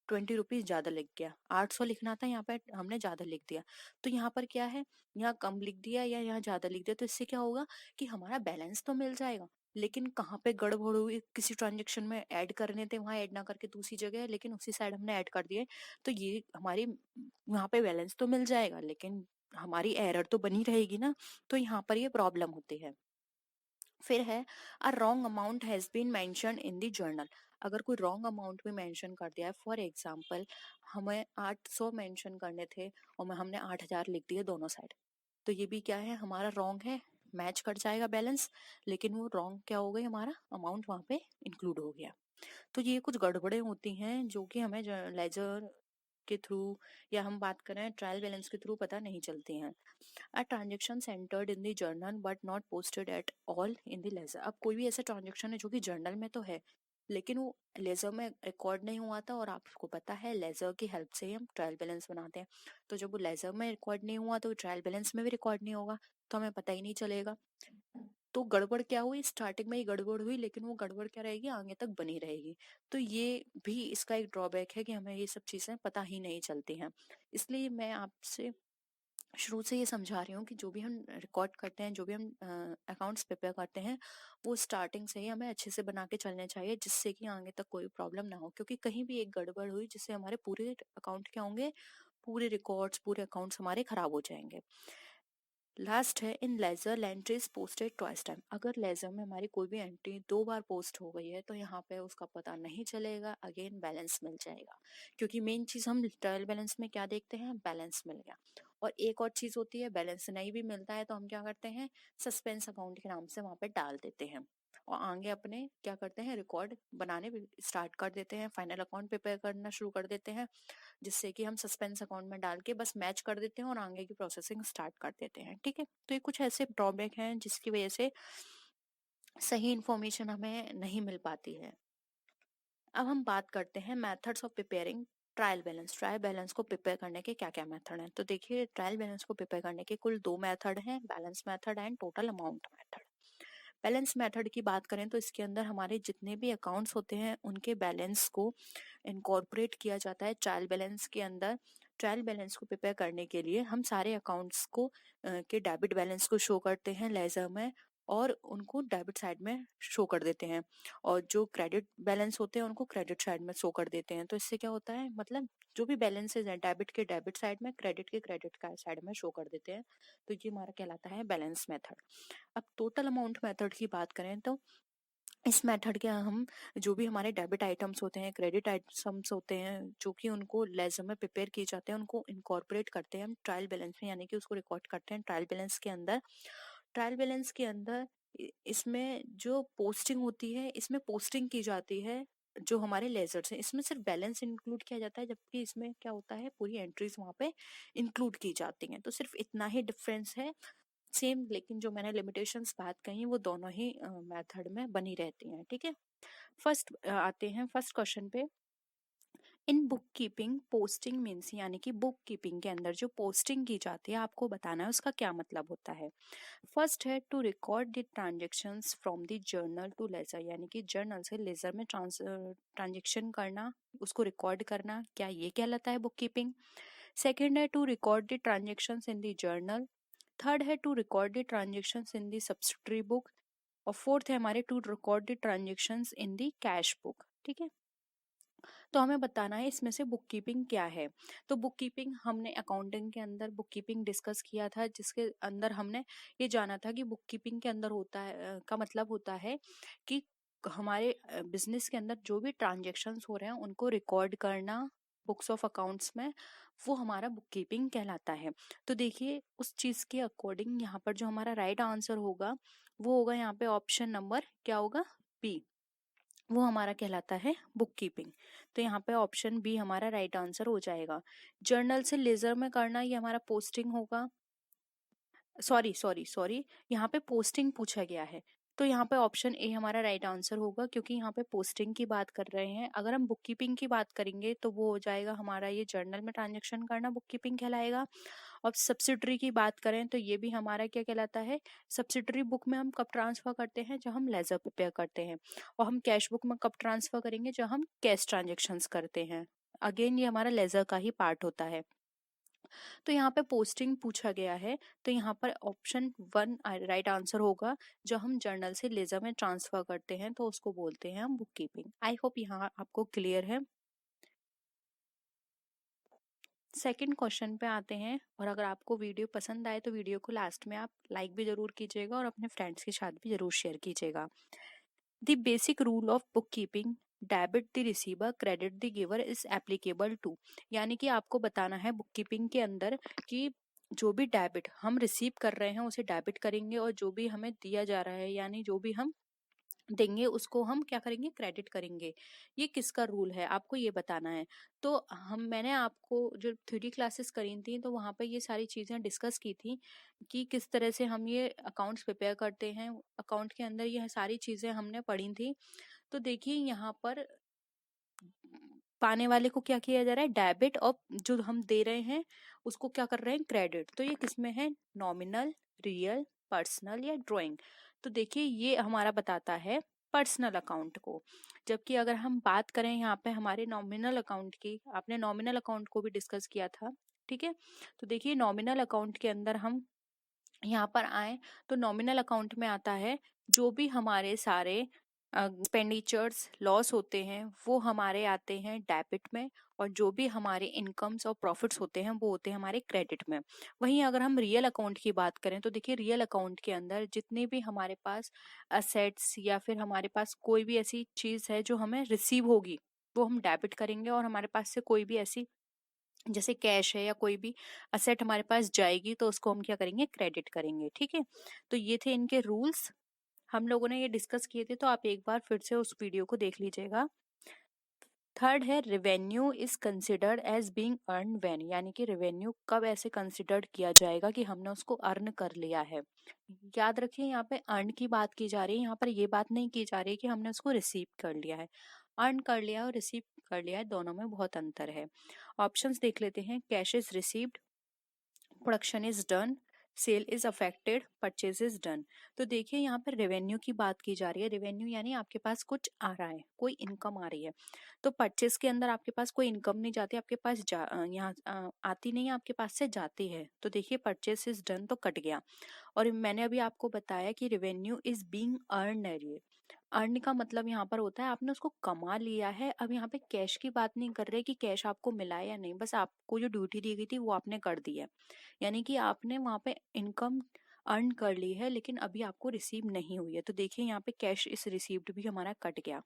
20 रुपीज ज्यादा लिख गया। 800 लिखना था, यहाँ पे हमने ज्यादा लिख दिया। तो यहाँ पर क्या है, यहाँ कम लिख दिया या यहाँ ज्यादा लिख दिया, तो इससे क्या होगा कि हमारा बैलेंस तो मिल जाएगा, लेकिन कहाँ पे गड़बड़ हुई, किसी ट्रांजेक्शन में ऐड करने थे वहां ऐड ना करके दूसरी जगह, लेकिन उसी साइड हमने ऐड कर दिए, तो ये हमारी यहाँ पे बैलेंस तो मिल जाएगा लेकिन हमारी एरर तो बनी रहेगी ना। तो यहाँ पर ये प्रॉब्लम होती है। फिर है a wrong amount has been mention in the journal. अगर कोई रॉन्ग अमाउंट भी मेंशन कर दिया है, फॉर एग्जांपल हमें 800 मेंशन करने थे और हमने 8000 लिख दिए दोनों साइड, तो ये भी क्या है, हमारा रॉन्ग है, मैच कर जाएगा बैलेंस, लेकिन वो रॉन्ग क्या हो गई, हमारा अमाउंट वहां पे इंक्लूड हो गया। तो ये कुछ गड़बड़े होती हैं जो कि हमें लेजर के थ्रू या हम बात करें ट्रायल बैलेंस के थ्रू पता नहीं चलती हैं। A transaction entered in the journal but not posted at all in the ledger। अब कोई भी ऐसा ट्रांजेक्शन है जो कि जर्नल में तो है लेकिन वो लेजर में रिकॉर्ड नहीं हुआ था, और आपको पता है लेजर की हेल्प से ही हम ट्रायल बैलेंस बनाते हैं। तो जब वो लेजर में रिकॉर्ड नहीं हुआ तो ट्रायल बैलेंस में भी रिकॉर्ड नहीं होगा, तो हमें पता ही नहीं चलेगा। तो गड़बड़ क्या हुई, स्टार्टिंग में ही गड़बड़ हुई, लेकिन वो गड़बड़ क्या रहेगी, आगे तक बनी रहेगी। तो ये भी इसका एक ड्रॉबैक है कि हमें ये सब चीजें पता ही नहीं चलती हैं। इसलिए मैं आपसे शुरू से ये समझा रही हूँ कि जो भी हम रिकॉर्ड करते हैं, जो भी हम अकाउंट्स प्रिपेयर करते हैं, वो स्टार्टिंग से ही हमें अच्छे से बना के चलने चाहिए, जिससे कि आगे तक कोई प्रॉब्लम ना हो। क्योंकि कहीं भी एक गड़बड़ हुई जिससे हमारे पूरे अकाउंट क्या होंगे, पूरे रिकॉर्ड्स, पूरे अकाउंट्स हमारे खराब हो जाएंगे। लास्ट है in ledger entries posted twice time. अगर लेजर में हमारी कोई भी एंट्री 2 बार पोस्ट हो गई है तो यहाँ पे उसका पता नहीं चलेगा, अगेन बैलेंस मिल जाएगा। क्योंकि मेन चीज हम ट्रायल बैलेंस में क्या देखते हैं, बैलेंस मिल गया। और एक और चीज होती है, बैलेंस नहीं भी मिलता है तो हम क्या करते हैं, सस्पेंस अकाउंट के नाम से वहां पे डाल देते हैं और आगे अपने क्या करते हैं, रिकॉर्ड बनाने स्टार्ट कर देते हैं, फाइनल अकाउंट प्रिपेयर करना शुरू कर देते हैं, जिससे कि हम सस्पेंस अकाउंट में डाल के बस मैच कर देते हैं और आगे की प्रोसेसिंग स्टार्ट कर देते हैं। ठीक है, तो ये कुछ ऐसे ड्रॉबैक हैं जिसकी वजह से सही इंफॉर्मेशन हमें नहीं मिल पाती है। अब हम बात करते हैं methods of preparing trial balance. Trial balance को प्रिपेयर करने के क्या क्या मेथड हैं। तो देखिए, ट्रायल बैलेंस को प्रिपेयर करने के कुल 2 मेथड हैं, balance method and total amount method. Balance method की बात करें तो इसके अंदर हमारे जितने भी अकाउंट्स होते हैं उनके बैलेंस को इनकॉर्पोरेट किया जाता है ट्रायल बैलेंस के अंदर। ट्रायल बैलेंस को प्रिपेयर करने के लिए हम सारे अकाउंट्स को के डेबिट बैलेंस को शो करते हैं लेजर में और उनको डेबिट साइड में शो कर देते हैं, और जो क्रेडिट बैलेंस होते हैं उनको क्रेडिट साइड में शो कर देते हैं। तो इससे क्या होता है, मतलब जो भी बैलेंसेज हैं डेबिट के डेबिट साइड में, क्रेडिट के क्रेडिट साइड में शो कर देते हैं। तो ये हमारा कहलाता है बैलेंस मेथड। अब टोटल अमाउंट मेथड की बात करें तो इस मेथड के हम जो भी हमारे डेबिट आइटम्स होते हैं, क्रेडिट आइटम्स होते हैं, जो कि उनको लेजर में प्रिपेयर किए जाते हैं, उनको इनकॉर्पोरेट करते हैं हम ट्रायल बैलेंस में, यानी कि उसको रिकॉर्ड करते हैं ट्रायल बैलेंस के अंदर। ट्रायल बैलेंस के अंदर इसमें जो पोस्टिंग होती है, इसमें पोस्टिंग की जाती है जो हमारे लेजर से, इसमें सिर्फ बैलेंस इंक्लूड किया जाता है, जबकि इसमें क्या होता है, पूरी एंट्रीज वहां पे इंक्लूड की जाती हैं। तो सिर्फ इतना ही डिफरेंस है, सेम, लेकिन जो मैंने लिमिटेशंस बात कही वो दोनों ही मेथड में बनी रहती हैं। ठीक है, फर्स्ट आते हैं फर्स्ट क्वेश्चन पे। In book keeping posting means, यानी कि बुक कीपिंग के अंदर जो पोस्टिंग की जाती है आपको बताना है उसका क्या मतलब होता है। फर्स्ट है to record the transactions from the journal to ledger, यानी कि जर्नल से लेजर में ट्रांजेक्शन करना, उसको रिकॉर्ड करना, क्या ये कहलाता है बुक कीपिंग। सेकेंड है to record the transactions in the journal. Third है to record the transactions in the subsidiary book. और फोर्थ है हमारे to record the transactions in the cash book. ठीक है, तो हमें बताना है इसमें से बुक कीपिंग क्या है। तो बुक कीपिंग हमने अकाउंटिंग के अंदर बुक कीपिंग डिस्कस किया था, जिसके अंदर हमने ये जाना था कि बुक कीपिंग के अंदर होता है का मतलब होता है कि हमारे बिजनेस के अंदर जो भी ट्रांजेक्शन्स हो रहे हैं उनको रिकॉर्ड करना बुक्स ऑफ अकाउंट्स में, वो हमारा बुक कीपिंग कहलाता है। तो देखिए, उस चीज के अकॉर्डिंग यहाँ पर जो हमारा राइट आंसर होगा वो होगा यहाँ पे ऑप्शन नंबर क्या होगा, बी, वो हमारा कहलाता है बुक कीपिंग। तो यहाँ पे ऑप्शन बी हमारा राइट आंसर हो जाएगा। जर्नल से लेजर में करना ये हमारा पोस्टिंग होगा, सॉरी सॉरी सॉरी, यहाँ पे पोस्टिंग पूछा गया है, तो यहाँ पे ऑप्शन ए हमारा राइट आंसर होगा, क्योंकि यहाँ पे पोस्टिंग की बात कर रहे हैं। अगर हम बुक कीपिंग की बात करेंगे तो वो हो जाएगा हमारा ये जर्नल में ट्रांजेक्शन करना बुक कीपिंग कहलाएगा, और सब्सिडरी की बात करें तो ये भी हमारा क्या कहलाता है, सब्सिडरी बुक में हम कब ट्रांसफर करते हैं, जब हम लेजर प्रिपेयर करते हैं। और हम कैश बुक में कब ट्रांसफर करेंगे, जब हम कैश ट्रांजेक्शन्स करते हैं। अगेन ये हमारा लेजर का ही पार्ट होता है। तो यहाँ पे पोस्टिंग पूछा गया है, तो यहाँ पर ऑप्शन 1 राइट आंसर होगा। जो हम जर्नल से लेजर में ट्रांसफर करते हैं तो उसको बोलते हैं हम बुक कीपिंग। आई होप यहाँ आपको क्लियर है। सेकंड क्वेश्चन पे आते हैं, और अगर आपको वीडियो पसंद आए तो वीडियो को लास्ट में आप लाइक भी जरूर कीजिएगा और अपने फ्रेंड्स के साथ भी जरूर शेयर कीजिएगा। The basic rule of book keeping, debit the receiver credit the giver is applicable to. यानी कि आपको बताना है बुक कीपिंग के अंदर कि जो भी डेबिट हम रिसीव कर रहे हैं उसे डेबिट करेंगे, और जो भी हमें दिया जा रहा है यानी जो भी हम देंगे उसको हम क्या करेंगे, क्रेडिट करेंगे। ये किसका रूल है आपको ये बताना है। तो मैंने आपको जो थ्योरी क्लासेस करी थी तो वहाँ पे ये सारी चीज़ें डिस्कस की थी कि किस तरह से हम ये अकाउंट्स प्रिपेयर करते हैं। अकाउंट के अंदर ये सारी चीज़ें हमने पढ़ी थी। तो देखिए यहाँ पर पाने वाले को क्या किया जा रहा है, डेबिट, और जो हम दे रहे हैं उसको क्या कर रहे हैं, क्रेडिट। तो ये किसमें है, नॉमिनल, रियल, पर्सनल या ड्राइंग। तो देखिए ये हमारा बताता है पर्सनल अकाउंट को। जबकि अगर हम बात करें यहाँ पे हमारे नॉमिनल अकाउंट की, आपने नॉमिनल अकाउंट को भी डिस्कस किया था, ठीक है। तो देखिए नॉमिनल अकाउंट के अंदर हम यहाँ पर आए तो नॉमिनल अकाउंट में आता है जो भी हमारे सारे एक्सपेंडिचर्स लॉस होते हैं वो हमारे आते हैं डेबिट में, और जो भी हमारे इनकम्स और प्रॉफिट्स होते हैं वो होते हैं हमारे क्रेडिट में। वहीं अगर हम रियल अकाउंट की बात करें तो देखिए रियल अकाउंट के अंदर जितने भी हमारे पास असेट्स या फिर हमारे पास कोई भी ऐसी चीज़ है जो हमें रिसीव होगी वो हम डेबिट करेंगे, और हमारे पास से कोई भी ऐसी जैसे कैश है या कोई भी असेट हमारे पास जाएगी तो उसको हम क्या करेंगे, क्रेडिट करेंगे, ठीक है। तो ये थे इनके रूल्स, हम लोगों ने ये डिस्कस किए थे, तो आप एक बार फिर से उस वीडियो को देख लीजिएगा। थर्ड है revenue is considered as being earn when, यानी कि रेवेन्यू कब ऐसे कंसिडर्ड किया जाएगा कि हमने उसको अर्न कर लिया है। याद रखिए यहाँ पे अर्न की बात की जा रही है, यहाँ पर ये बात नहीं की जा रही है कि हमने उसको रिसीव कर लिया है। अर्न कर लिया और रिसीव कर लिया है, दोनों में बहुत अंतर है। ऑप्शंस देख लेते हैं, cash is received, production is done, sale is affected, purchase is done. तो देखिए यहाँ पर रेवेन्यू की बात की जा रही है। रेवेन्यू यानी आपके पास कुछ आ रहा है, कोई इनकम आ रही है। तो परचेज के अंदर आपके पास कोई इनकम नहीं जाती, आपके पास यहाँ आती नहीं है, आपके पास से जाती है। तो देखिए परचेज इज डन तो कट गया। और मैंने अभी आपको बताया कि रेवेन्यू इज बीइंग अर्न है। अर्न का मतलब यहाँ पर होता है आपने उसको कमा लिया है। अब यहाँ पे कैश की बात नहीं कर रहे कि कैश आपको मिला है या नहीं, बस आपको जो ड्यूटी दी गई थी वो आपने कर दी है। यानी कि आपने वहाँ पे इनकम अर्न कर ली है लेकिन अभी आपको रिसीव नहीं हुई है। तो देखिए यहाँ पे कैश इज रिसीव्ड भी हमारा कट गया।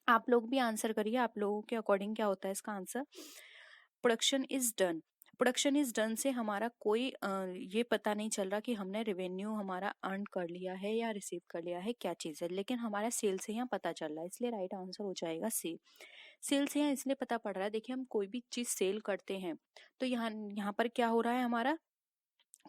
आप लोग भी आंसर करिए, आप लोगों के अकॉर्डिंग क्या होता है इसका answer. Production is done, production is done से हमारा कोई ये पता नहीं चल रहा कि हमने रेवेन्यू हमारा अर्न कर लिया है या रिसीव कर लिया है, क्या चीज़ है, लेकिन हमारा सेल से यहाँ पता चल रहा है, इसलिए राइट आंसर हो जाएगा सी। सेल से यहाँ इसलिए पता पड़ रहा है, देखिए हम कोई भी चीज़ सेल करते हैं तो यहाँ यहाँ पर क्या हो रहा है हमारा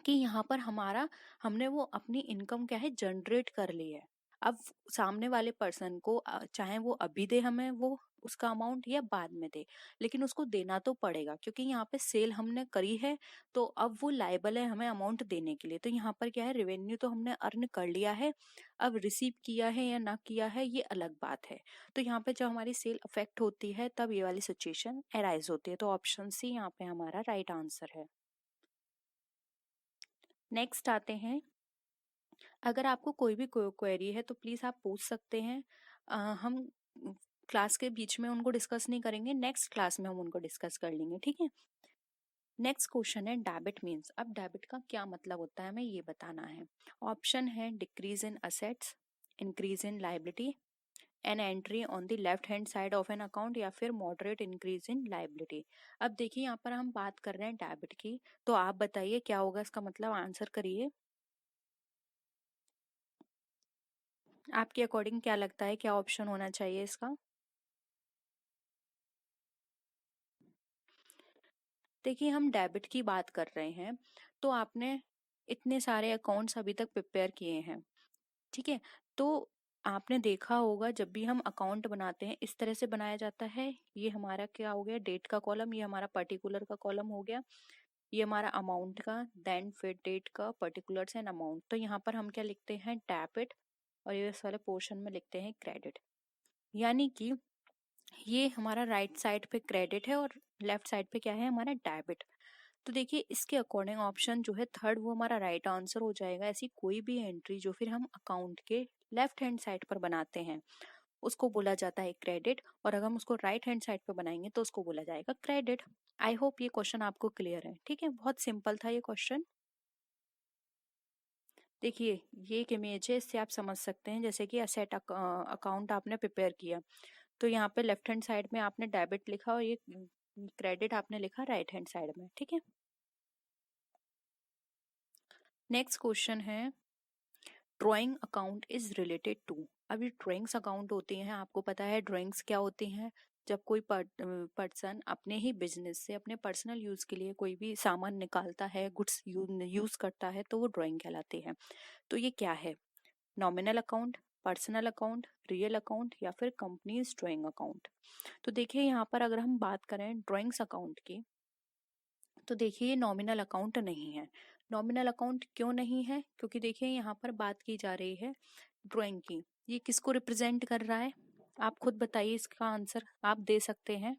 कि यहाँ पर हमारा हमने वो अपनी इनकम क्या है जनरेट कर ली है। अब सामने वाले पर्सन को चाहे वो अभी दे हमें वो उसका अमाउंट या बाद में दे, लेकिन उसको देना तो पड़ेगा क्योंकि यहाँ पे सेल हमने करी है। तो अब वो लायबल है हमें अमाउंट देने के लिए। तो यहाँ पर क्या है, रेवेन्यू तो हमने अर्न कर लिया है, अब रिसीव किया है या ना किया है ये अलग बात है। तो यहाँ पे जब हमारी सेल अफेक्ट होती है तब ये वाली सिचुएशन अराइज होती है। तो ऑप्शन सी यहाँ पे हमारा राइट आंसर है। नेक्स्ट आते हैं, अगर आपको कोई भी क्वेरी है तो प्लीज़ आप पूछ सकते हैं। हम क्लास के बीच में उनको डिस्कस नहीं करेंगे, नेक्स्ट क्लास में हम उनको डिस्कस कर लेंगे, ठीक है। नेक्स्ट क्वेश्चन है डेबिट मीन्स। अब डेबिट का क्या मतलब होता है हमें ये बताना है। ऑप्शन है decrease in assets, increase in liability, an entry on the left hand side of an account, या फिर मॉडरेट इंक्रीज इन लाइबिलिटी। अब देखिए यहाँ पर हम बात कर रहे हैं डेबिट की, तो आप बताइए क्या होगा इसका मतलब, आंसर करिए। आपके अकॉर्डिंग क्या लगता है क्या ऑप्शन होना चाहिए इसका। देखिए हम डेबिट की बात कर रहे हैं, तो आपने इतने सारे अकाउंट्स अभी तक प्रिपेयर किए हैं, ठीक है। तो आपने देखा होगा जब भी हम अकाउंट बनाते हैं इस तरह से बनाया जाता है। ये हमारा क्या हो गया, डेट का कॉलम, ये हमारा पर्टिकुलर का कॉलम हो गया, ये हमारा अमाउंट का, देन फिर डेट का, पर्टिकुलर्स एंड अमाउंट। तो यहाँ पर हम क्या लिखते हैं, डेबिट, और ये इस वाले पोर्शन में लिखते हैं क्रेडिट। यानी कि ये हमारा राइट साइड पे क्रेडिट है और लेफ्ट साइड पे क्या है, हमारा डेबिट। तो देखिए इसके अकॉर्डिंग ऑप्शन जो है थर्ड वो हमारा राइट आंसर हो जाएगा। ऐसी कोई भी एंट्री जो फिर हम अकाउंट के लेफ्ट हैंड साइड पर बनाते हैं उसको बोला जाता है क्रेडिट, और अगर हम उसको राइट हैंड साइड पर बनाएंगे तो उसको बोला जाएगा क्रेडिट। आई होप ये क्वेश्चन आपको क्लियर है। ठीक है, बहुत सिंपल था ये क्वेश्चन। देखिए ये एक इमेज है, इससे आप समझ सकते हैं जैसे कि असेट अकाउंट आपने प्रिपेयर किया, तो यहाँ पे लेफ्ट हैंड साइड में आपने डेबिट लिखा और ये क्रेडिट आपने लिखा राइट हैंड साइड में। ठीक है, नेक्स्ट क्वेश्चन है drawing account is related to. अभी ड्राइंग्स अकाउंट होती हैं, आपको पता है ड्राइंग्स क्या होती हैं, जब कोई पर्सन अपने ही बिजनेस से अपने पर्सनल यूज के लिए कोई भी सामान निकालता है, गुड्स यूज करता है, तो वो ड्राइंग कहलाती है। तो ये क्या है, nominal account, personal account, real account, या फिर कंपनीज ड्राइंग अकाउंट। तो देखिए यहाँ पर अगर हम बात करें ड्राइंग्स अकाउंट की, तो देखिए ये नॉमिनल अकाउंट नहीं है। नॉमिनल अकाउंट क्यों नहीं है, क्योंकि देखिए यहाँ पर बात की जा रही है ड्राइंग की, ये किसको रिप्रेजेंट कर रहा है, आप खुद बताइए, इसका आंसर आप दे सकते हैं।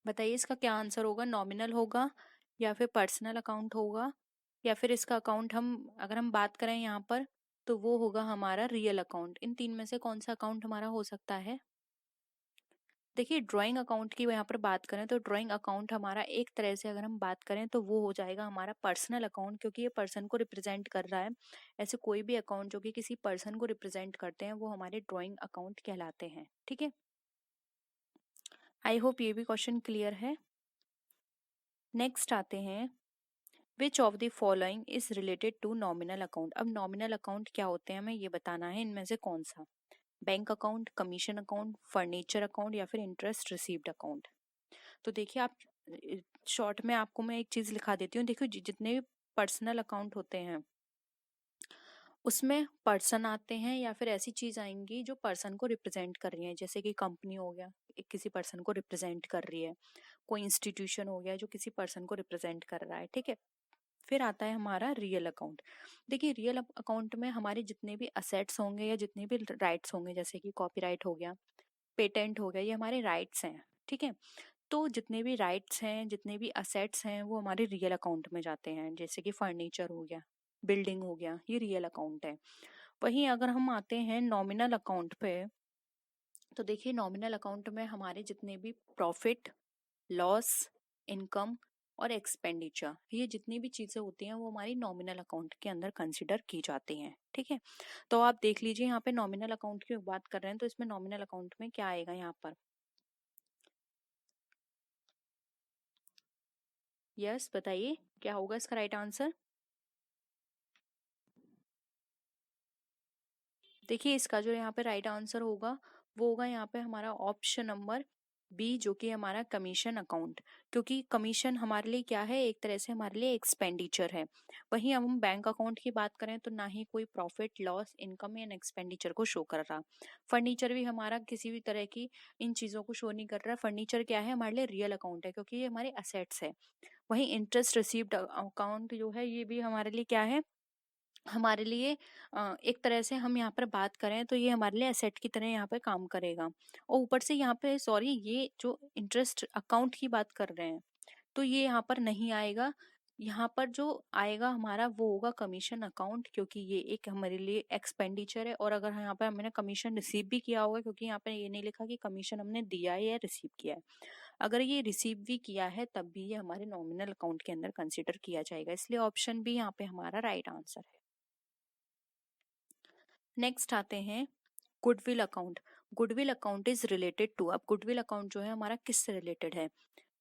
बताइए इसका क्या आंसर होगा, नॉमिनल होगा या फिर पर्सनल अकाउंट होगा, या फिर इसका अकाउंट हम अगर हम बात करें यहाँ पर तो वो होगा हमारा रियल अकाउंट। इन तीन में से कौन सा अकाउंट हमारा हो सकता है। देखिए ड्राइंग अकाउंट की यहाँ पर बात करें तो ड्राइंग अकाउंट हमारा एक तरह से अगर हम बात करें तो वो हो जाएगा हमारा पर्सनल अकाउंट, क्योंकि ये पर्सन को रिप्रेजेंट कर रहा है। ऐसे कोई भी अकाउंट जो कि किसी पर्सन को रिप्रेजेंट करते हैं वो हमारे ड्राइंग अकाउंट कहलाते हैं। ठीक है, आई होप ये भी क्वेश्चन क्लियर है। नेक्स्ट आते हैं, which of the following is related to nominal account. अब नॉमिनल अकाउंट क्या होते हैं हमें ये बताना है, इनमें से कौन सा, bank account, commission account, furniture account, या फिर इंटरेस्ट रिसीव्ड अकाउंट। तो देखिए आप शॉर्ट में आपको मैं एक चीज लिखा देती हूँ, देखो जितने भी पर्सनल अकाउंट होते हैं उसमें पर्सन आते हैं या फिर ऐसी चीज आएंगी जो पर्सन को रिप्रेजेंट कर रही है, जैसे कि कंपनी हो गया, एक किसी पर्सन को रिप्रेजेंट कर रही है, कोई इंस्टीट्यूशन हो गया जो किसी पर्सन को रिप्रेजेंट कर रहा है। ठीक है, फिर आता है हमारा रियल अकाउंट। देखिए रियल अकाउंट में हमारे जितने भी असेट्स होंगे या जितने भी राइट्स होंगे, जैसे कि कॉपीराइट हो गया, पेटेंट हो गया, ये हमारे राइट्स हैं। ठीक है, तो जितने भी राइट्स हैं, जितने भी असेट्स हैं, वो हमारे रियल अकाउंट में जाते हैं, जैसे कि फर्नीचर हो गया, बिल्डिंग हो गया, ये रियल अकाउंट है। वहीं अगर हम आते हैं नॉमिनल अकाउंट पे, तो देखिए नॉमिनल अकाउंट में हमारे जितने भी प्रॉफिट, लॉस, इनकम और एक्सपेंडिचर, ये जितनी भी चीजें होती हैं वो हमारी नॉमिनल अकाउंट के अंदर कंसिडर की जाती हैं। ठीक है, तो आप देख लीजिए यहाँ पे नॉमिनल अकाउंट की बात कर रहे हैं तो इसमें नॉमिनल अकाउंट में क्या आएगा यहाँ पर, यस बताइए क्या होगा इसका राइट आंसर। देखिए इसका जो यहाँ पे राइट आंसर होगा वो होगा यहाँ पे हमारा ऑप्शन नंबर बी, जो कि हमारा कमीशन अकाउंट, क्योंकि कमीशन हमारे लिए क्या है, एक तरह से हमारे लिए एक्सपेंडिचर है। वहीं अब हम बैंक अकाउंट की बात करें तो ना ही कोई प्रॉफिट, लॉस, इनकम या एक्सपेंडिचर को शो कर रहा। फर्नीचर भी हमारा किसी भी तरह की इन चीजों को शो नहीं कर रहा। फर्नीचर क्या है, हमारे लिए रियल अकाउंट है क्योंकि ये हमारे असेट्स है। वहीं इंटरेस्ट रिसीव्ड अकाउंट जो है ये भी हमारे लिए क्या है, हमारे लिए एक तरह से हम यहाँ पर बात करें तो ये हमारे लिए एसेट की तरह यहाँ पे काम करेगा। और ऊपर से यहाँ पे सॉरी, ये जो इंटरेस्ट अकाउंट की बात कर रहे हैं तो ये यहाँ पर नहीं आएगा। यहाँ पर जो आएगा हमारा वो होगा कमीशन अकाउंट, क्योंकि ये एक हमारे लिए एक्सपेंडिचर है। और अगर यहाँ पे हमने कमीशन रिसीव भी किया होगा, क्योंकि यहाँ पे ये नहीं लिखा कि कमीशन हमने दिया है या रिसीव किया है, अगर ये रिसीव भी किया है तब भी ये हमारे नॉमिनल अकाउंट के अंदर कंसिडर किया जाएगा। इसलिए ऑप्शन बी यहाँ पे हमारा राइट आंसर है। नेक्स्ट आते हैं goodwill account. Goodwill account is related to, अब गुडविल अकाउंट जो है हमारा किससे रिलेटेड है,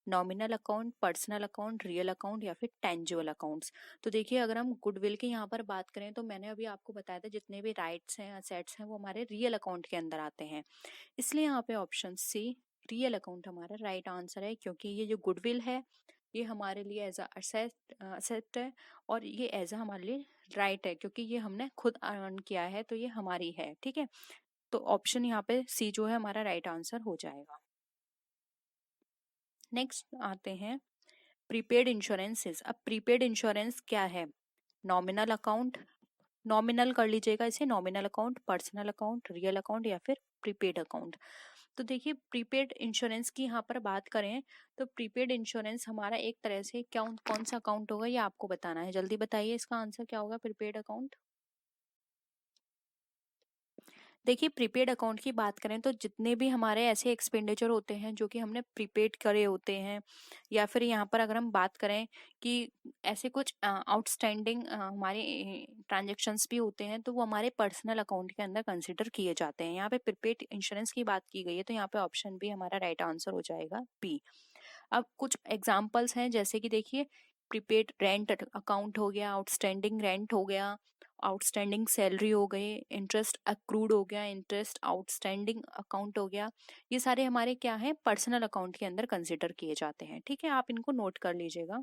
nominal account, personal account, real account, या फिर टेंजिबल अकाउंट्स। तो देखिए अगर हम गुडविल की यहाँ पर बात करें तो मैंने अभी आपको बताया था जितने भी राइट्स हैं, असेट्स हैं, वो हमारे रियल अकाउंट के अंदर आते हैं। इसलिए यहाँ पे ऑप्शन सी, रियल अकाउंट हमारा राइट आंसर है, क्योंकि ये जो गुडविल है ये हमारे लिए एज असेट है, और ये एज हमारे लिए राइट है, क्योंकि ये हमने खुद अर्न किया है तो ये हमारी है। ठीक है, तो ऑप्शन यहाँ पे सी जो है हमारा राइट आंसर हो जाएगा। नेक्स्ट आते हैं प्रीपेड इंश्योरेंसेस। अब प्रीपेड इंश्योरेंस क्या है? नॉमिनल अकाउंट, नॉमिनल कर लीजिएगा इसे, nominal account, personal account, real account या फिर प्रीपेड अकाउंट। तो देखिए प्रीपेड इंश्योरेंस की यहाँ पर बात करें तो प्रीपेड इंश्योरेंस हमारा एक तरह से क्या कौन सा अकाउंट होगा ये आपको बताना है। जल्दी बताइए इसका आंसर क्या होगा प्रीपेड अकाउंट। देखिए प्रीपेड अकाउंट की बात करें तो जितने भी हमारे ऐसे एक्सपेंडिचर होते हैं जो कि हमने प्रीपेड करे होते हैं, या फिर यहाँ पर अगर हम बात करें कि ऐसे कुछ आउटस्टैंडिंग हमारे ट्रांजेक्शन्स भी होते हैं, तो वो हमारे पर्सनल अकाउंट के अंदर कंसिडर किए जाते हैं। यहाँ पे प्रीपेड इंश्योरेंस की बात की गई है तो यहाँ पे ऑप्शन बी हमारा राइट आंसर हो जाएगा बी। अब कुछ एग्जाम्पल्स हैं, जैसे कि देखिए प्रीपेड रेंट अकाउंट हो गया, आउटस्टैंडिंग रेंट हो गया, आउटस्टैंडिंग सैलरी हो गई, इंटरेस्ट अक्रूड हो गया, इंटरेस्ट आउटस्टैंडिंग अकाउंट हो गया। ये सारे हमारे क्या हैं, पर्सनल अकाउंट के अंदर कंसिडर किए जाते हैं। ठीक है, आप इनको नोट कर लीजिएगा।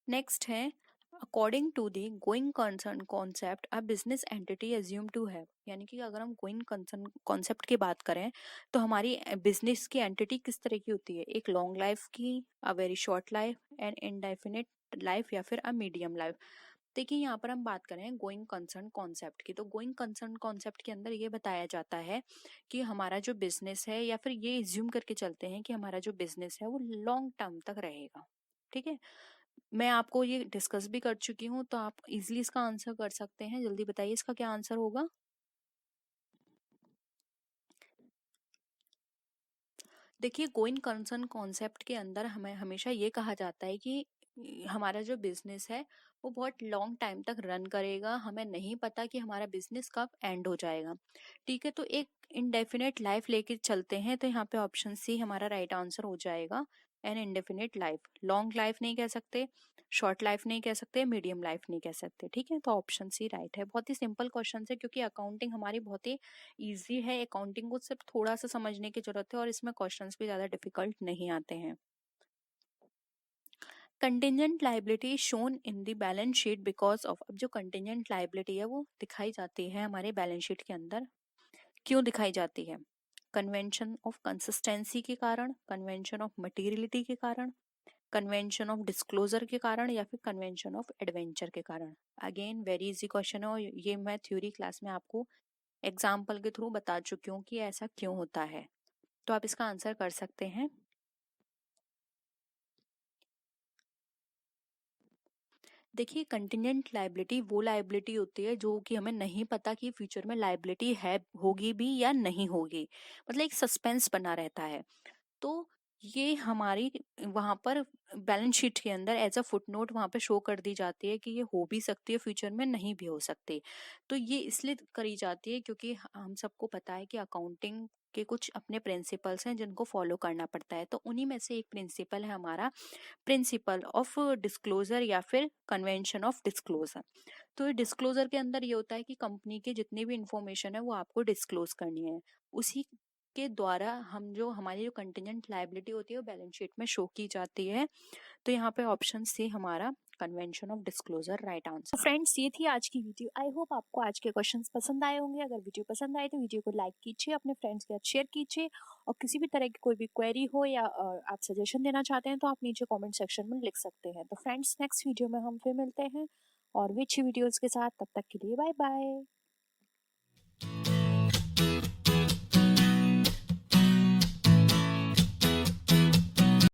नेक्स्ट है according to the going concern concept a business entity assume to have. यानी कि अगर हम गोइंग कंसर्न कॉन्सेप्ट की बात करें तो हमारी बिजनेस की एंटिटी किस तरह की होती है? एक लॉन्ग लाइफ की, a very short life, and indefinite life या फिर अ मीडियम लाइफ। देखिए यहाँ पर हम बात करें गोइंग कंसर्न कॉन्सेप्ट की, तो गोइंग कंसर्न कॉन्सेप्ट के अंदर ये बताया जाता है कि हमारा जो बिजनेस है, या फिर ये एज्यूम करके चलते हैं कि हमारा जो बिजनेस है वो लॉन्ग टर्म तक रहेगा। ठीक है, मैं आपको ये डिस्कस भी कर चुकी हूँ तो आप इजीली इसका आंसर कर सकते हैं। जल्दी बताइए इसका क्या आंसर होगा। देखिए गोइंग कंसर्न कॉन्सेप्ट के अंदर हमें हमेशा ये कहा जाता है कि हमारा जो बिजनेस है वो बहुत लॉन्ग टाइम तक रन करेगा, हमें नहीं पता कि हमारा बिजनेस कब एंड हो जाएगा। ठीक है, तो एक इनडेफिनेट लाइफ लेके चलते हैं, तो यहाँ पे ऑप्शन सी हमारा राइट आंसर हो जाएगा। An indefinite life, long life नहीं कह सकते, शॉर्ट लाइफ नहीं कह सकते, मीडियम लाइफ नहीं कह सकते। ठीक है, तो ऑप्शन सी राइट है। बहुत ही सिंपल क्वेश्चन है, क्योंकि अकाउंटिंग हमारी बहुत ही ईजी है। अकाउंटिंग को सिर्फ थोड़ा सा समझने की जरूरत है और इसमें क्वेश्चंस भी ज्यादा डिफिकल्ट नहीं आते हैं। Contingent liability shown in the balance sheet because of. अब जो कंटिजेंट लाइबिलिटी है वो दिखाई जाती है हमारे बैलेंस शीट के अंदर, क्यों दिखाई जाती है? कन्वेंशन ऑफ कंसिस्टेंसी के कारण, कन्वेंशन ऑफ मटीरियलिटी के कारण, कन्वेंशन ऑफ डिस्क्लोजर के कारण, या फिर कन्वेंशन ऑफ एडवेंचर के कारण। अगेन वेरी इजी क्वेश्चन है और ये मैं थ्योरी क्लास में आपको एग्जाम्पल के थ्रू बता चुकी हूँ कि ऐसा क्यों होता है। तो आप इसका आंसर कर सकते हैं। देखिए कंटिजेंट लाइबिलिटी वो लाइबिलिटी होती है जो कि हमें नहीं पता कि फ्यूचर में लाइबिलिटी है, होगी भी या नहीं होगी, मतलब एक सस्पेंस बना रहता है। तो ये हमारी वहां पर बैलेंस शीट के अंदर एज अ फुटनोट वहां पे शो कर दी जाती है कि ये हो भी सकती है फ्यूचर में, नहीं भी हो सकती। तो ये इसलिए करी जाती है क्योंकि हम सबको पता है कि अकाउंटिंग के कुछ अपने प्रिंसिपल्स हैं जिनको फॉलो करना पड़ता है। तो उन्हीं में से एक प्रिंसिपल है हमारा प्रिंसिपल ऑफ डिस्क्लोजर या फिर कन्वेंशन ऑफ डिस्क्लोजर। तो ये डिस्क्लोजर के अंदर ये होता है कि कंपनी के जितनी भी इंफॉर्मेशन है वो आपको डिस्क्लोज करनी है। उसी के द्वारा हम जो हमारी जो कंटिजेंट लायबिलिटी होती है वो बैलेंस शीट में शो की जाती है। तो यहाँ पे ऑप्शन सी हमारा convention of disclosure right answer. Friends ये थी आज की वीडियो। आई होप आपको आज के क्वेश्चंस पसंद आए होंगे। अगर वीडियो पसंद आए तो वीडियो को लाइक कीजिए, अपने फ्रेंड्स के साथ शेयर कीजिए, और किसी भी तरह की कोई भी क्वेरी हो या आप सजेशन देना चाहते हैं तो आप नीचे कमेंट सेक्शन में लिख सकते हैं। तो फ्रेंड्स नेक्स्ट वीडियो में हम फिर मिलते हैं और भी अच्छी वीडियोस के साथ। तब तक के लिए बाय बाय।